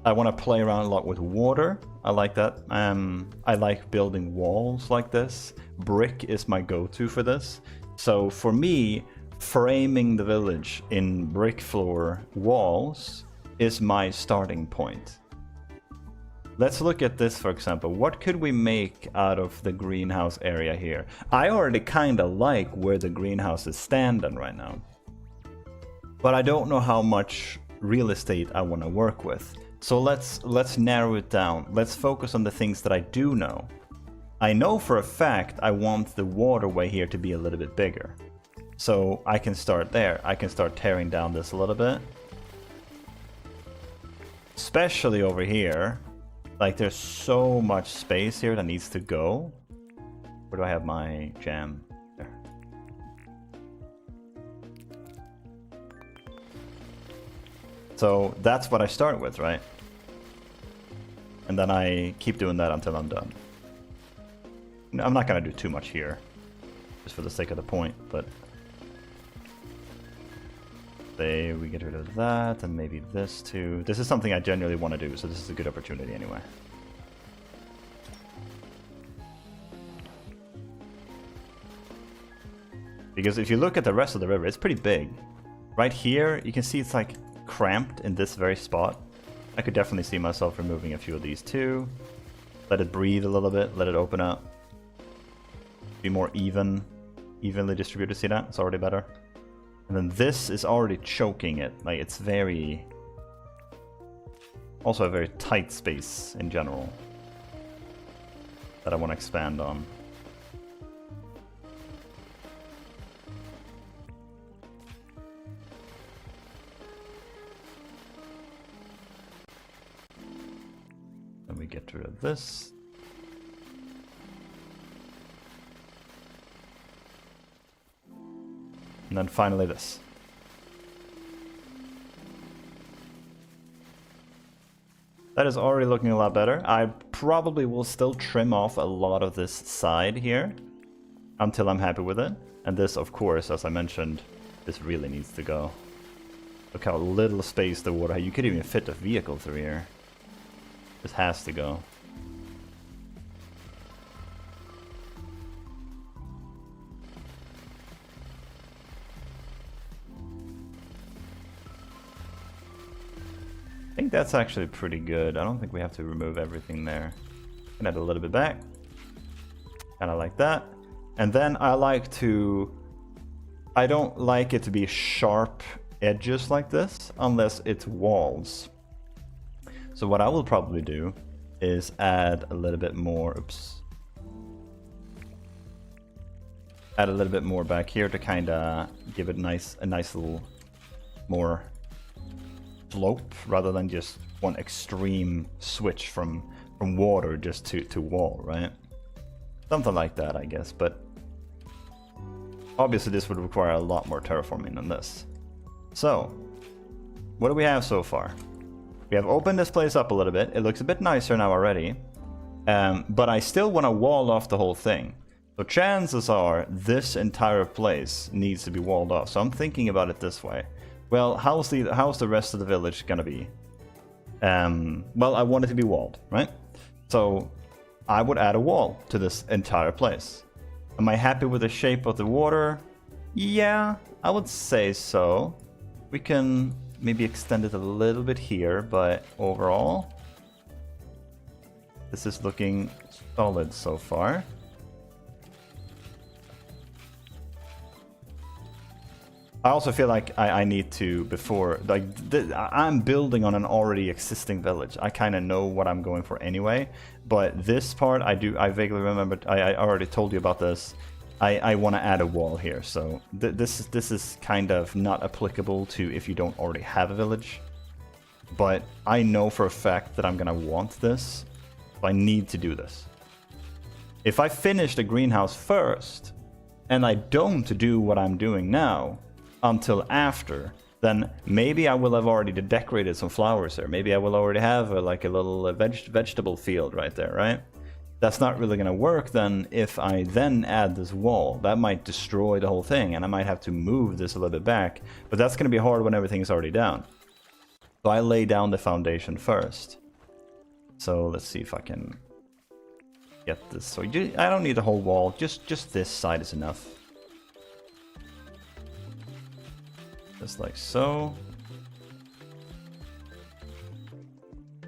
I want to play around a lot with water. I like that. I like building walls like this. Brick is my go-to for this. So for me, framing the village in brick floor walls is my starting point. Let's look at this, for example. What could we make out of the greenhouse area here? I already kind of like where the greenhouse is standing right now. But I don't know how much real estate I want to work with. So let's narrow it down. Let's focus on the things that I do know. I know for a fact I want the waterway here to be a little bit bigger. So I can start there. I can start tearing down this a little bit. Especially over here. Like, there's so much space here that needs to go. Where do I have my jam? There. So that's what I start with, right? And then I keep doing that until I'm done. I'm not going to do too much here, just for the sake of the point, but... Say we get rid of that, and maybe this too. This is something I genuinely want to do, so this is a good opportunity anyway. Because if you look at the rest of the river, it's pretty big. Right here, you can see it's like cramped in this very spot. I could definitely see myself removing a few of these too. Let it breathe a little bit, let it open up. Be more evenly distributed. See that? It's already better. And then this is already choking it. Like, it's very... Also a very tight space in general that I want to expand on. Then we get rid of this. And then finally this. That is already looking a lot better. I probably will still trim off a lot of this side here until I'm happy with it. And this, of course, as I mentioned, this really needs to go. Look how little space the water has. You could even fit a vehicle through here. This has to go. I think that's actually pretty good. I don't think we have to remove everything there. Can add a little bit back. Kind of like that. And then I don't like it to be sharp edges like this unless it's walls. So what I will probably do is add a little bit more, add a little bit more back here to kind of give it a nice little more slope rather than just one extreme switch from water just to wall, right? Something like that, I guess, but obviously this would require a lot more terraforming than this. So, what do we have so far? We have opened this place up a little bit. It looks a bit nicer now already, but I still want to wall off the whole thing. So chances are this entire place needs to be walled off. So I'm thinking about it this way. Well, how's the rest of the village gonna be? Well, I want it to be walled, right? So I would add a wall to this entire place. Am I happy with the shape of the water? Yeah, I would say so. We can maybe extend it a little bit here, but overall, this is looking solid so far. I also feel like I need to, before, like, I'm building on an already existing village. I kind of know what I'm going for anyway, but this part, I vaguely remember, I already told you about this. I want to add a wall here, so this is kind of not applicable to if you don't already have a village. But I know for a fact that I'm going to want this, so I need to do this. If I finish the greenhouse first, and I don't do what I'm doing now, until after, then maybe I will have already decorated some flowers there. Maybe I will already have like a little vegetable field right there, right? That's not really going to work then if I then add this wall. That might destroy the whole thing, and I might have to move this a little bit back. But that's going to be hard when everything is already down. So I lay down the foundation first. So let's see if I can get this. So I don't need the whole wall, just this side is enough. Just like so.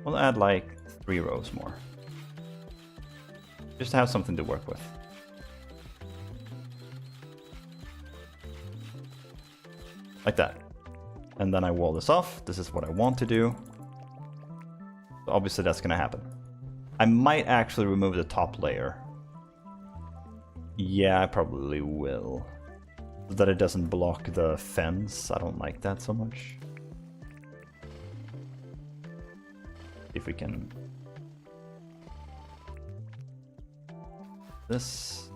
We'll add like 3 rows more. Just to have something to work with. Like that. And then I wall this off. This is what I want to do. So obviously that's going to happen. I might actually remove the top layer. Yeah, I probably will. So that it doesn't block the fence. I don't like that so much. If we can... This...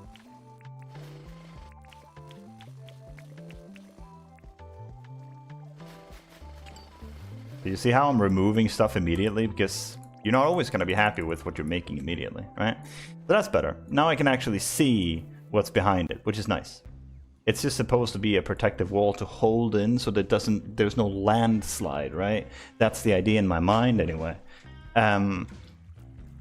Do you see how I'm removing stuff immediately? Because you're not always going to be happy with what you're making immediately, right? So that's better. Now I can actually see what's behind it, which is nice. It's just supposed to be a protective wall to hold in so that there's no landslide, right? That's the idea in my mind anyway.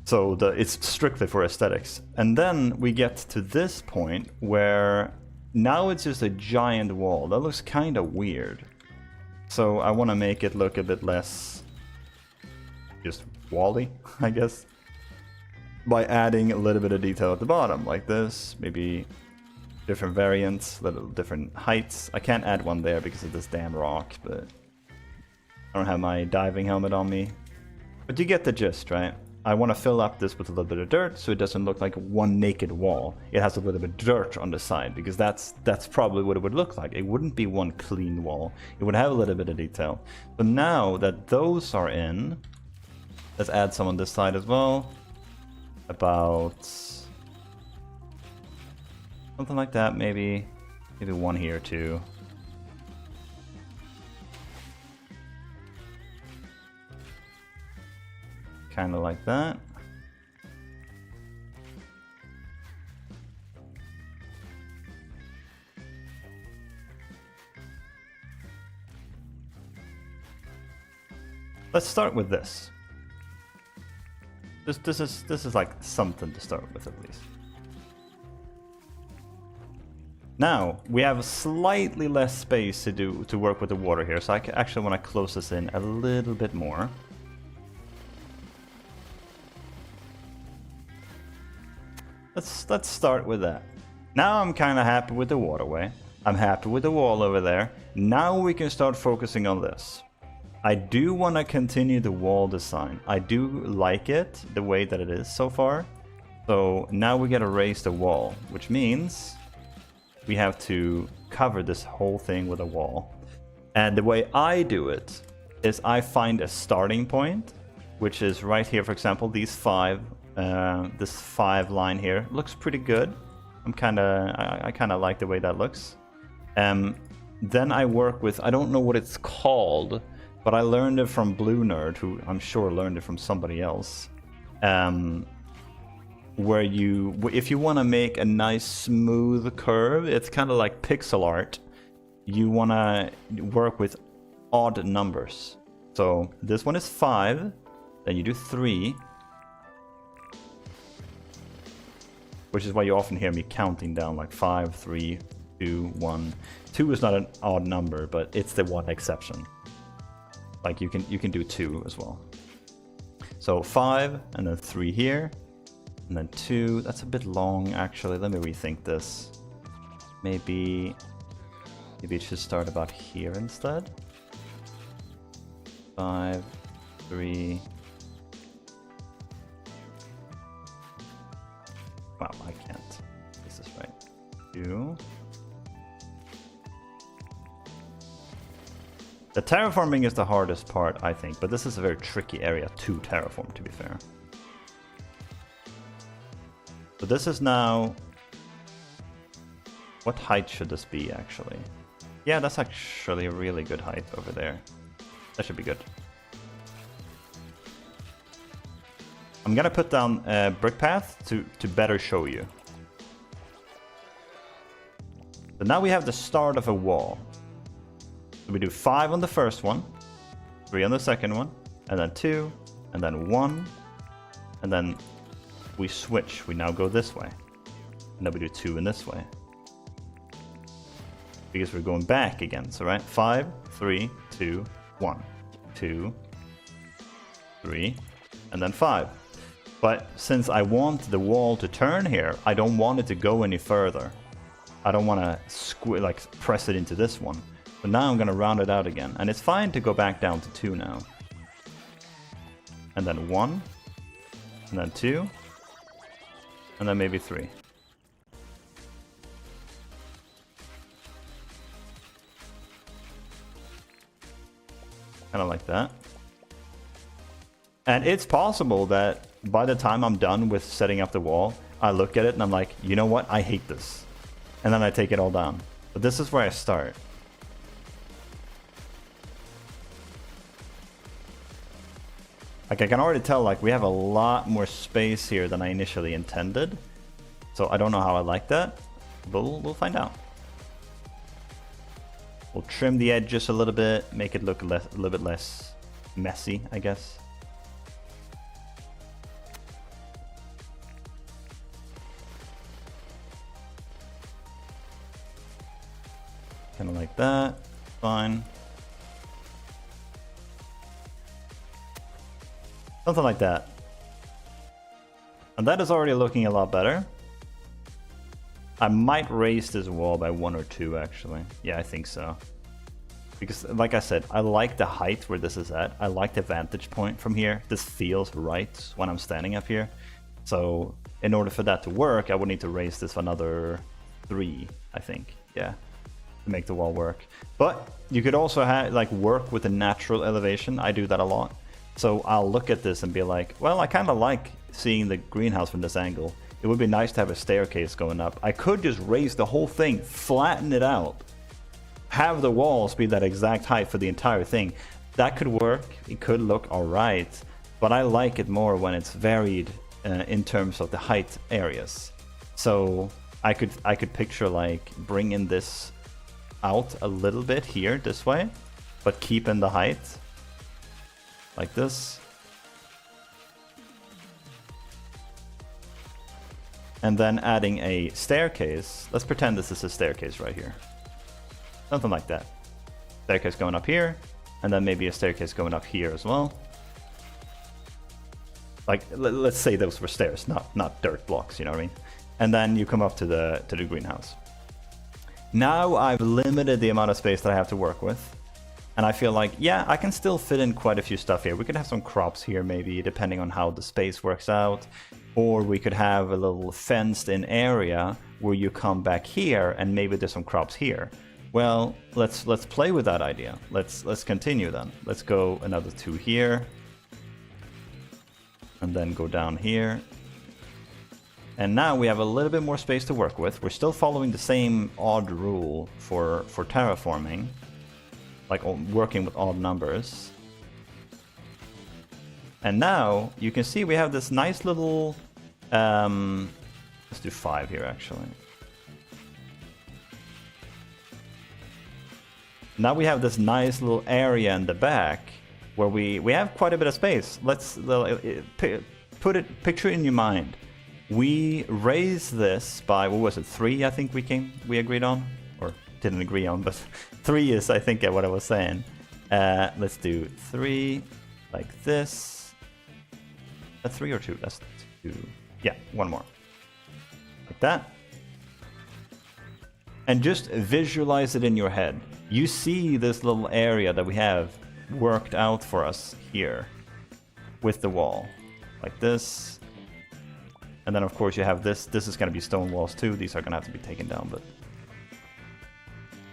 So it's strictly for aesthetics. And then we get to this point where now it's just a giant wall. That looks kind of weird. So I want to make it look a bit less just wally, I guess, by adding a little bit of detail at the bottom, like this, maybe different variants, little different heights. I can't add one there because of this damn rock, but I don't have my diving helmet on me. But you get the gist, right? I want to fill up this with a little bit of dirt so it doesn't look like one naked wall. It has a little bit of dirt on the side because that's probably what it would look like. It wouldn't be one clean wall. It would have a little bit of detail. But now that those are in, let's add some on this side as well. About something like that, maybe one here too. Kind of like that. Let's start with this. This is like something to start with at least. Now we have slightly less space to work with the water here, so I actually want to close this in a little bit more. Let's start with that. Now I'm kind of happy with the waterway. I'm happy with the wall over there. Now we can start focusing on this. I do want to continue the wall design. I do like it the way that it is so far. So now we gotta raise the wall, which means we have to cover this whole thing with a wall. And the way I do it is I find a starting point, which is right here, for example, these 5. This 5 line here looks pretty good. I kind of like the way that looks. Then I work with, I don't know what it's called, but I learned it from Blue Nerd, who I'm sure learned it from somebody else. Where if you want to make a nice smooth curve, it's kind of like pixel art. You want to work with odd numbers. So this one is 5, then you do 3. Which is why you often hear me counting down like 5, 3, 2, 1. 2 is not an odd number, but it's the one exception. Like you can do 2 as well. So 5 and then 3 here, and then 2. That's a bit long actually. Let me rethink this. Maybe it should start about here instead. 5, 3. Wow, I can't. This is right. 2. The terraforming is the hardest part, I think, but this is a very tricky area to terraform, to be fair. So this is now... What height should this be, actually? Yeah, that's actually a really good height over there. That should be good. I'm gonna put down a brick path to better show you. So now we have the start of a wall. So we do 5 on the first one. 3 on the second one, and then 2, and then 1, and then we switch. We now go this way, and then we do 2 in this way. Because we're going back again, so right? 5, 3, 2, 1. 2, 3, and then 5. But since I want the wall to turn here, I don't want it to go any further. I don't want to like press it into this one. So now I'm going to round it out again. And it's fine to go back down to 2 now. And then 1. And then 2. And then maybe 3. Kind of like that. And it's possible that by the time I'm done with setting up the wall, I look at it and I'm like, you know what? I hate this. And then I take it all down. But this is where I start. Like, I can already tell, like, we have a lot more space here than I initially intended. So I don't know how I like that, but we'll find out. We'll trim the edges a little bit, make it look a little bit less messy, I guess. Kind of like that. Fine. Something like that. And that is already looking a lot better. I might raise this wall by 1 or 2 actually. Yeah, I think so. Because like I said, I like the height where this is at. I like the vantage point from here. This feels right when I'm standing up here. So in order for that to work, I would need to raise this another 3, I think. Yeah, to make the wall work. But you could also like work with a natural elevation. I do that a lot. So I'll look at this and be like, well, I kind of like seeing the greenhouse from this angle. It would be nice to have a staircase going up. I could just raise the whole thing, flatten it out, have the walls be that exact height for the entire thing. That could work. It could look alright, but I like it more when it's varied in terms of the height areas. So I could picture like bringing this out a little bit here this way, but keeping the height like this. And then adding a staircase. Let's pretend this is a staircase right here. Something like that. Staircase going up here, and then maybe a staircase going up here as well. Like, let's say those were stairs, not dirt blocks, you know what I mean? And then you come up to the greenhouse. Now I've limited the amount of space that I have to work with. And I feel like, yeah, I can still fit in quite a few stuff here. We could have some crops here maybe, depending on how the space works out. Or we could have a little fenced in area where you come back here and maybe there's some crops here. Well, let's play with that idea. Let's continue then. Let's go another 2 here. And then go down here. And now we have a little bit more space to work with. We're still following the same odd rule for terraforming. Like working with odd numbers. And now you can see we have this nice little let's do 5 here actually. Now we have this nice little area in the back where we have quite a bit of space. Let's picture it in your mind. We raised this by, what was it, 3 I think we agreed on, or didn't agree on, but 3 is I think what I was saying. Let's do 3 like this. A 3 or 2? That's 2. Yeah, 1 more. Like that. And just visualize it in your head. You see this little area that we have worked out for us here with the wall. Like this. And then of course you have this. This is going to be stone walls too. These are going to have to be taken down, but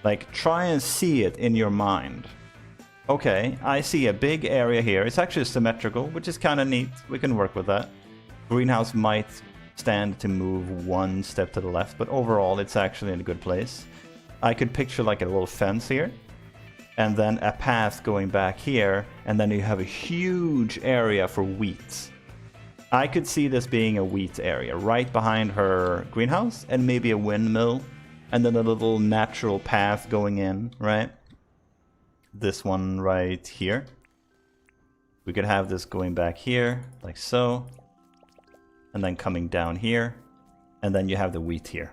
like try and see it in your mind. Okay, I see a big area here. It's actually symmetrical, which is kind of neat. We can work with that. Greenhouse might stand to move 1 step to the left, but overall it's actually in a good place. I could picture like a little fence here, and then a path going back here, and then you have a huge area for wheat. I could see this being a wheat area right behind her greenhouse, and maybe a windmill, and then a little natural path going in, right? This one right here. We could have this going back here, like so. And then coming down here. And then you have the wheat here.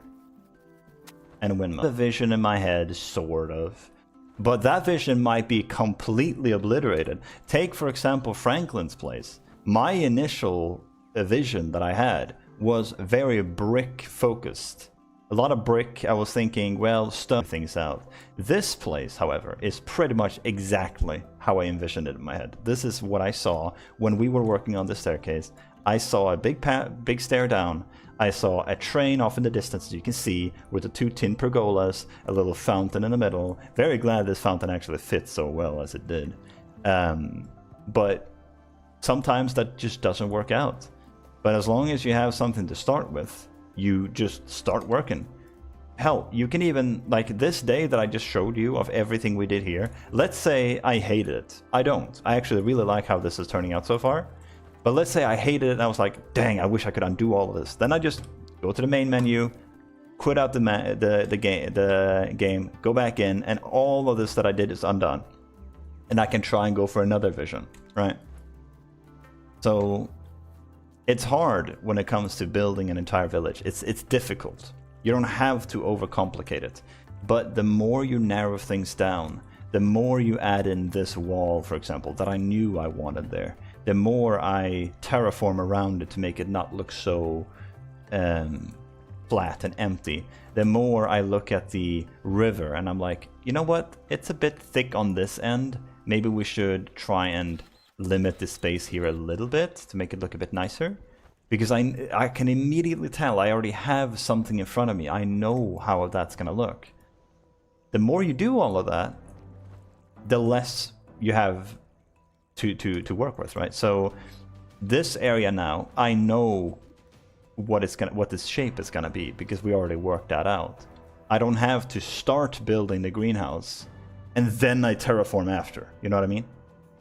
And a windmill. The vision in my head, sort of. But that vision might be completely obliterated. Take, for example, Franklin's place. My initial vision that I had was very brick focused. A lot of brick. I was thinking, well, stone things out. This place, however, is pretty much exactly how I envisioned it in my head. This is what I saw when we were working on the staircase. I saw a big stair down. I saw a train off in the distance, as you can see, with the 2 tin pergolas, a little fountain in the middle. Very glad this fountain actually fit so well as it did. But sometimes that just doesn't work out. But as long as you have something to start with, you just start working. Hell, you can even, like this day that I just showed you of everything we did here, let's say I hated it. I don't. I actually really like how this is turning out so far. But let's say I hated it and I was like, dang, I wish I could undo all of this. Then I just go to the main menu, quit out the game, go back in, and all of this that I did is undone. And I can try and go for another vision, right? So it's hard when it comes to building an entire village. It's difficult. You don't have to overcomplicate it. But the more you narrow things down, the more you add in this wall, for example, that I knew I wanted there, the more I terraform around it to make it not look so flat and empty, the more I look at the river and I'm like, you know what? It's a bit thick on this end. Maybe we should try and limit the space here a little bit to make it look a bit nicer. Because I can immediately tell I already have something in front of me. I know how that's going to look. The more you do all of that, the less you have to work with, right? So this area now, I know what this shape is gonna be because we already worked that out. I don't have to start building the greenhouse and then I terraform after. You know what I mean?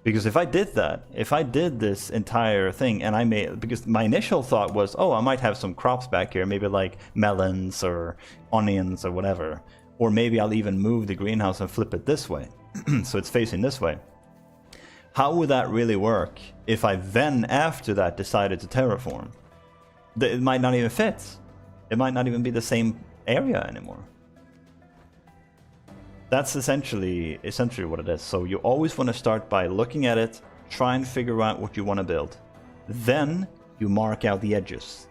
Because if I did that, if I did this entire thing and because my initial thought was, oh, I might have some crops back here, maybe like melons or onions or whatever, or maybe I'll even move the greenhouse and flip it this way so it's facing this way. How would that really work if I then, after that, decided to terraform? It might not even fit. It might not even be the same area anymore. That's essentially what it is. So you always want to start by looking at it, try and figure out what you want to build. Then you mark out the edges.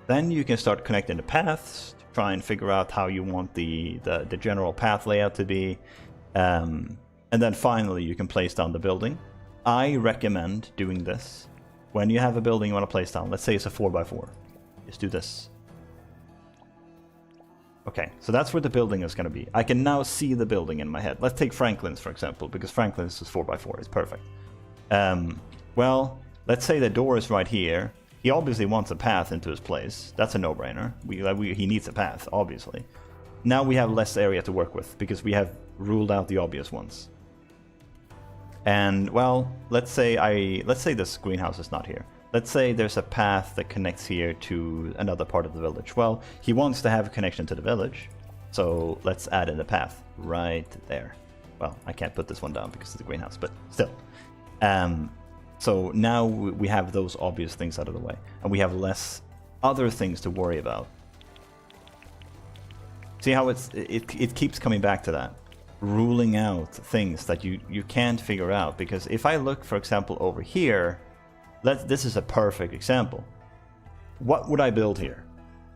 Then you can start connecting the paths, try and figure out how you want the general path layout to be. And then finally you can place down the building. I recommend doing this when you have a building you want to place down. Let's say it's a 4x4. Just do this. Okay, so that's where the building is going to be. I can now see the building in my head. Let's take Franklin's, for example, because Franklin's is 4x4. It's perfect. Well, let's say the door is right here. He obviously wants a path into his place. That's a no-brainer. He needs a path, obviously. Now we have less area to work with because we have ruled out the obvious ones. And well, let's say this greenhouse is not here. Let's say there's a path that connects here to another part of the village. Well, he wants to have a connection to the village, so let's add in a path right there. Well, I can't put this one down because of the greenhouse, but still. So now we have those obvious things out of the way, and we have less other things to worry about. See how it keeps coming back to that. Ruling out things that you can't figure out, because if I look, for example, over here, this is a perfect example. What would I build here?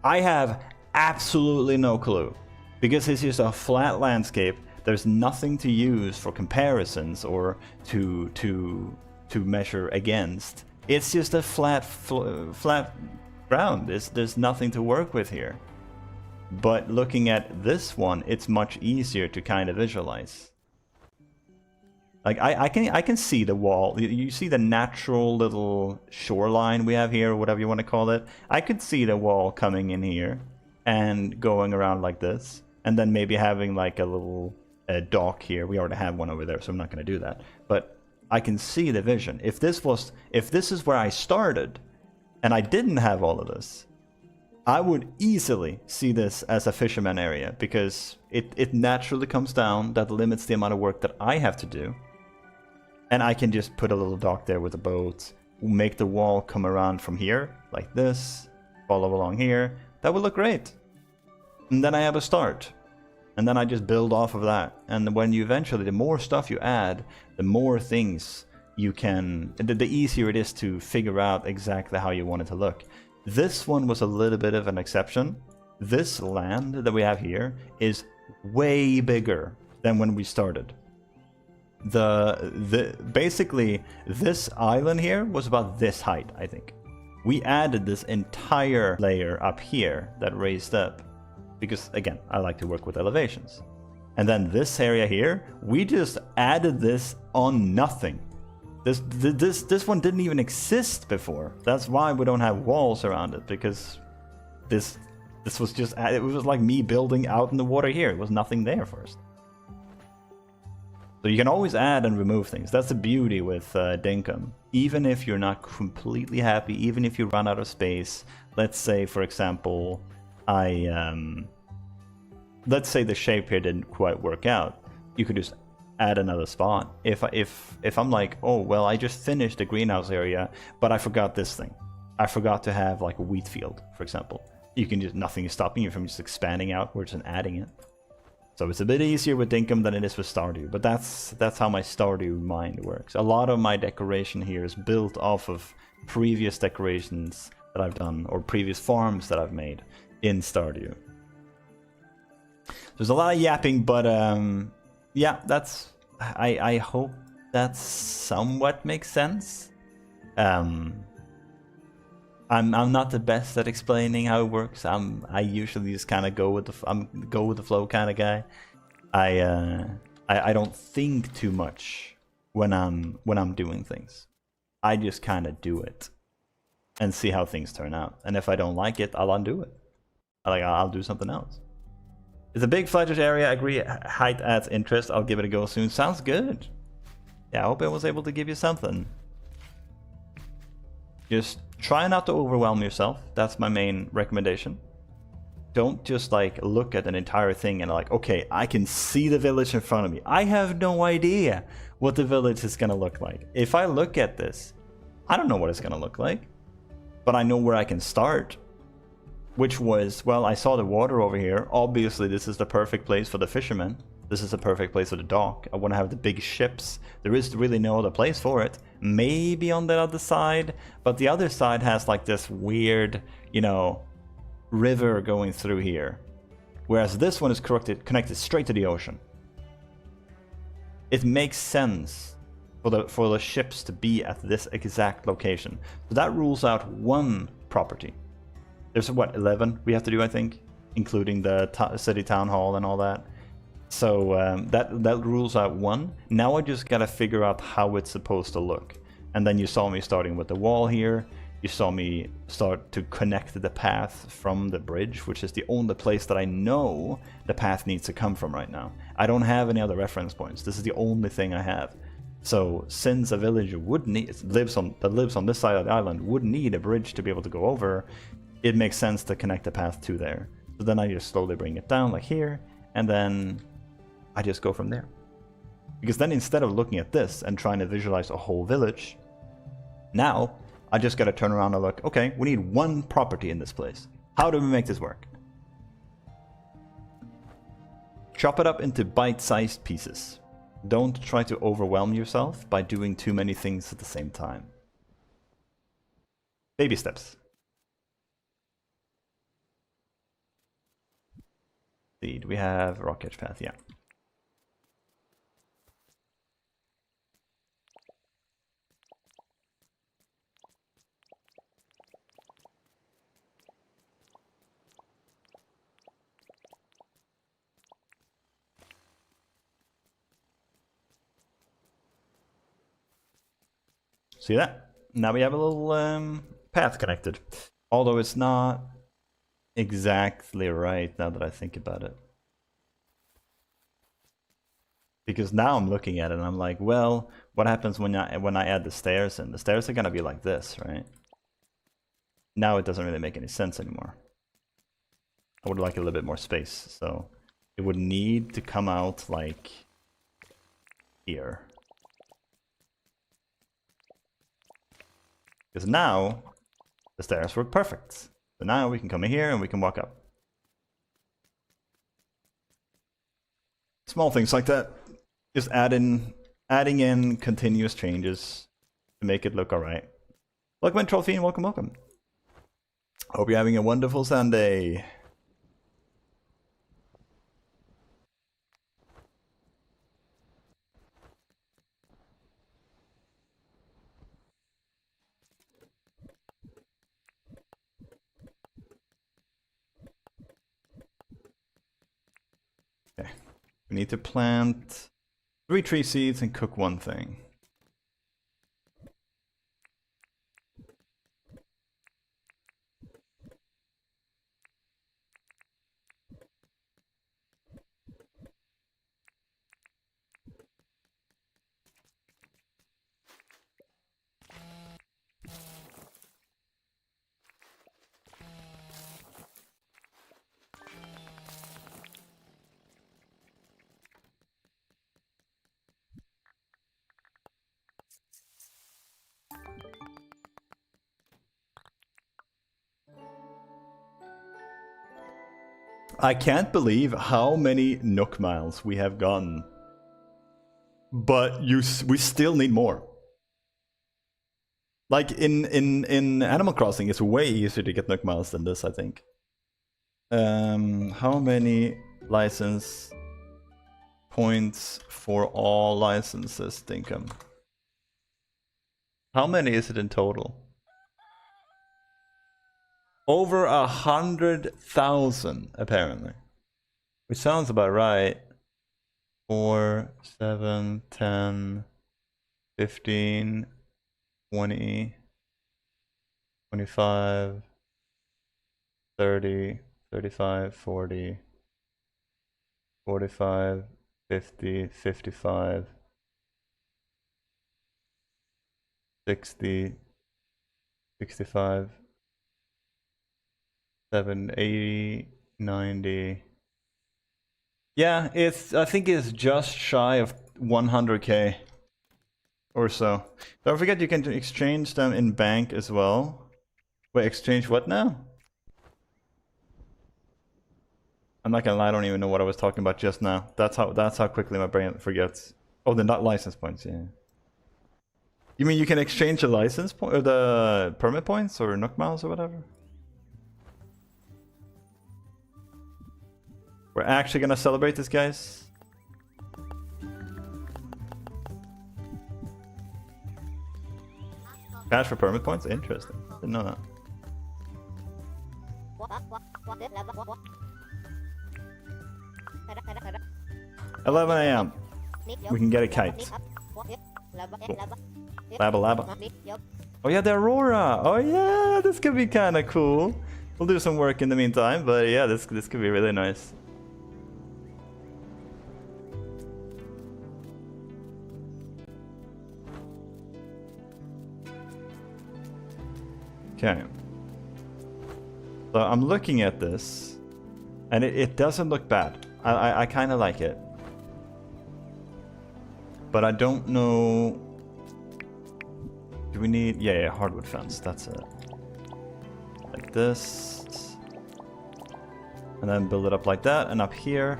I have absolutely no clue, because it's just a flat landscape. There's nothing to use for comparisons or to measure against. It's just a flat ground. There's nothing to work with here. But looking at this one, it's much easier to kind of visualize. Like I can see the wall. You see the natural little shoreline we have here, or whatever you want to call it. I could see the wall coming in here and going around like this, and then maybe having like a little dock here. We already have one over there, so I'm not going to do that. But I can see the vision. If this is where I started, and I didn't have all of this, I would easily see this as a fisherman area, because it naturally comes down. That limits the amount of work that I have to do. And I can just put a little dock there with a boat, make the wall come around from here, like this, follow along here. That would look great. And then I have a start. And then I just build off of that. And when you eventually, the more stuff you add, the more things you can, the easier it is to figure out exactly how you want it to look. This one was a little bit of an exception. This land that we have here is way bigger than when we started. Basically this island here was about this height, I think. We added this entire layer up here that raised up because, again, I like to work with elevations. And then this area here, we just added this on nothing. This one didn't even exist before. That's why we don't have walls around it, because this was just, it was like me building out in the water here. It was nothing there first. So you can always add and remove things. That's the beauty with Dinkum. Even if you're not completely happy, even if you run out of space, let's say, for example, let's say the shape here didn't quite work out, you could just add another spot. If I'm like, oh, well, I just finished the greenhouse area, but I forgot this thing. I forgot to have like a wheat field, for example. You can just, nothing is stopping you from just expanding outwards and adding it. So it's a bit easier with Dinkum than it is with Stardew, but that's how my Stardew mind works. A lot of my decoration here is built off of previous decorations that I've done, or previous farms that I've made in Stardew. There's a lot of yapping, but yeah, that's, I hope that somewhat makes sense. I'm not the best at explaining how it works. I usually just kind of go with the flow kind of guy. I don't think too much when I'm doing things. I just kind of do it and see how things turn out. And if I don't like it, I'll undo it. I'll do something else. It's a big flattish area. I agree. Height adds interest. I'll give it a go soon. Sounds good. Yeah, I hope I was able to give you something. Just try not to overwhelm yourself. That's my main recommendation. Don't just like look at an entire thing and like, okay, I can see the village in front of me. I have no idea what the village is going to look like. If I look at this, I don't know what it's going to look like, but I know where I can start. Which was, well, I saw the water over here. Obviously, this is the perfect place for the fishermen. This is the perfect place for the dock. I want to have the big ships. There is really no other place for it. Maybe on the other side, but the other side has like this weird, you know, river going through here. Whereas this one is connected straight to the ocean. It makes sense for the ships to be at this exact location. So that rules out one property. There's what, 11 we have to do, I think, including the city town hall and all that. So that rules out one. Now I just gotta figure out how it's supposed to look. And then you saw me starting with the wall here. You saw me start to connect the path from the bridge, which is the only place that I know the path needs to come from right now. I don't have any other reference points. This is the only thing I have. So since a village that lives on this side of the island would need a bridge to be able to go over, it makes sense to connect the path to there. So then I just slowly bring it down like here, and then I just go from there. Because then instead of looking at this and trying to visualize a whole village, now I just gotta turn around and look, okay, we need one property in this place. How do we make this work? Chop it up into bite-sized pieces. Don't try to overwhelm yourself by doing too many things at the same time. Baby steps. Do we have rock edge path? Yeah. See that? Now we have a little path connected. Although it's not exactly right now that I think about it. Because now I'm looking at it and I'm like, well, what happens when I add the stairs in? The stairs are gonna be like this, right? Now it doesn't really make any sense anymore. I would like a little bit more space, so it would need to come out like here. Because now the stairs work perfect. So now we can come in here and we can walk up. Small things like that. Just adding in continuous changes to make it look alright. Welcome in, Trollfiend. Welcome, welcome. Hope you're having a wonderful Sunday. Okay. We need to plant 3 tree seeds and cook 1 thing. I can't believe how many Nook miles we have gotten. But we still need more. Like in Animal Crossing, it's way easier to get Nook miles than this, I think. How many license points for all licenses, Dinkum? How many is it in total? Over 100,000, apparently. Which sounds about right. 4, 7, 10, 15, 20, 25, 30, 35, 40, 45, 50, 55, 60, 65, 7, 80, 90. Yeah, I think it's just shy of 100k or so. Don't forget you can exchange them in bank as well. Wait, exchange what now? I'm not gonna lie, I don't even know what I was talking about just now. That's how quickly my brain forgets. Oh, the not license points, yeah. You mean you can exchange the license point or the permit points or Nook miles or whatever? We're actually gonna celebrate this, guys. Cash for permit points? Interesting. Didn't know that. 11 AM. We can get a kite. Cool. Laba laba. Oh yeah, the Aurora! Oh yeah, this could be kinda cool. We'll do some work in the meantime, but yeah, this could be really nice. Okay. So I'm looking at this, and it doesn't look bad. I kind of like it. But I don't know... Do we need... Yeah, hardwood fence, that's it. Like this. And then build it up like that, and up here.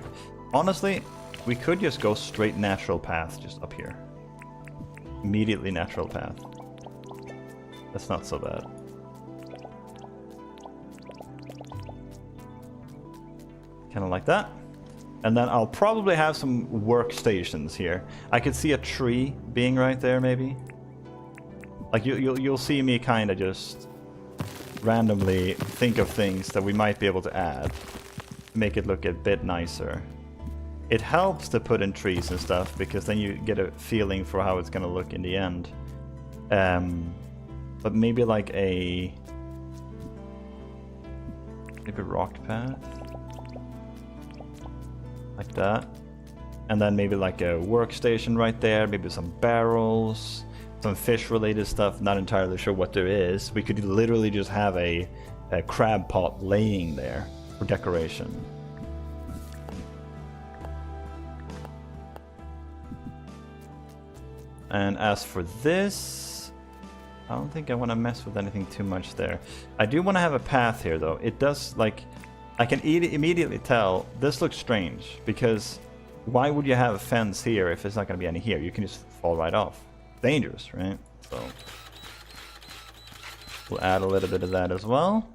Honestly, we could just go straight natural path just up here. Immediately natural path. That's not so bad. Kind of like that. And then I'll probably have some workstations here. I could see a tree being right there, maybe. Like you'll see me kind of just randomly think of things that we might be able to add, make it look a bit nicer. It helps to put in trees and stuff because then you get a feeling for how it's gonna look in the end. But maybe like maybe rock path. Like that. And then maybe like a workstation right there, maybe some barrels, some fish related stuff, not entirely sure what there is. We could literally just have a crab pot laying there for decoration. And as for this, I don't think I want to mess with anything too much there. I do want to have a path here, though. It does, like... I can immediately tell this looks strange, because why would you have a fence here if it's not going to be any here? You can just fall right off. Dangerous, right? So we'll add a little bit of that as well.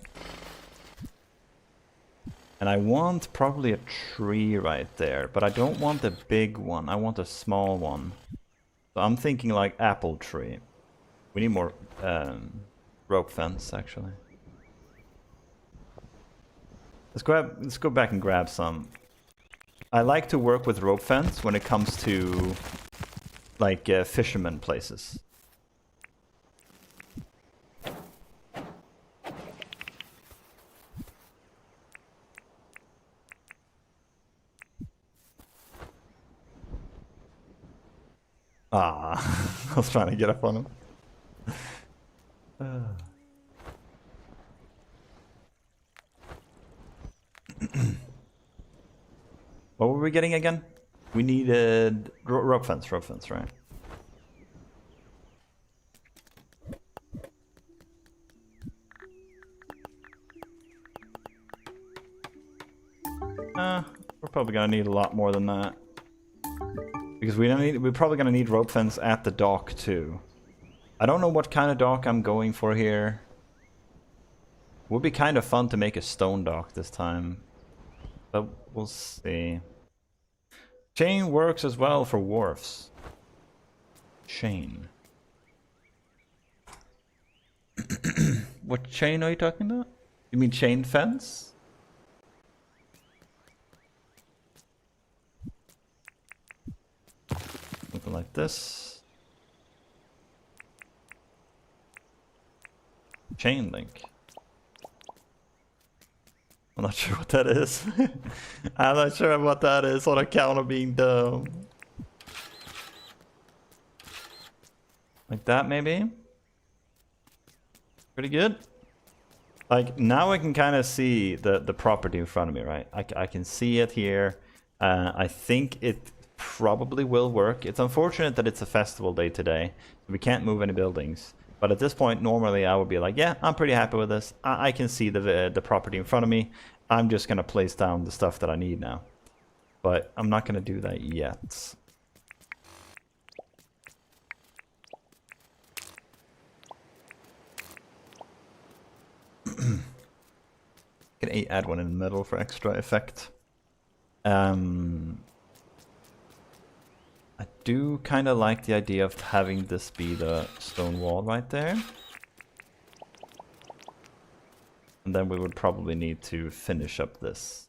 And I want probably a tree right there, but I don't want the big one. I want a small one. So I'm thinking like apple tree. We need more rope fence, actually. Let's go back and grab some. I like to work with rope fence when it comes to like fisherman places. Ah, I was trying to get up on him. What were we getting again? We needed rope fence, right? We're probably gonna need a lot more than that. Because we're probably gonna need rope fence at the dock too. I don't know what kind of dock I'm going for here. Would be kind of fun to make a stone dock this time. But we'll see. Chain works as well for wharfs. Chain. What chain are you talking about? You mean chain fence? Something like this. Chain link. I'm not sure what that is. I'm not sure what that is on account of being dumb. Like that, maybe? Pretty good. Like, now I can kind of see the property in front of me, right? I can see it here. I think it probably will work. It's unfortunate that it's a festival day today. So we can't move any buildings. But at this point, normally I would be like, yeah, I'm pretty happy with this. I can see the property in front of me. I'm just going to place down the stuff that I need now. But I'm not going to do that yet. Can add one in the middle for extra effect. I do kind of like the idea of having this be the stone wall right there. And then we would probably need to finish up this.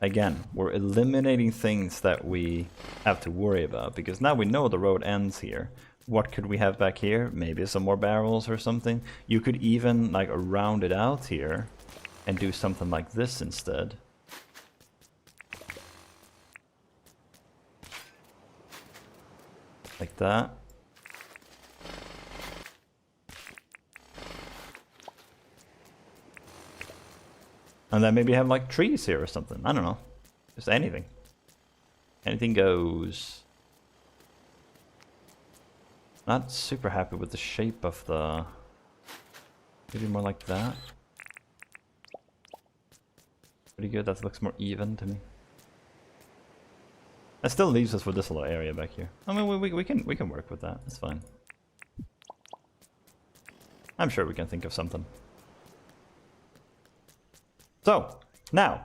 Again, we're eliminating things that we have to worry about, because now we know the road ends here. What could we have back here? Maybe some more barrels or something. You could even like round it out here and do something like this instead. Like that. And then maybe have like trees here or something. I don't know. Just anything. Anything goes. Not super happy with the shape of the... Maybe more like that. Pretty good. That looks more even to me. That still leaves us with this little area back here. I mean, we can work with that. It's fine. I'm sure we can think of something. So, now,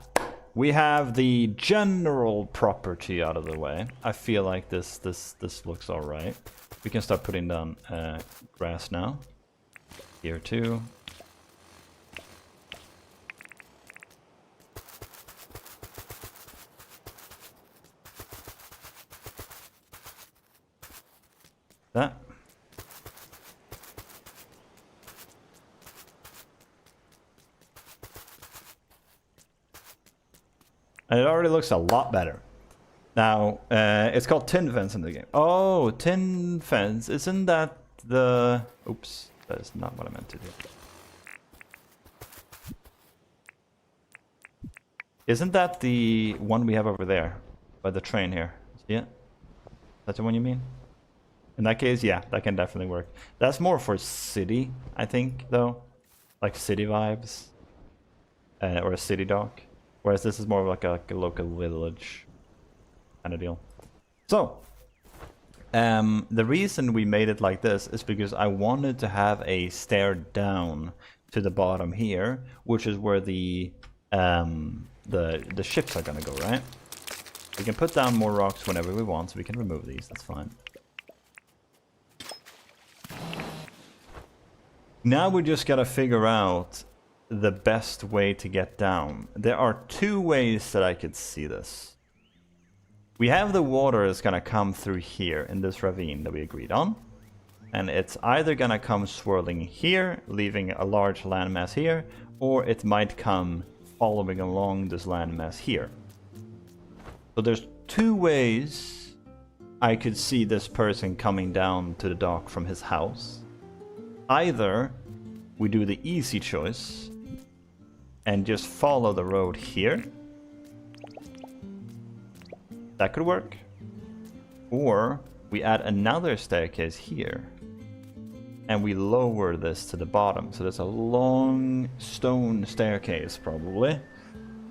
we have the general property out of the way. I feel like this looks alright. We can start putting down grass now. Here too. That. And it already looks a lot better. Now, it's called tin fence in the game. Oh, tin fence. Isn't that the... Oops, that is not what I meant to do. Isn't that the one we have over there? By the train here. See it? That's the one you mean? In that case, yeah, that can definitely work. That's more for city, I think, though. Like city vibes. Or a city dock. Whereas this is more of like a local village kind of deal. So, the reason we made it like this is because I wanted to have a stair down to the bottom here, which is where the ships are gonna go, right? We can put down more rocks whenever we want, so we can remove these, that's fine. Now we just gotta figure out the best way to get down. There are two ways that I could see this. We have the water that's gonna come through here in this ravine that we agreed on. And it's either gonna come swirling here, leaving a large landmass here, or it might come following along this landmass here. So there's two ways I could see this person coming down to the dock from his house. Either we do the easy choice and just follow the road here. That could work. Or we add another staircase here and we lower this to the bottom. So there's a long stone staircase probably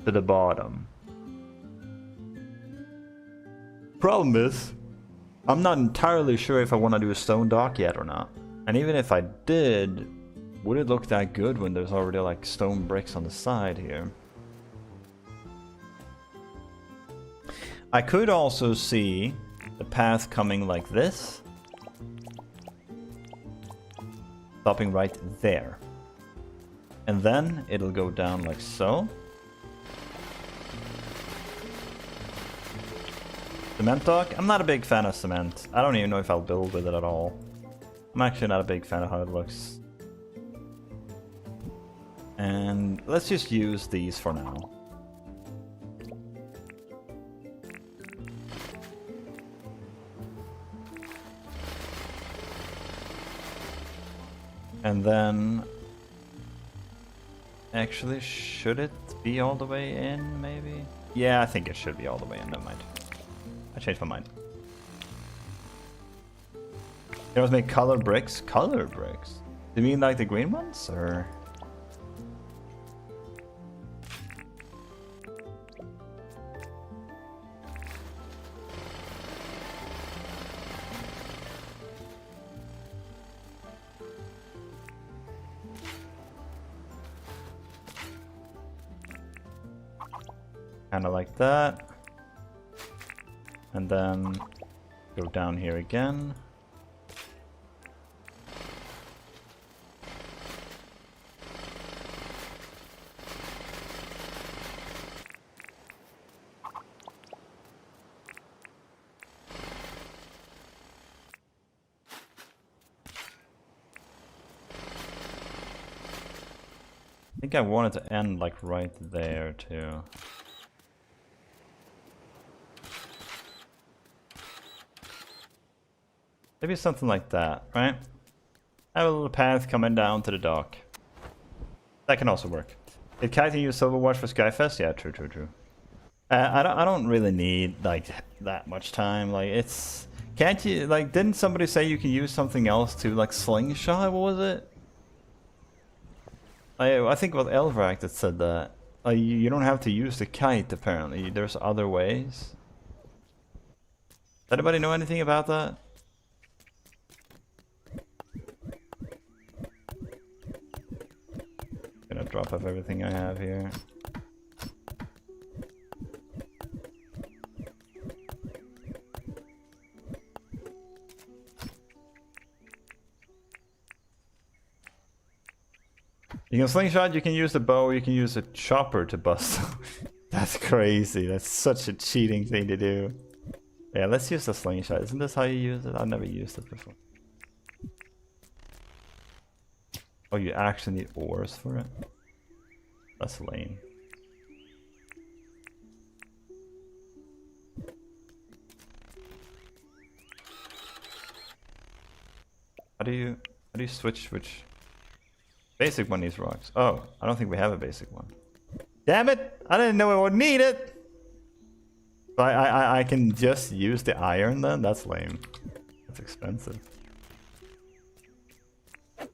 to the bottom. Problem is, I'm not entirely sure if I want to do a stone dock yet or not. And even if I did, would it look that good when there's already like stone bricks on the side here? I could also see the path coming like this, stopping right there. And then it'll go down like so. Cement dock? I'm not a big fan of cement. I don't even know if I'll build with it at all. I'm actually not a big fan of how it looks. And let's just use these for now. And then... Actually, should it be all the way in, maybe? Yeah, I think it should be all the way in, never mind. I changed my mind. You always make color bricks? Color bricks? Do you mean like the green ones, or...? Kind of like that. And then go down here again. I think I wanted to end like right there too. Maybe something like that, right? Have a little path coming down to the dock. That can also work. Did Kiting use Silverwatch for Skyfest? Yeah, true. I don't really need like that much time. Like it's, can't you like? Didn't somebody say you can use something else to like slingshot? What was it? I think it was Elvrak that said that. Like you don't have to use the kite. Apparently, there's other ways. Does anybody know anything about that? Gonna drop off everything I have here. You can slingshot, you can use the bow, you can use a chopper to bust. That's crazy. That's such a cheating thing to do. Yeah, let's use the slingshot. Isn't this how you use it? I've never used it before. Oh, you actually need ores for it? That's lame. How do you switch which? Basic one needs rocks. Oh, I don't think we have a basic one. Damn it! I didn't know I would need it! I can just use the iron then? That's lame. That's expensive.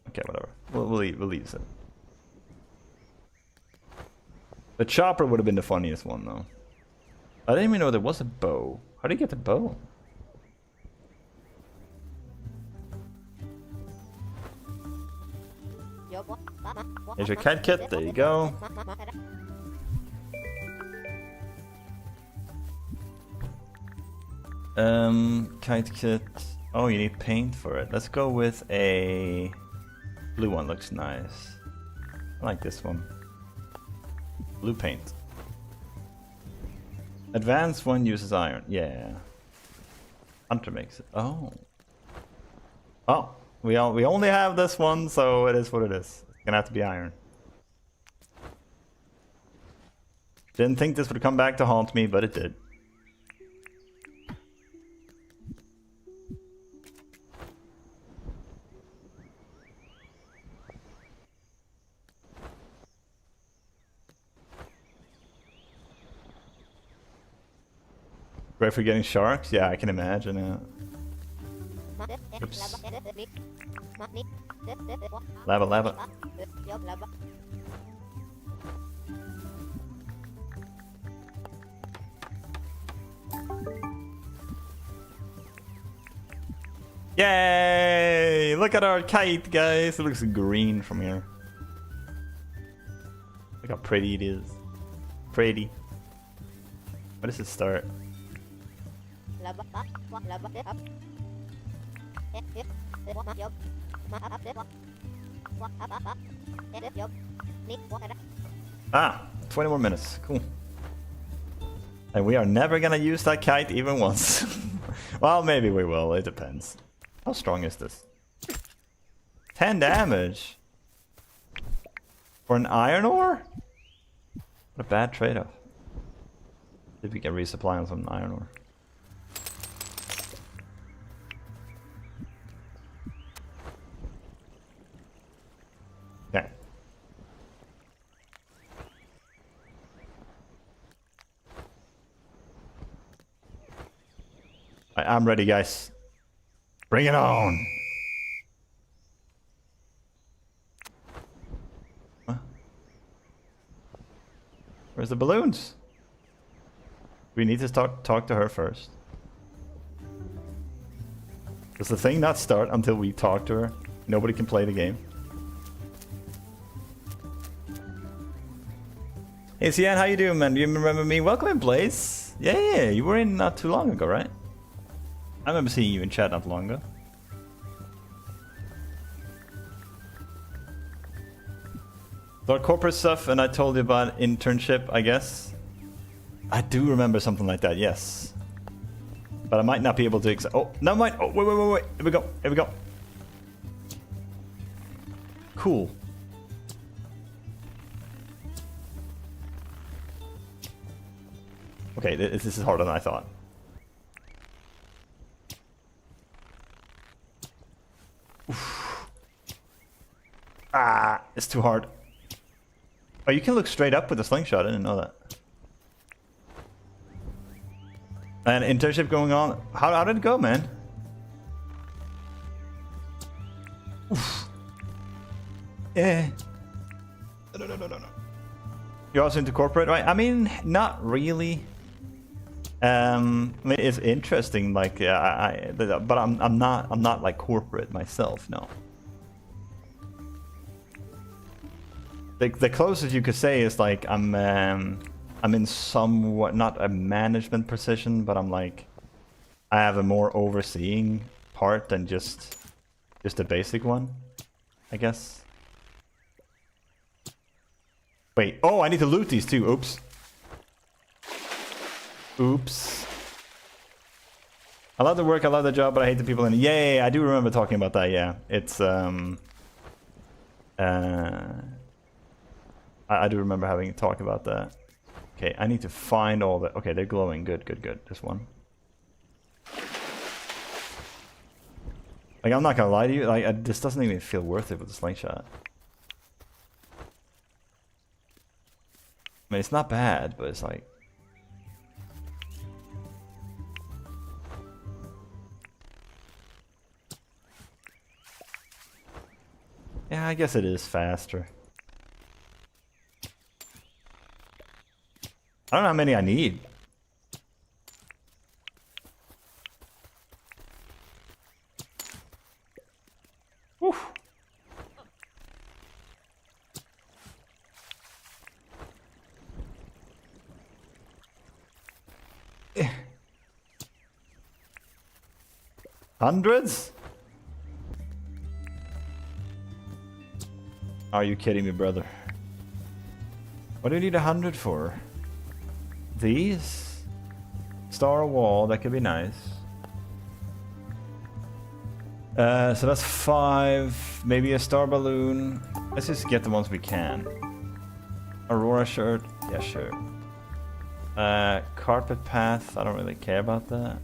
Okay, whatever. We'll use it. The chopper would have been the funniest one though. I didn't even know there was a bow. How do you get the bow? Here's your cat kit, there you go. Kite kit. Oh, you need paint for it. Let's go with a blue one, looks nice. I like this one. Blue paint. Advanced one uses iron. Yeah. Hunter makes it. Oh. Oh. We only have this one, so it is what it is. It's gonna have to be iron. Didn't think this would come back to haunt me, but it did. Ready for getting sharks? Yeah, I can imagine it. Oops. Lava, lava. Yay! Look at our kite, guys. It looks green from here. Look how pretty it is. Pretty. Where does it start? Ah, 20 more minutes. Cool. And we are never gonna use that kite even once. Well, maybe we will. It depends. How strong is this? 10 damage? For an iron ore? What a bad trade-off. See if we can resupply on some iron ore. Okay. I'm ready, guys. Bring it on! Huh? Where's the balloons? We need to talk to her first. Does the thing not start until we talk to her? Nobody can play the game. Hey Cian, how you doing, man? Do you remember me? Welcome in, Blaze. Yeah, you were in not too long ago, right? I remember seeing you in chat not long ago. About corporate stuff, and I told you about internship, I guess. I do remember something like that, yes. But I might not be able to. Oh, never mind. Oh, wait. Here we go. Here we go. Cool. Okay, this is harder than I thought. Oof. Ah, it's too hard. Oh, you can look straight up with a slingshot. I didn't know that. And internship going on. How did it go, man? Oof. Yeah. No. You're also into corporate, right? I mean, not really. I mean, it's interesting, like, but I'm not like corporate myself, no. The closest you could say is like I'm in somewhat not a management position, but I'm like I have a more overseeing part than just a basic one, I guess. Wait, oh, I need to loot these too. Oops. I love the work, I love the job, but I hate the people in it. Yeah, I do remember talking about that. Yeah, it's I do remember having a talk about that. Okay, I need to find all the... Okay, they're glowing. Good. Just one. Like, I'm not gonna lie to you. Like, this doesn't even feel worth it with the slingshot. I mean, it's not bad, but it's like... Yeah, I guess it is faster. I don't know how many I need. Whew. Hundreds? Are you kidding me, brother? What do you need 100 for? These? Star wall, that could be nice. So that's 5, maybe a star balloon. Let's just get the ones we can. Aurora shirt, yeah, sure. Carpet path, I don't really care about that.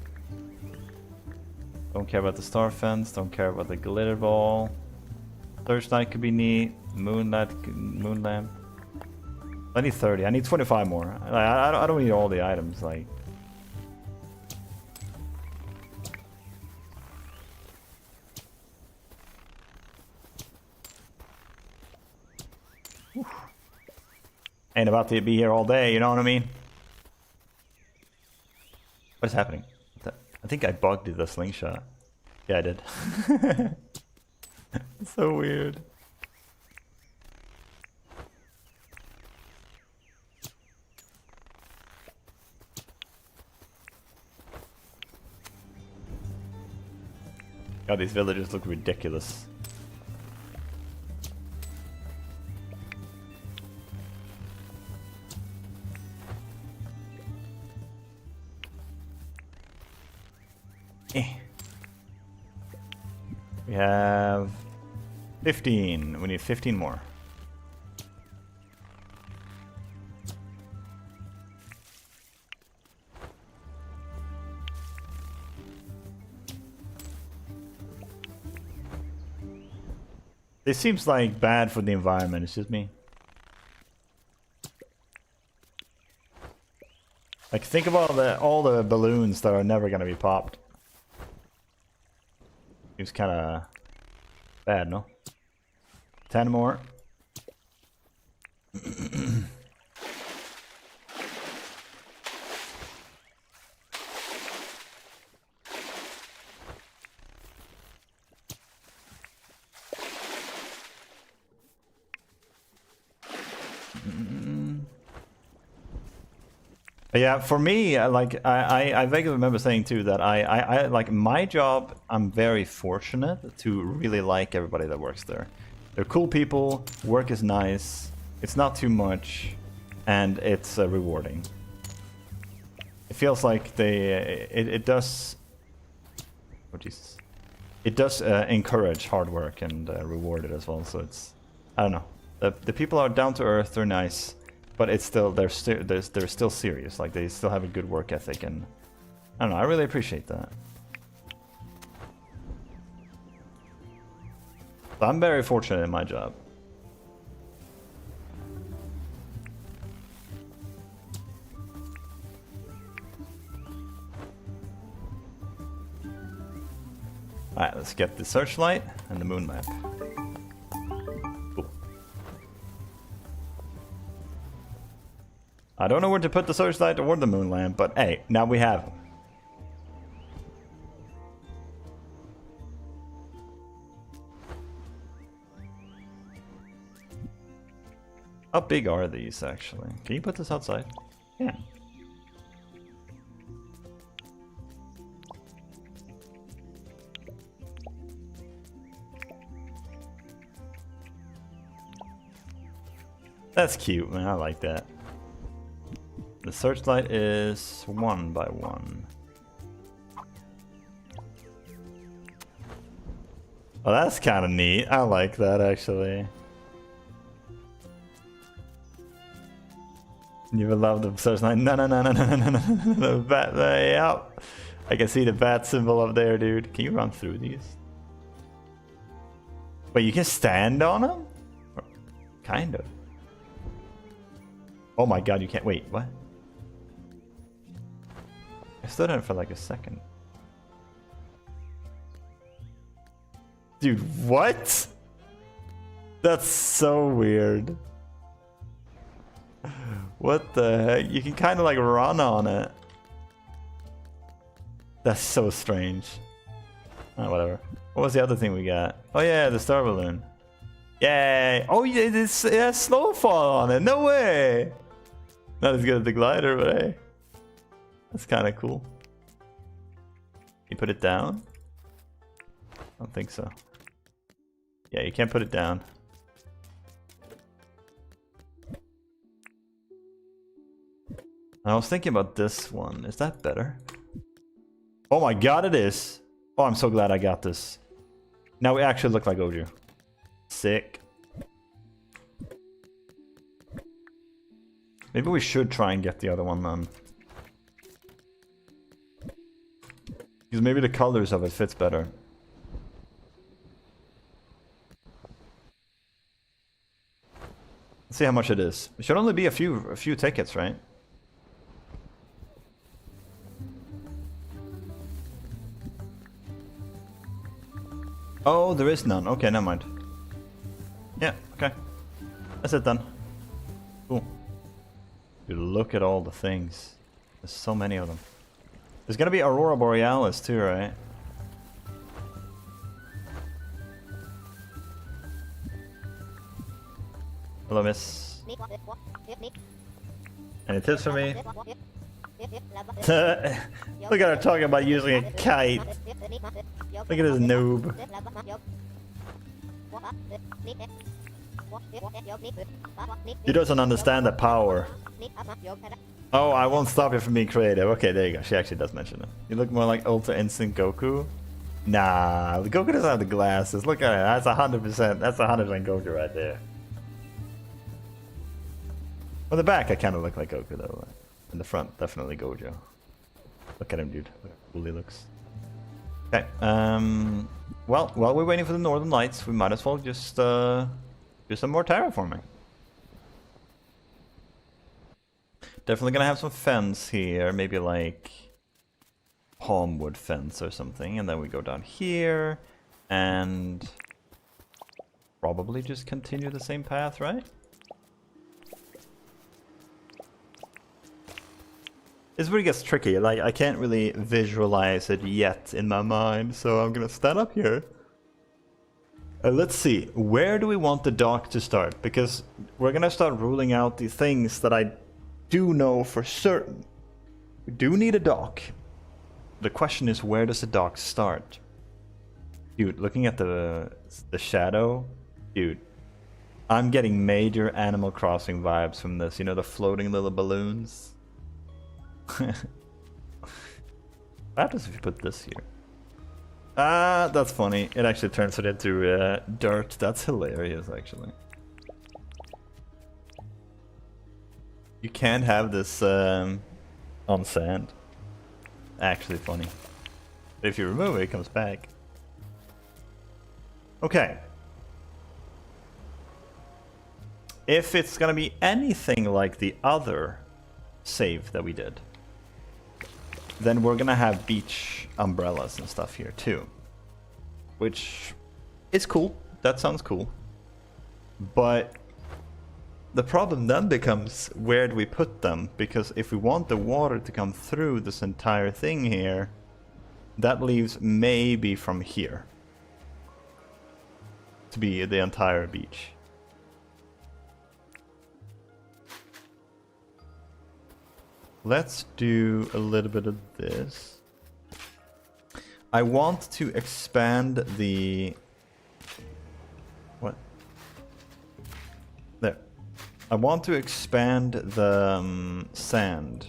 Don't care about the star fence, don't care about the glitter ball. Searchlight could be neat. Moon lamp. I need 30. I need 25 more. I don't need all the items. Like, ain't about to be here all day. You know what I mean? What is happening? I think I bugged the slingshot. Yeah, I did. It's so weird. God, these villagers look ridiculous. We have 15. We need 15 more. This seems like bad for the environment. It's just me. Like, think about all the balloons that are never gonna be popped. Seems kind of bad, no? 10 more. Yeah, for me, like I vaguely remember saying too that I like my job. I'm very fortunate to really like everybody that works there. They're cool people. Work is nice. It's not too much, and it's rewarding. It feels like it does. Oh Jesus! It does encourage hard work and reward it as well. So it's, I don't know. The people are down to earth. They're nice. But it's still they're still serious. Like, they still have a good work ethic, and I don't know. I really appreciate that. So I'm very fortunate in my job. All right, let's get the searchlight and the moon map. I don't know where to put the searchlight or the moon lamp, but hey, now we have them. How big are these, actually? Can you put this outside? Yeah. That's cute, man. I like that. The searchlight is 1 by 1. Oh, that's kind of neat. I like that, actually. You would love the searchlight. No, no, no, no, no, no, no, no, the bat. Yeah, I can see the bat symbol up there, dude. Can you run through these? Wait, you can stand on them? Kind of. Oh my god, you can't. Wait, what? I stood on it for like a second. Dude, what? That's so weird. What the heck? You can kind of like run on it. That's so strange. Oh, whatever. What was the other thing we got? Oh yeah, the star balloon. Yay! Oh yeah, it has snowfall on it. No way! Not as good as the glider, but hey. That's kind of cool. Can you put it down? I don't think so. Yeah, you can't put it down. I was thinking about this one. Is that better? Oh my god, it is! Oh, I'm so glad I got this. Now we actually look like Oju. Sick. Maybe we should try and get the other one then. Because maybe the colors of it fits better. Let's see how much it is. It should only be a few tickets, right? Oh, there is none. Okay, never mind. Yeah, okay. That's it then. Cool. Dude, look at all the things. There's so many of them. There's gonna be Aurora Borealis too, right? Hello, miss. Any tips for me? Look at her talking about using a kite. Look at this noob. He doesn't understand the power. Oh, I won't stop you from being creative. Okay, there you go. She actually does mention it. You look more like Ultra Instinct Goku. Nah, Goku doesn't have the glasses. Look at it. That's 100%. That's 100% Goku right there. On the back, I kind of look like Goku though. In the front, definitely Gojo. Look at him, dude. Look how cool he looks. Okay. Well, while we're waiting for the Northern Lights, we might as well just do some more terraforming. Definitely gonna have some fence here, maybe like palm wood fence or something, and then we go down here and probably just continue the same path, right? This really gets tricky. Like, I can't really visualize it yet in my mind, so I'm gonna stand up here. Let's see, where do we want the dock to start? Because we're gonna start ruling out the things that I do know for certain. We do need a dock. The question is, where does the dock start? Dude, looking at the shadow, dude, I'm getting major Animal Crossing vibes from this. You know, the floating little balloons? What happens if you put this here? Ah, that's funny. It actually turns it into dirt. That's hilarious, actually. You can't have this on sand. Actually funny. But if you remove it, it comes back. Okay. If it's gonna be anything like the other save that we did, then we're gonna have beach umbrellas and stuff here too, which is cool. That sounds cool. But the problem then becomes, where do we put them? Because if we want the water to come through this entire thing here, that leaves maybe from here to be the entire beach. Let's do a little bit of this. I want to expand the... What? There. I want to expand the sand.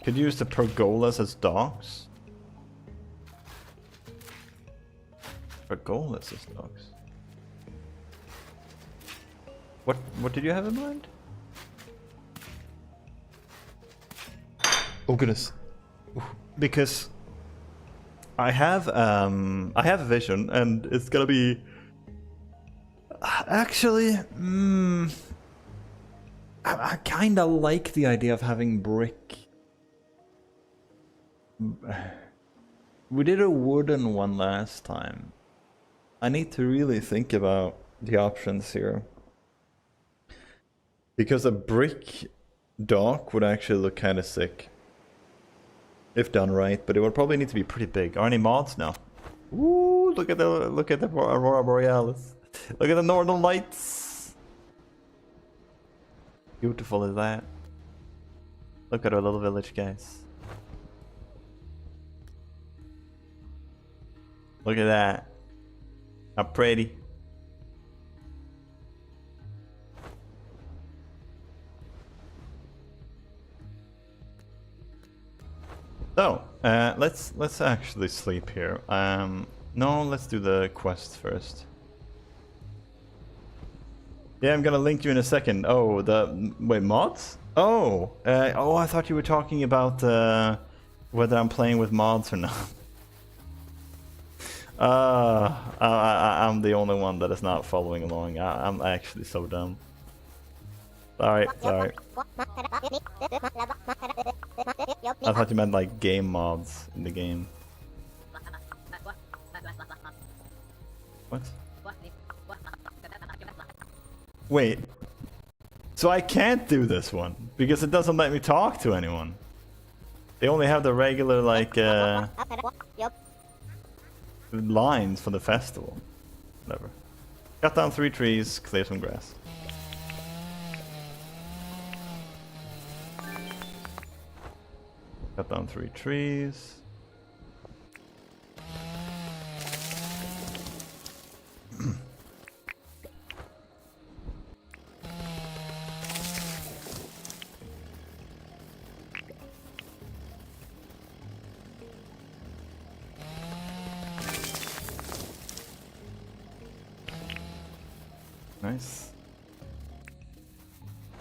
Could use the pergolas as docks. Pergolas as docks. What did you have in mind? Oh goodness. Because I have a vision, and it's gonna be actually I kind of like the idea of having brick. We did a wooden one last time. I need to really think about the options here. Because a brick dock would actually look kind of sick. If done right, but it would probably need to be pretty big. Are any mods? No. Ooh, look at the Aurora Borealis. Look at the Northern Lights. Beautiful is that. Look at our little village, guys. Look at that. How pretty. So, let's actually sleep here. No, let's do the quest first. Yeah, I'm gonna link you in a second. Oh, wait, mods? Oh, I thought you were talking about whether I'm playing with mods or not. I'm the only one that is not following along. I'm actually so dumb. Sorry. I thought you meant like game mods in the game. What? Wait. So I can't do this one because it doesn't let me talk to anyone. They only have the regular like lines for the festival. Whatever. Cut down 3 trees, clear some grass. Cut down 3 trees. Nice.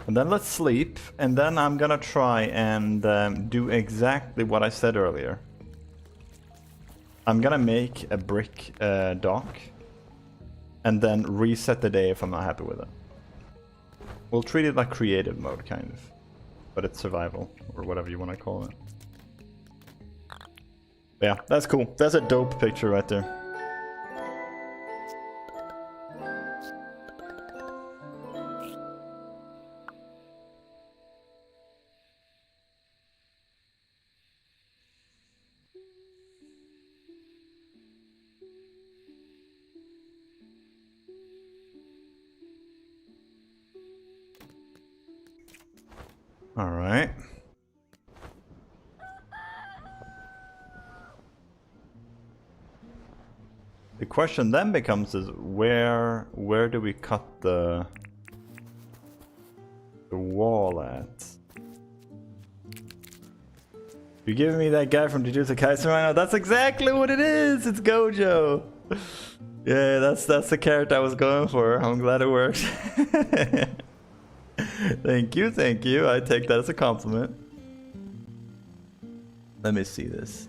And then let's sleep, and then I'm gonna try and do exactly what I said earlier. I'm gonna make a brick dock, and then reset the day if I'm not happy with it. We'll treat it like creative mode, kind of. But it's survival, or whatever you want to call it. But yeah, that's cool. That's a dope picture right there. All right. The question then becomes is where do we cut the wall at? You're giving me that guy from Jujutsu Kaisen right now? That's exactly what it is! It's Gojo! Yeah, that's the character I was going for. I'm glad it worked. Thank you. I take that as a compliment. Let me see this.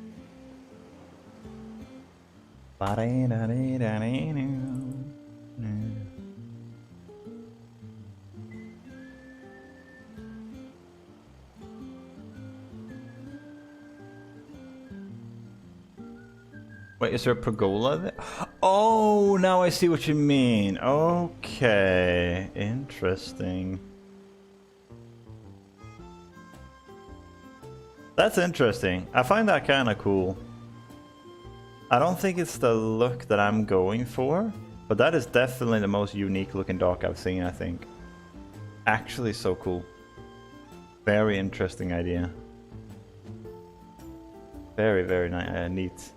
Wait, is there a pergola there? Oh, now I see what you mean. Okay, interesting. That's interesting. I find that kind of cool. I don't think it's the look that I'm going for, but that is definitely the most unique looking dock I've seen, I think. Actually so cool. Very interesting idea. Very, very neat.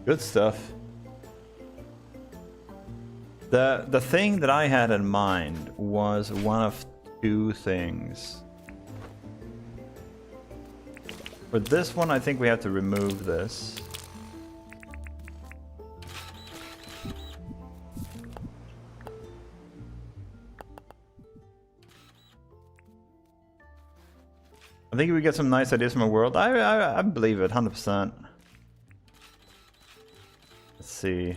Good stuff. The thing that I had in mind was one of 2 things. For this one, I think we have to remove this. I think we get some nice ideas from a world. I believe it, 100%. Let's see.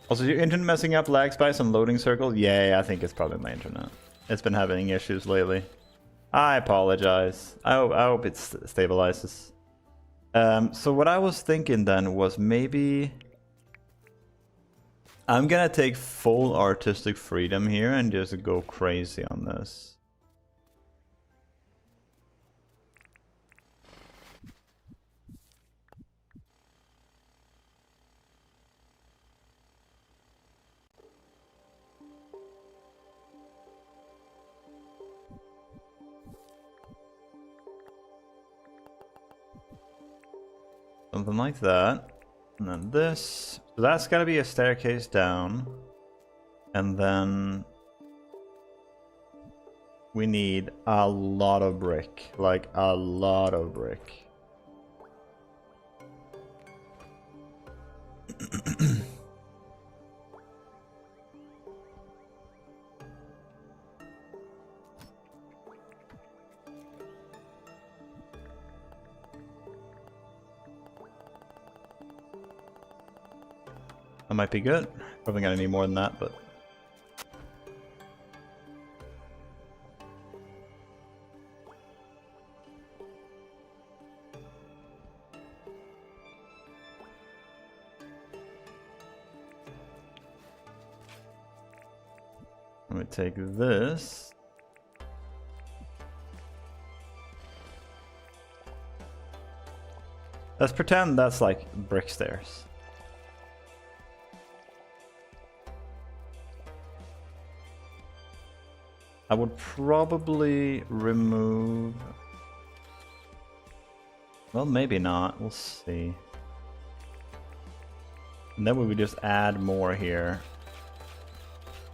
Also, your internet messing up, lag spikes, and loading circle? Yeah, I think it's probably my internet. It's been having issues lately. I apologize. I hope it stabilizes. So what I was thinking then was maybe I'm gonna take full artistic freedom here and just go crazy on this. Something like that. And then this. So that's gotta be a staircase down. And then we need a lot of brick. Like a lot of brick. That might be good. Probably gonna need more than that, but... Let me take this. Let's pretend that's like brick stairs. I would probably remove... Well, maybe not. We'll see. And then we would just add more here.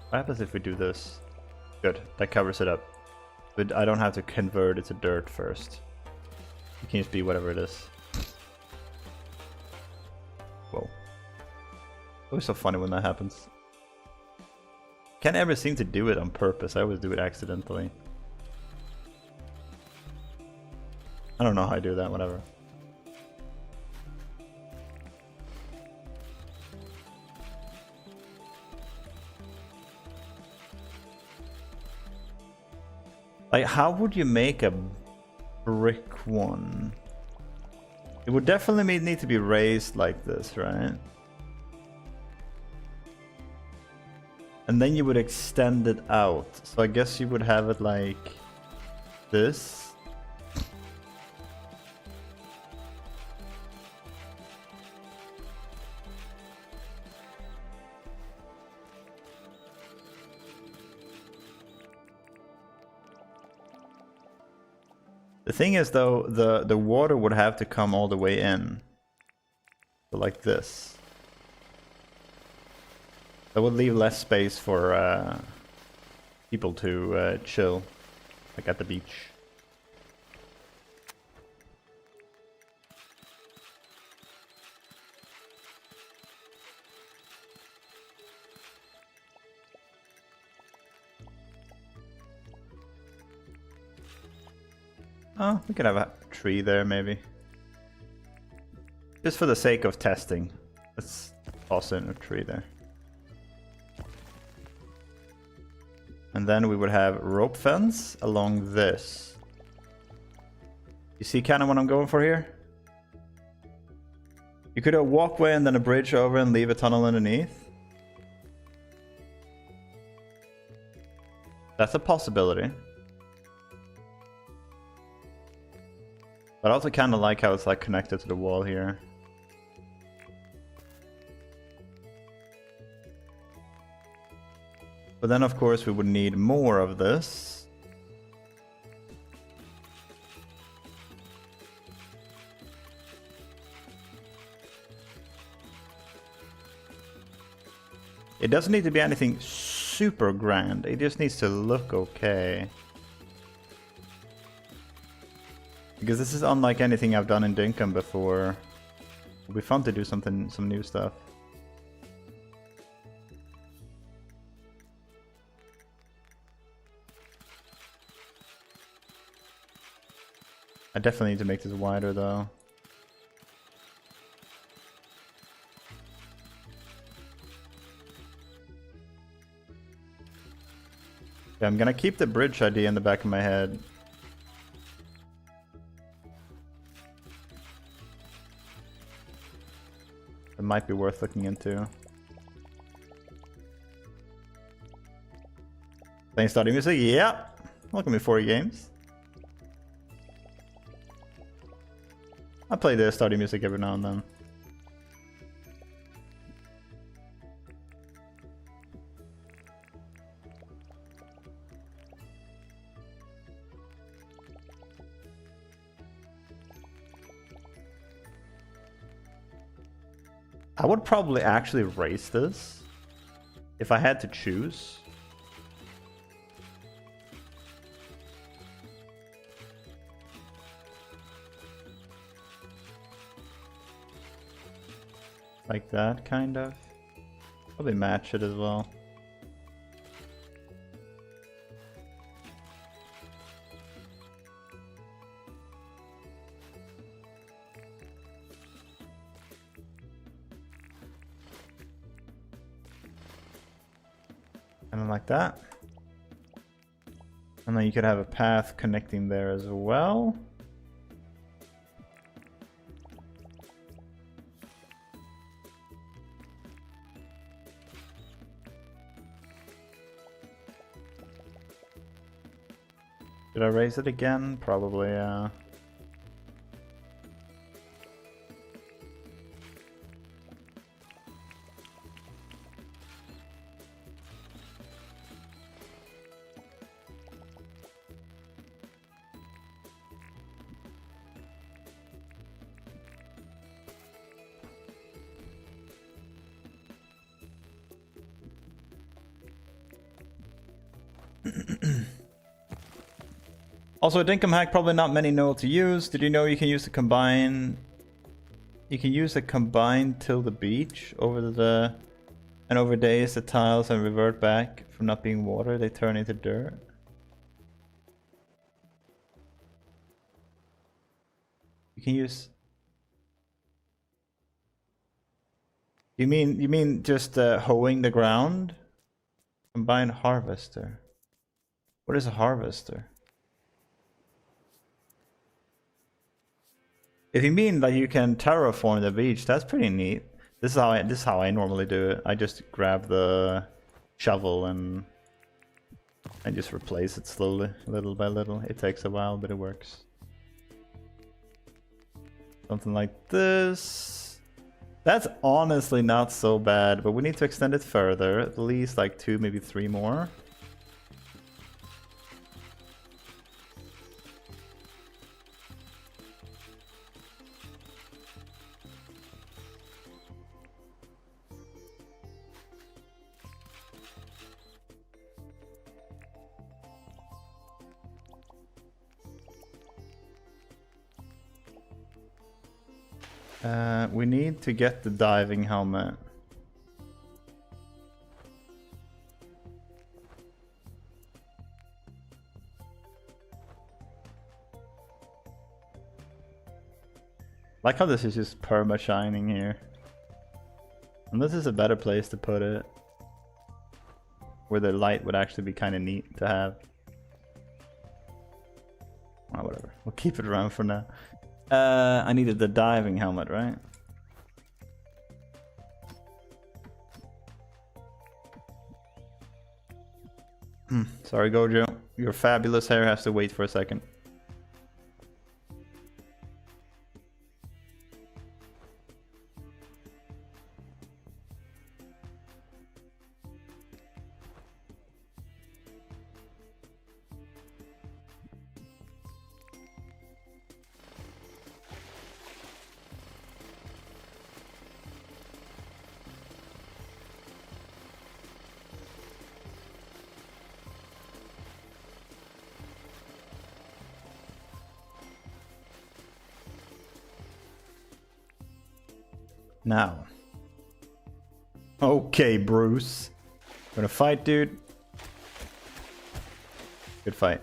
What happens if we do this? Good, that covers it up. But I don't have to convert it to dirt first. It can just be whatever it is. Whoa. Always so funny when that happens. Can't ever seem to do it on purpose. I always do it accidentally. I don't know how I do that, whatever. Like, how would you make a brick one? It would definitely need to be raised like this, right? And then you would extend it out. So I guess you would have it like this. The thing is though, the water would have to come all the way in. So like this. That would leave less space for people to chill, like at the beach. Oh, we could have a tree there maybe. Just for the sake of testing. Let's toss in a tree there. And then we would have rope fence along this. You see kind of what I'm going for here? You could have a walkway and then a bridge over and leave a tunnel underneath. That's a possibility. But I also kind of like how it's like connected to the wall here. But then of course we would need more of this. It doesn't need to be anything super grand, it just needs to look okay. Because this is unlike anything I've done in Dinkum before. It'll be fun to do some new stuff. I definitely need to make this wider though. Yeah, I'm gonna keep the bridge idea in the back of my head. might be worth looking into. Playing Stardew Music? Yeah! Welcome to 40 games. I play the Stardew Music every now and then. I would probably actually raise this if I had to choose. Like that, kind of. Probably match it as well. And then like that. And then you could have a path connecting there as well. Did I raise it again? Probably, yeah. Also, a Dinkum hack, probably not many know to use. Did you know you can use the combine? You can use the combine till the beach over the and over days the tiles and revert back from not being water. They turn into dirt. You can use. You mean just hoeing the ground? Combine harvester. What is a harvester? If you mean that you can terraform the beach, that's pretty neat. This is how I normally do it. I just grab the shovel and just replace it slowly, little by little. It takes a while, but it works. Something like this. That's honestly not so bad, but we need to extend it further. At least like 2, maybe 3 more. We need to get the diving helmet. Like how this is just perma shining here. And this is a better place to put it. Where the light would actually be kind of neat to have. Oh, whatever. We'll keep it around for now. I needed the diving helmet, right? Sorry, Gojo. Your fabulous hair has to wait for a second. Now. Okay, Bruce. Gonna fight, dude. Good fight.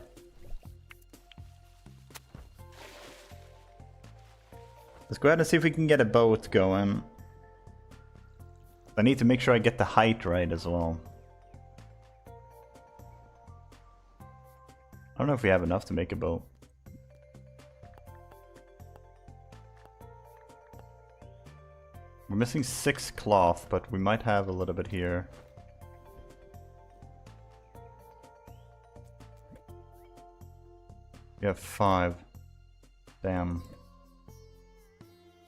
Let's go ahead and see if we can get a boat going. I need to make sure I get the height right as well. I don't know if we have enough to make a boat. We're missing 6 cloth, but we might have a little bit here. We have 5. Damn.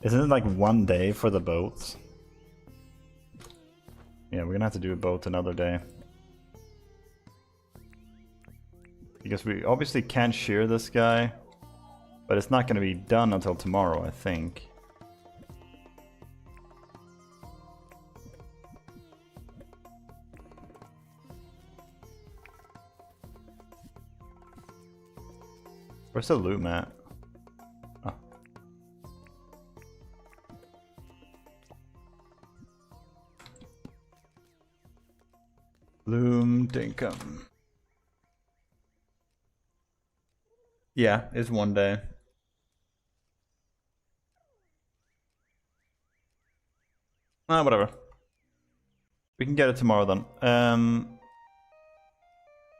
Isn't it like 1 day for the boats? Yeah, we're gonna have to do a boat another day. Because we obviously can't shear this guy. But it's not gonna be done until tomorrow, I think. Where's the loom at? Oh. Loom Dinkum. Yeah, it's 1 day. Ah, whatever. We can get it tomorrow then.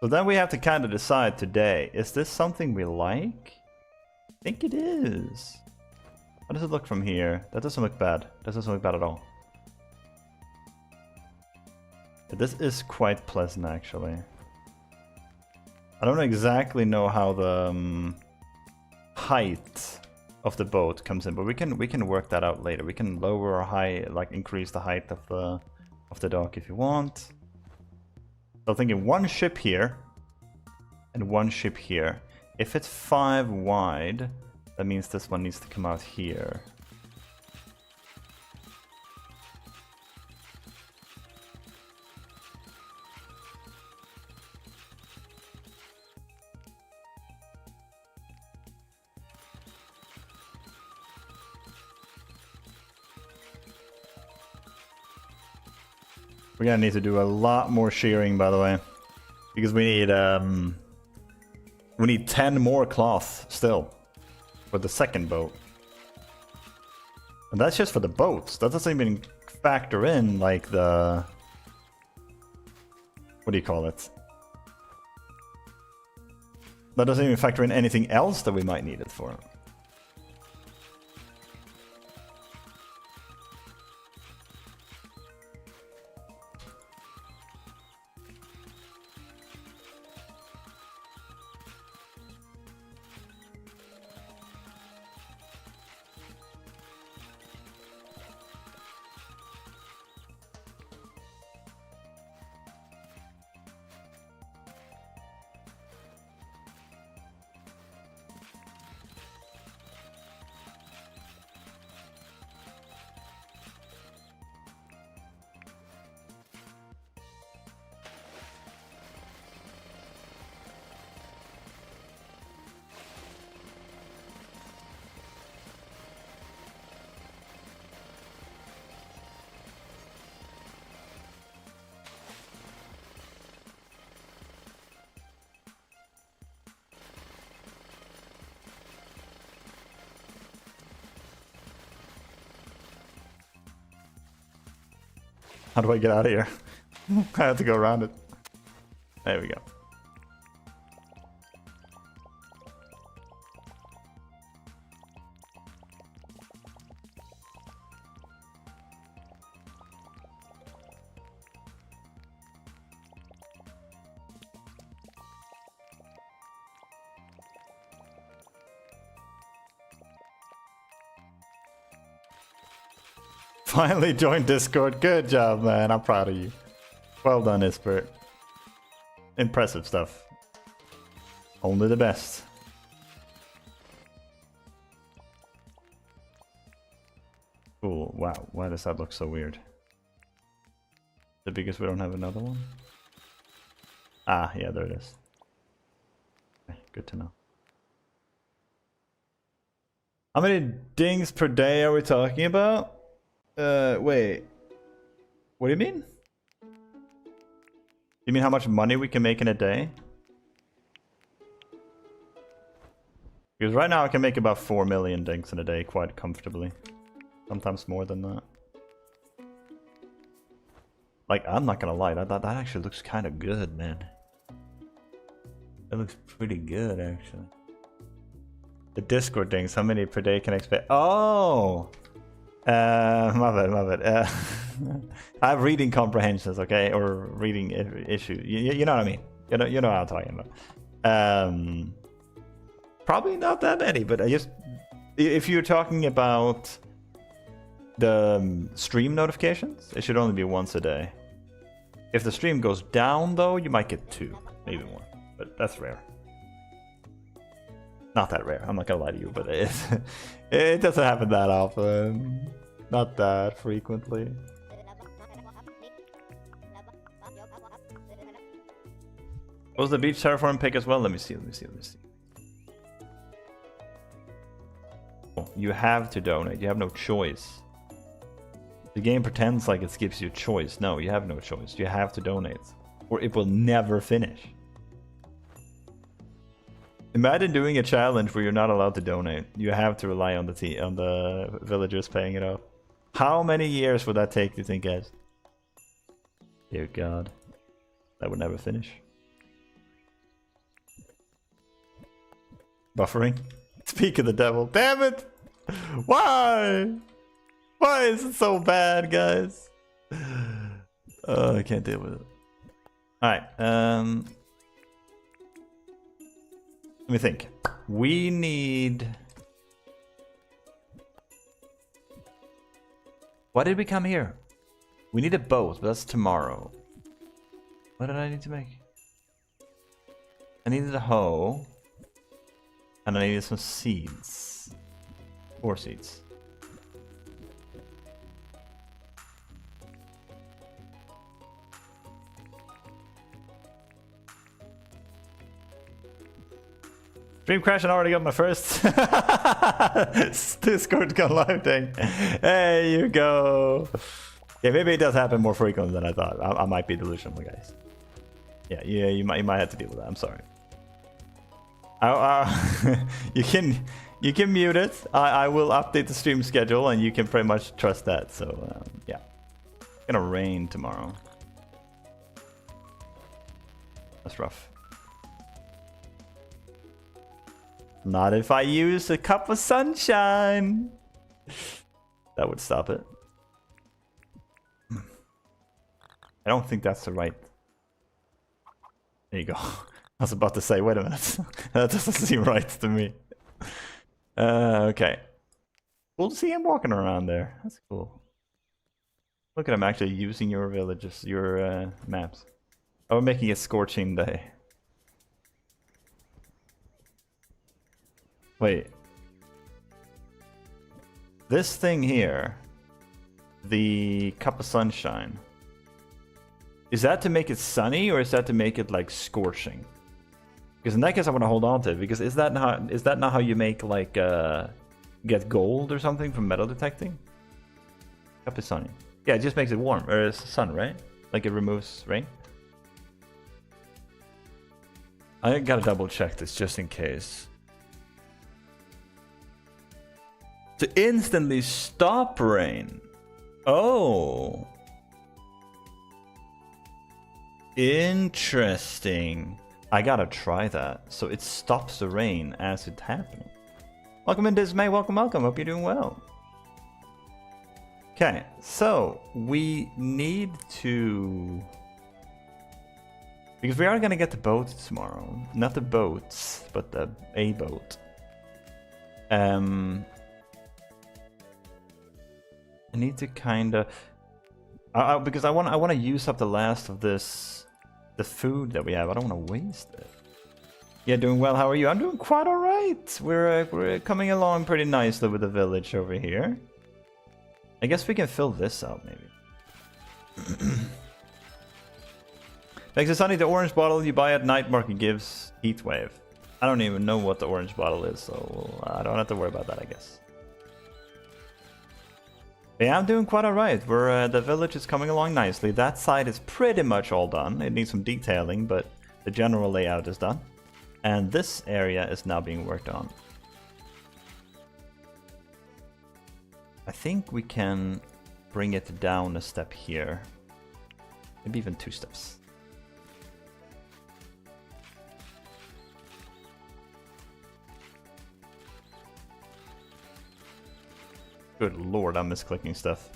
So then we have to kind of decide today, is this something we like? I think it is. How does it look from here? That doesn't look bad. That doesn't look bad at all. But this is quite pleasant actually. I don't exactly know how the height of the boat comes in, but we can work that out later. We can lower or high, like increase the height of the dock if you want. So I'm thinking 1 ship here and 1 ship here. If it's 5 wide, that means this one needs to come out here. We're gonna need to do a lot more shearing, by the way, because we need 10 more cloth still for the second boat, and that's just for the boats. That doesn't even factor in like the, what do you call it? That doesn't even factor in anything else that we might need it for. How do I get out of here? I have to go around it. There we go. Finally joined Discord. Good job, man. I'm proud of you. Well done, Ispert. Impressive stuff. Only the best. Cool. Wow. Why does that look so weird? The biggest we don't have another one? Ah, yeah, there it is. Okay, good to know. How many dings per day are we talking about? Wait. What do you mean? You mean how much money we can make in a day? Because right now I can make about 4 million dinks in a day quite comfortably. Sometimes more than that. Like, I'm not gonna lie, that actually looks kind of good, man. It looks pretty good, actually. The Discord dinks, how many per day can I expect? Oh! My bad, my bad. I have reading comprehensions, okay, or reading issue. You know what I mean. You know what I'm talking about. Probably not that many, but I just if you're talking about the stream notifications, it should only be once a day. If the stream goes down, though, you might get 2, maybe more, but that's rare. Not that rare. I'm not gonna lie to you, but it doesn't happen that often. Not that frequently. Was the beach terraform pick as well? Let me see. You have to donate. You have no choice. The game pretends like it gives you choice. No, you have no choice. You have to donate, or it will never finish. Imagine doing a challenge where you're not allowed to donate. You have to rely on the villagers paying it off. How many years would that take, do you think, guys? Dear God, that would never finish. Buffering. Speak of the devil. Damn it! Why? Why is it so bad, guys? I can't deal with it. Alright, let me think. We need... Why did we come here? We need a boat, but that's tomorrow. What did I need to make? I needed a hoe. And I needed some seeds. 4 seeds. Stream crash and I already got my first Discord gone live thing. There you go. Yeah, maybe it does happen more frequently than I thought. I might be delusional, guys. Yeah, you might have to deal with that. I'm sorry. You can mute it. I will update the stream schedule, and you can pretty much trust that. So yeah, it's gonna rain tomorrow. That's rough. Not if I use a cup of sunshine. That would stop it. I don't think that's the right. There you go. I was about to say, wait a minute. That doesn't seem right to me. Okay. Cool to see him walking around there. That's cool. Look at him actually using your villages, your maps. Oh, we're making a scorching day. Wait. This thing here, the cup of sunshine, is that to make it sunny or is that to make it like scorching? Because in that case I want to hold on to it, because is that not how you make like get gold or something from metal detecting? Cup is sunny. Yeah, it just makes it warm, or it's sun, right? Like it removes rain. I gotta double check this just in case. To instantly stop rain. Oh. Interesting. I gotta try that. So it stops the rain as it's happening. Welcome in, Dismay. Welcome, welcome. Hope you're doing well. Okay, so we need to... Because we are gonna get the boat tomorrow. Not the boats, but a boat. I need to kind of, because I want to use up the last of the food that we have. I don't want to waste it. Yeah, doing well. How are you? I'm doing quite all right. We're coming along pretty nicely with the village over here. I guess we can fill this out maybe. Makes it sunny. The orange bottle you buy at night market gives heat wave. I don't even know what the orange bottle is, so I don't have to worry about that, I guess. Yeah, I'm doing quite alright. The village is coming along nicely. That side is pretty much all done. It needs some detailing, but the general layout is done. And this area is now being worked on. I think we can bring it down a step here. Maybe even 2 steps. Good lord, I'm misclicking stuff.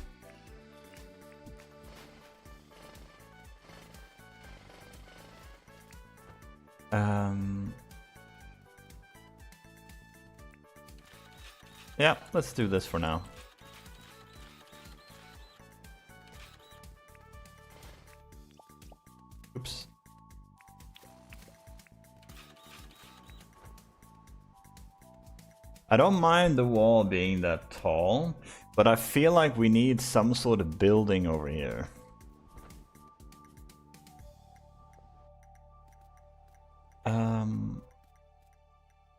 Yeah, let's do this for now. Oops. I don't mind the wall being that tall, but I feel like we need some sort of building over here.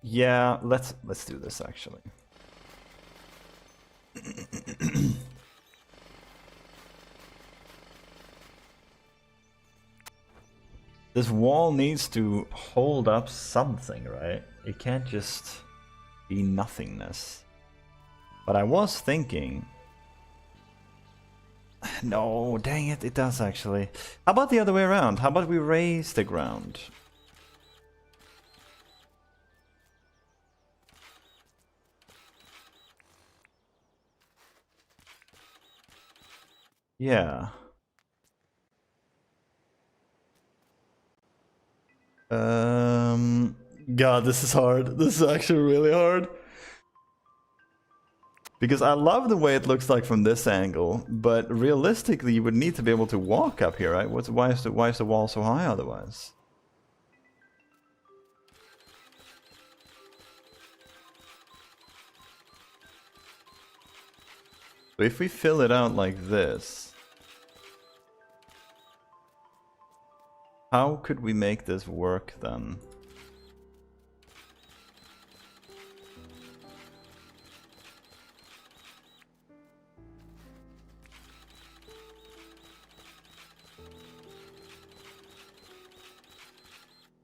Yeah, let's do this actually. This wall needs to hold up something, right? It can't just be nothingness. But I was thinking... No, dang it, it does actually. How about the other way around? How about we raise the ground? Yeah. God, this is hard. This is actually really hard. Because I love the way it looks like from this angle, but realistically you would need to be able to walk up here, right? Why is the wall so high otherwise? So if we fill it out like this, how could we make this work then?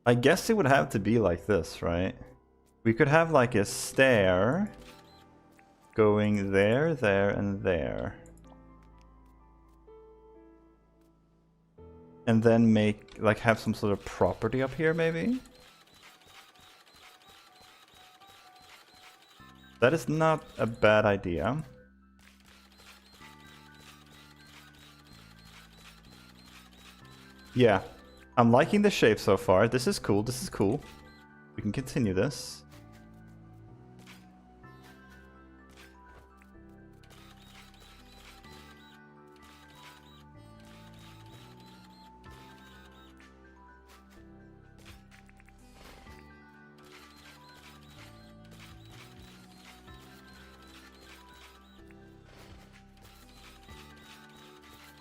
I guess it would have to be like this, right? We could have like a stair going there, there, and there. And then make, like, have some sort of property up here, maybe? That is not a bad idea. Yeah. I'm liking the shape so far. This is cool, this is cool. We can continue this.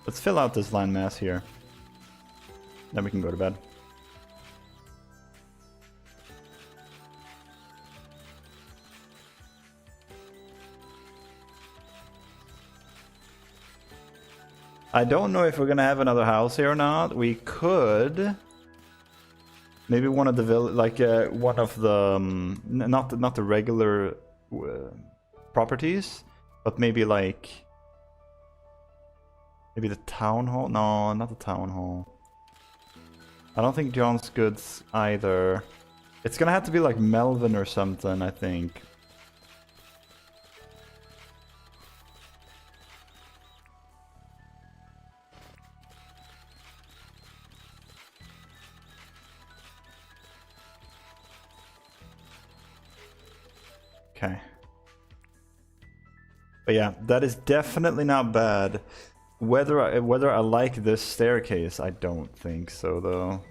Let's fill out this line mass here. Then we can go to bed. I don't know if we're gonna have another house here or not. We could maybe one of the one of the not the regular properties, but maybe like maybe the town hall. No, not the town hall. I don't think John's Goods either. It's gonna have to be like Melvin or something, I think. Okay. But yeah, that is definitely not bad. Whether I like this staircase, I don't think so though.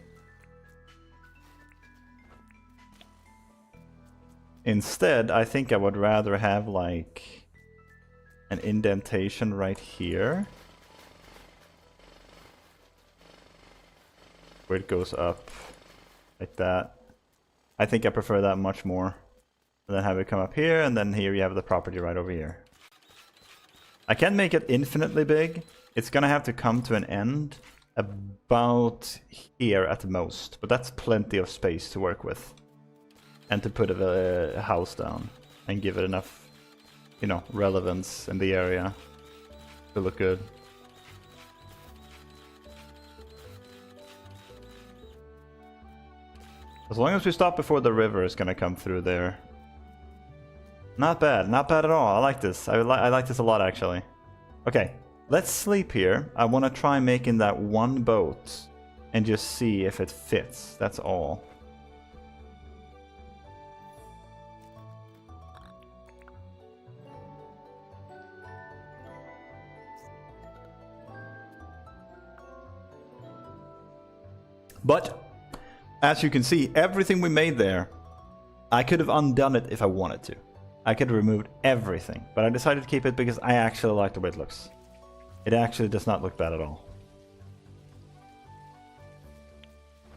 Instead, I think I would rather have like an indentation right here, where it goes up like that. I think I prefer that much more. And then have it come up here, and then here you have the property right over here. I can't make it infinitely big. It's gonna have to come to an end about here at the most, but that's plenty of space to work with. And to put a house down and give it enough, you know, relevance in the area to look good. As long as we stop before the river is gonna come through there. Not bad, not bad at all. I like this. I like this a lot, actually. Okay, let's sleep here. I want to try making that one boat and just see if it fits. That's all. But as you can see, everything we made there, I could have undone it if I wanted to. I could have removed everything, but I decided to keep it because I actually like the way it looks. It actually does not look bad at all.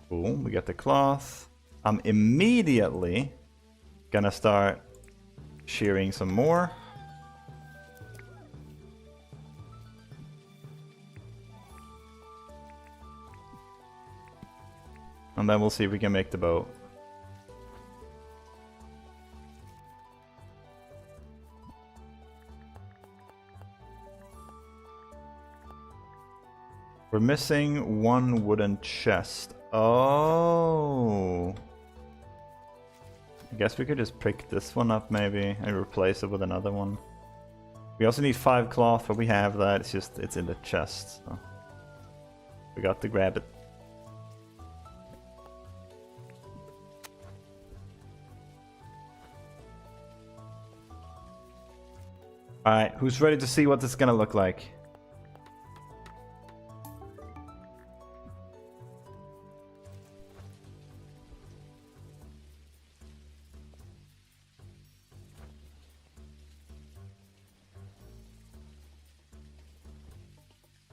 Boom, we got the cloth. I'm immediately gonna start shearing some more. And then we'll see if we can make the boat. We're missing one wooden chest. Oh. I guess we could just pick this one up maybe and replace it with another one. We also need 5 cloth, but we have that. It's just, it's in the chest. So we got to grab it. Alright, who's ready to see what this is gonna look like?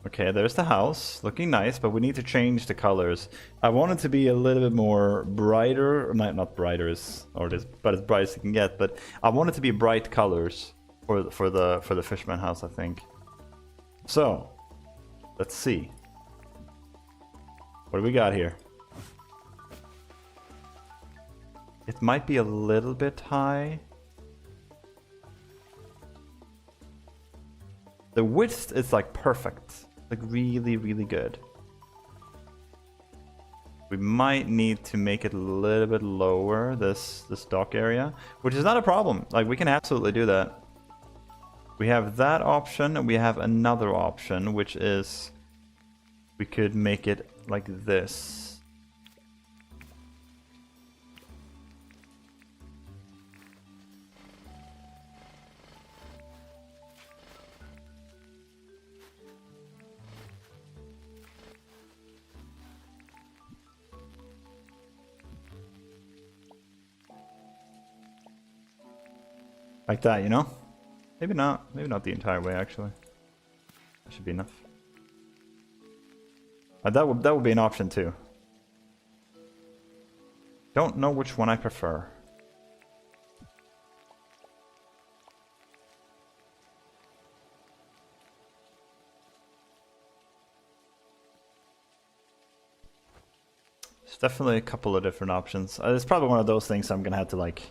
Okay, there's the house, looking nice, but we need to change the colors. I want it to be a little bit more brighter, or not brighter, but as bright as you can get. But I want it to be bright colors for the fisherman house, I think. So, let's see. What do we got here? It might be a little bit high. The width is like perfect. Like really, really good. We might need to make it a little bit lower, this dock area, which is not a problem. Like, we can absolutely do that. We have that option, and we have another option, which is we could make it like this. Like that, you know? Maybe not the entire way, actually. That should be enough. That would be an option too. Don't know which one I prefer. There's definitely a couple of different options. It's probably one of those things I'm gonna have to like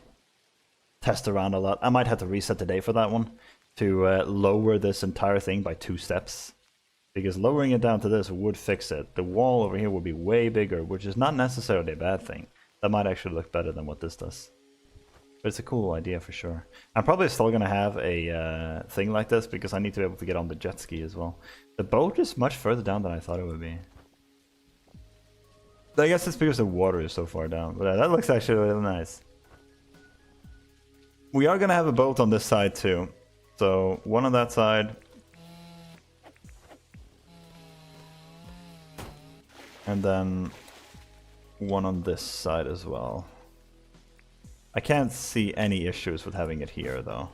test around a lot. I might have to reset the day for that one to lower this entire thing by 2 steps, because lowering it down to this would fix it. The wall over here would be way bigger, which is not necessarily a bad thing. That might actually look better than what this does. But it's a cool idea for sure. I'm probably still gonna have a thing like this because I need to be able to get on the jet ski as well. The boat is much further down than I thought it would be. I guess it's because the water is so far down, but that looks actually really nice. We are gonna have a boat on this side too. So one on that side. And then one on this side as well. I can't see any issues with having it here though.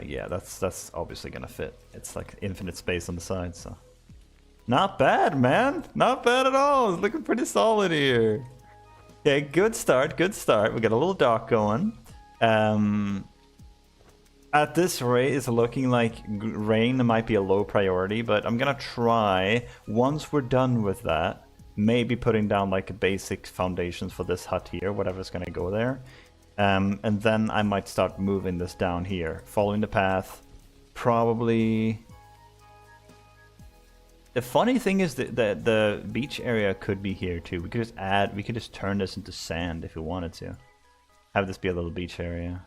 Yeah, that's obviously gonna fit. It's like infinite space on the side, so. Not bad, man! Not bad at all! It's looking pretty solid here. Okay, good start, good start. We got a little dock going. At this rate, it's looking like rain might be a low priority, but I'm gonna try, once we're done with that, maybe putting down like a basic foundations for this hut here, whatever's gonna go there. And then I might start moving this down here, following the path. Probably... The funny thing is that the beach area could be here too. We could just turn this into sand if we wanted to. Have this be a little beach area.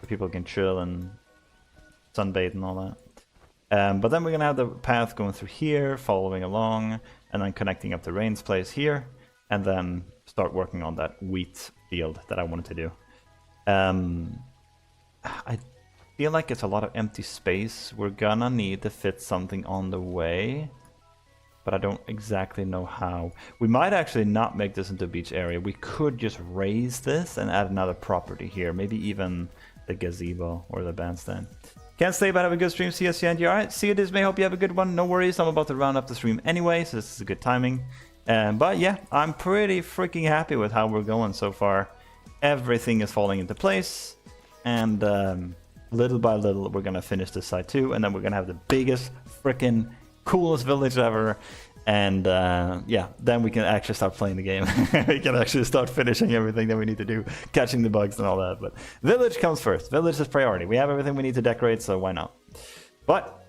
so people can chill and sunbathe and all that. But then we're gonna have the path going through here, following along, and then connecting up to Rain's place here, and then start working on that wheat field that I wanted to do. I feel like it's a lot of empty space. We're gonna need to fit something on the way, but I don't exactly know how. We might actually not make this into a beach area. We could just raise this and add another property here, maybe even the gazebo or the bandstand. Can't stay, but have a good stream. See you at the end. Alright, see you, Dismay. Hope you have a good one. No worries, I'm about to round up the stream anyway, so this is a good timing. But yeah, I'm pretty freaking happy with how we're going so far. Everything is falling into place, and little by little we're gonna finish this side too, and then we're gonna have the biggest freaking coolest village ever. And yeah, then we can actually start playing the game. We can actually start finishing everything that we need to do, catching the bugs and all that. But village comes first. Village is priority. We have everything we need to decorate, so why not? But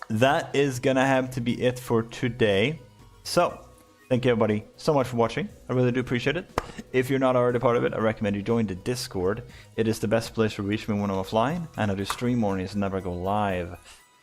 that is gonna have to be it for today. So thank you everybody so much for watching. I really do appreciate it. If you're not already part of it, I recommend you join the Discord. It is the best place to reach me when I'm offline, and I do stream mornings, never go live.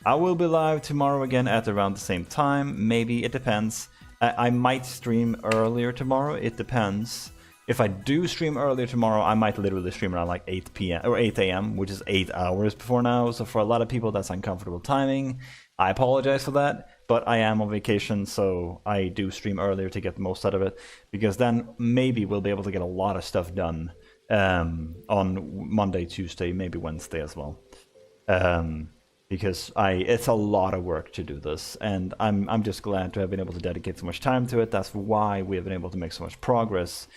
I will be live tomorrow again at around the same time. Maybe, it depends. I might stream earlier tomorrow. It depends. If I do stream earlier tomorrow, I might literally stream around like 8 p.m. or 8 a.m., which is 8 hours before now. So for a lot of people, that's uncomfortable timing. I apologize for that, but I am on vacation, so I do stream earlier to get the most out of it, because then maybe we'll be able to get a lot of stuff done on Monday, Tuesday, maybe Wednesday as well. Because it's a lot of work to do this, and I'm just glad to have been able to dedicate so much time to it. That's why we have been able to make so much progress.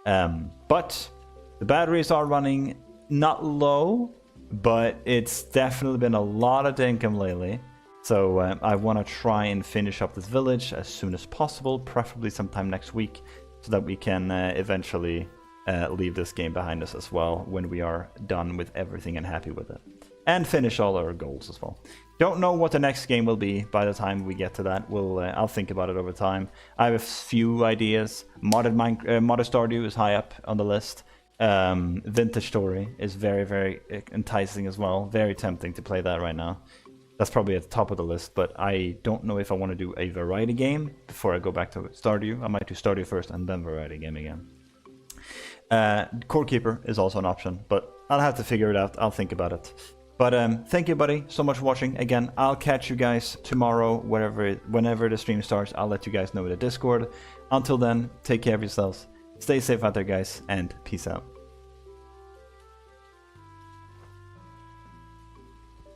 But the batteries are running not low, but it's definitely been a lot of Dinkum lately. So I want to try and finish up this village as soon as possible, preferably sometime next week, so that we can eventually leave this game behind us as well when we are done with everything and happy with it. And finish all our goals as well. Don't know what the next game will be by the time we get to that. I'll think about it over time. I have a few ideas. Modded Stardew is high up on the list. Vintage Story is very, very enticing as well. Very tempting to play that right now. That's probably at the top of the list, but I don't know if I want to do a variety game before I go back to Stardew. I might do Stardew first and then variety game again. Core Keeper is also an option, but I'll have to figure it out. I'll think about it. But thank you, buddy, so much for watching. Again, I'll catch you guys tomorrow, whenever the stream starts. I'll let you guys know in the Discord. Until then, take care of yourselves. Stay safe out there, guys, and peace out.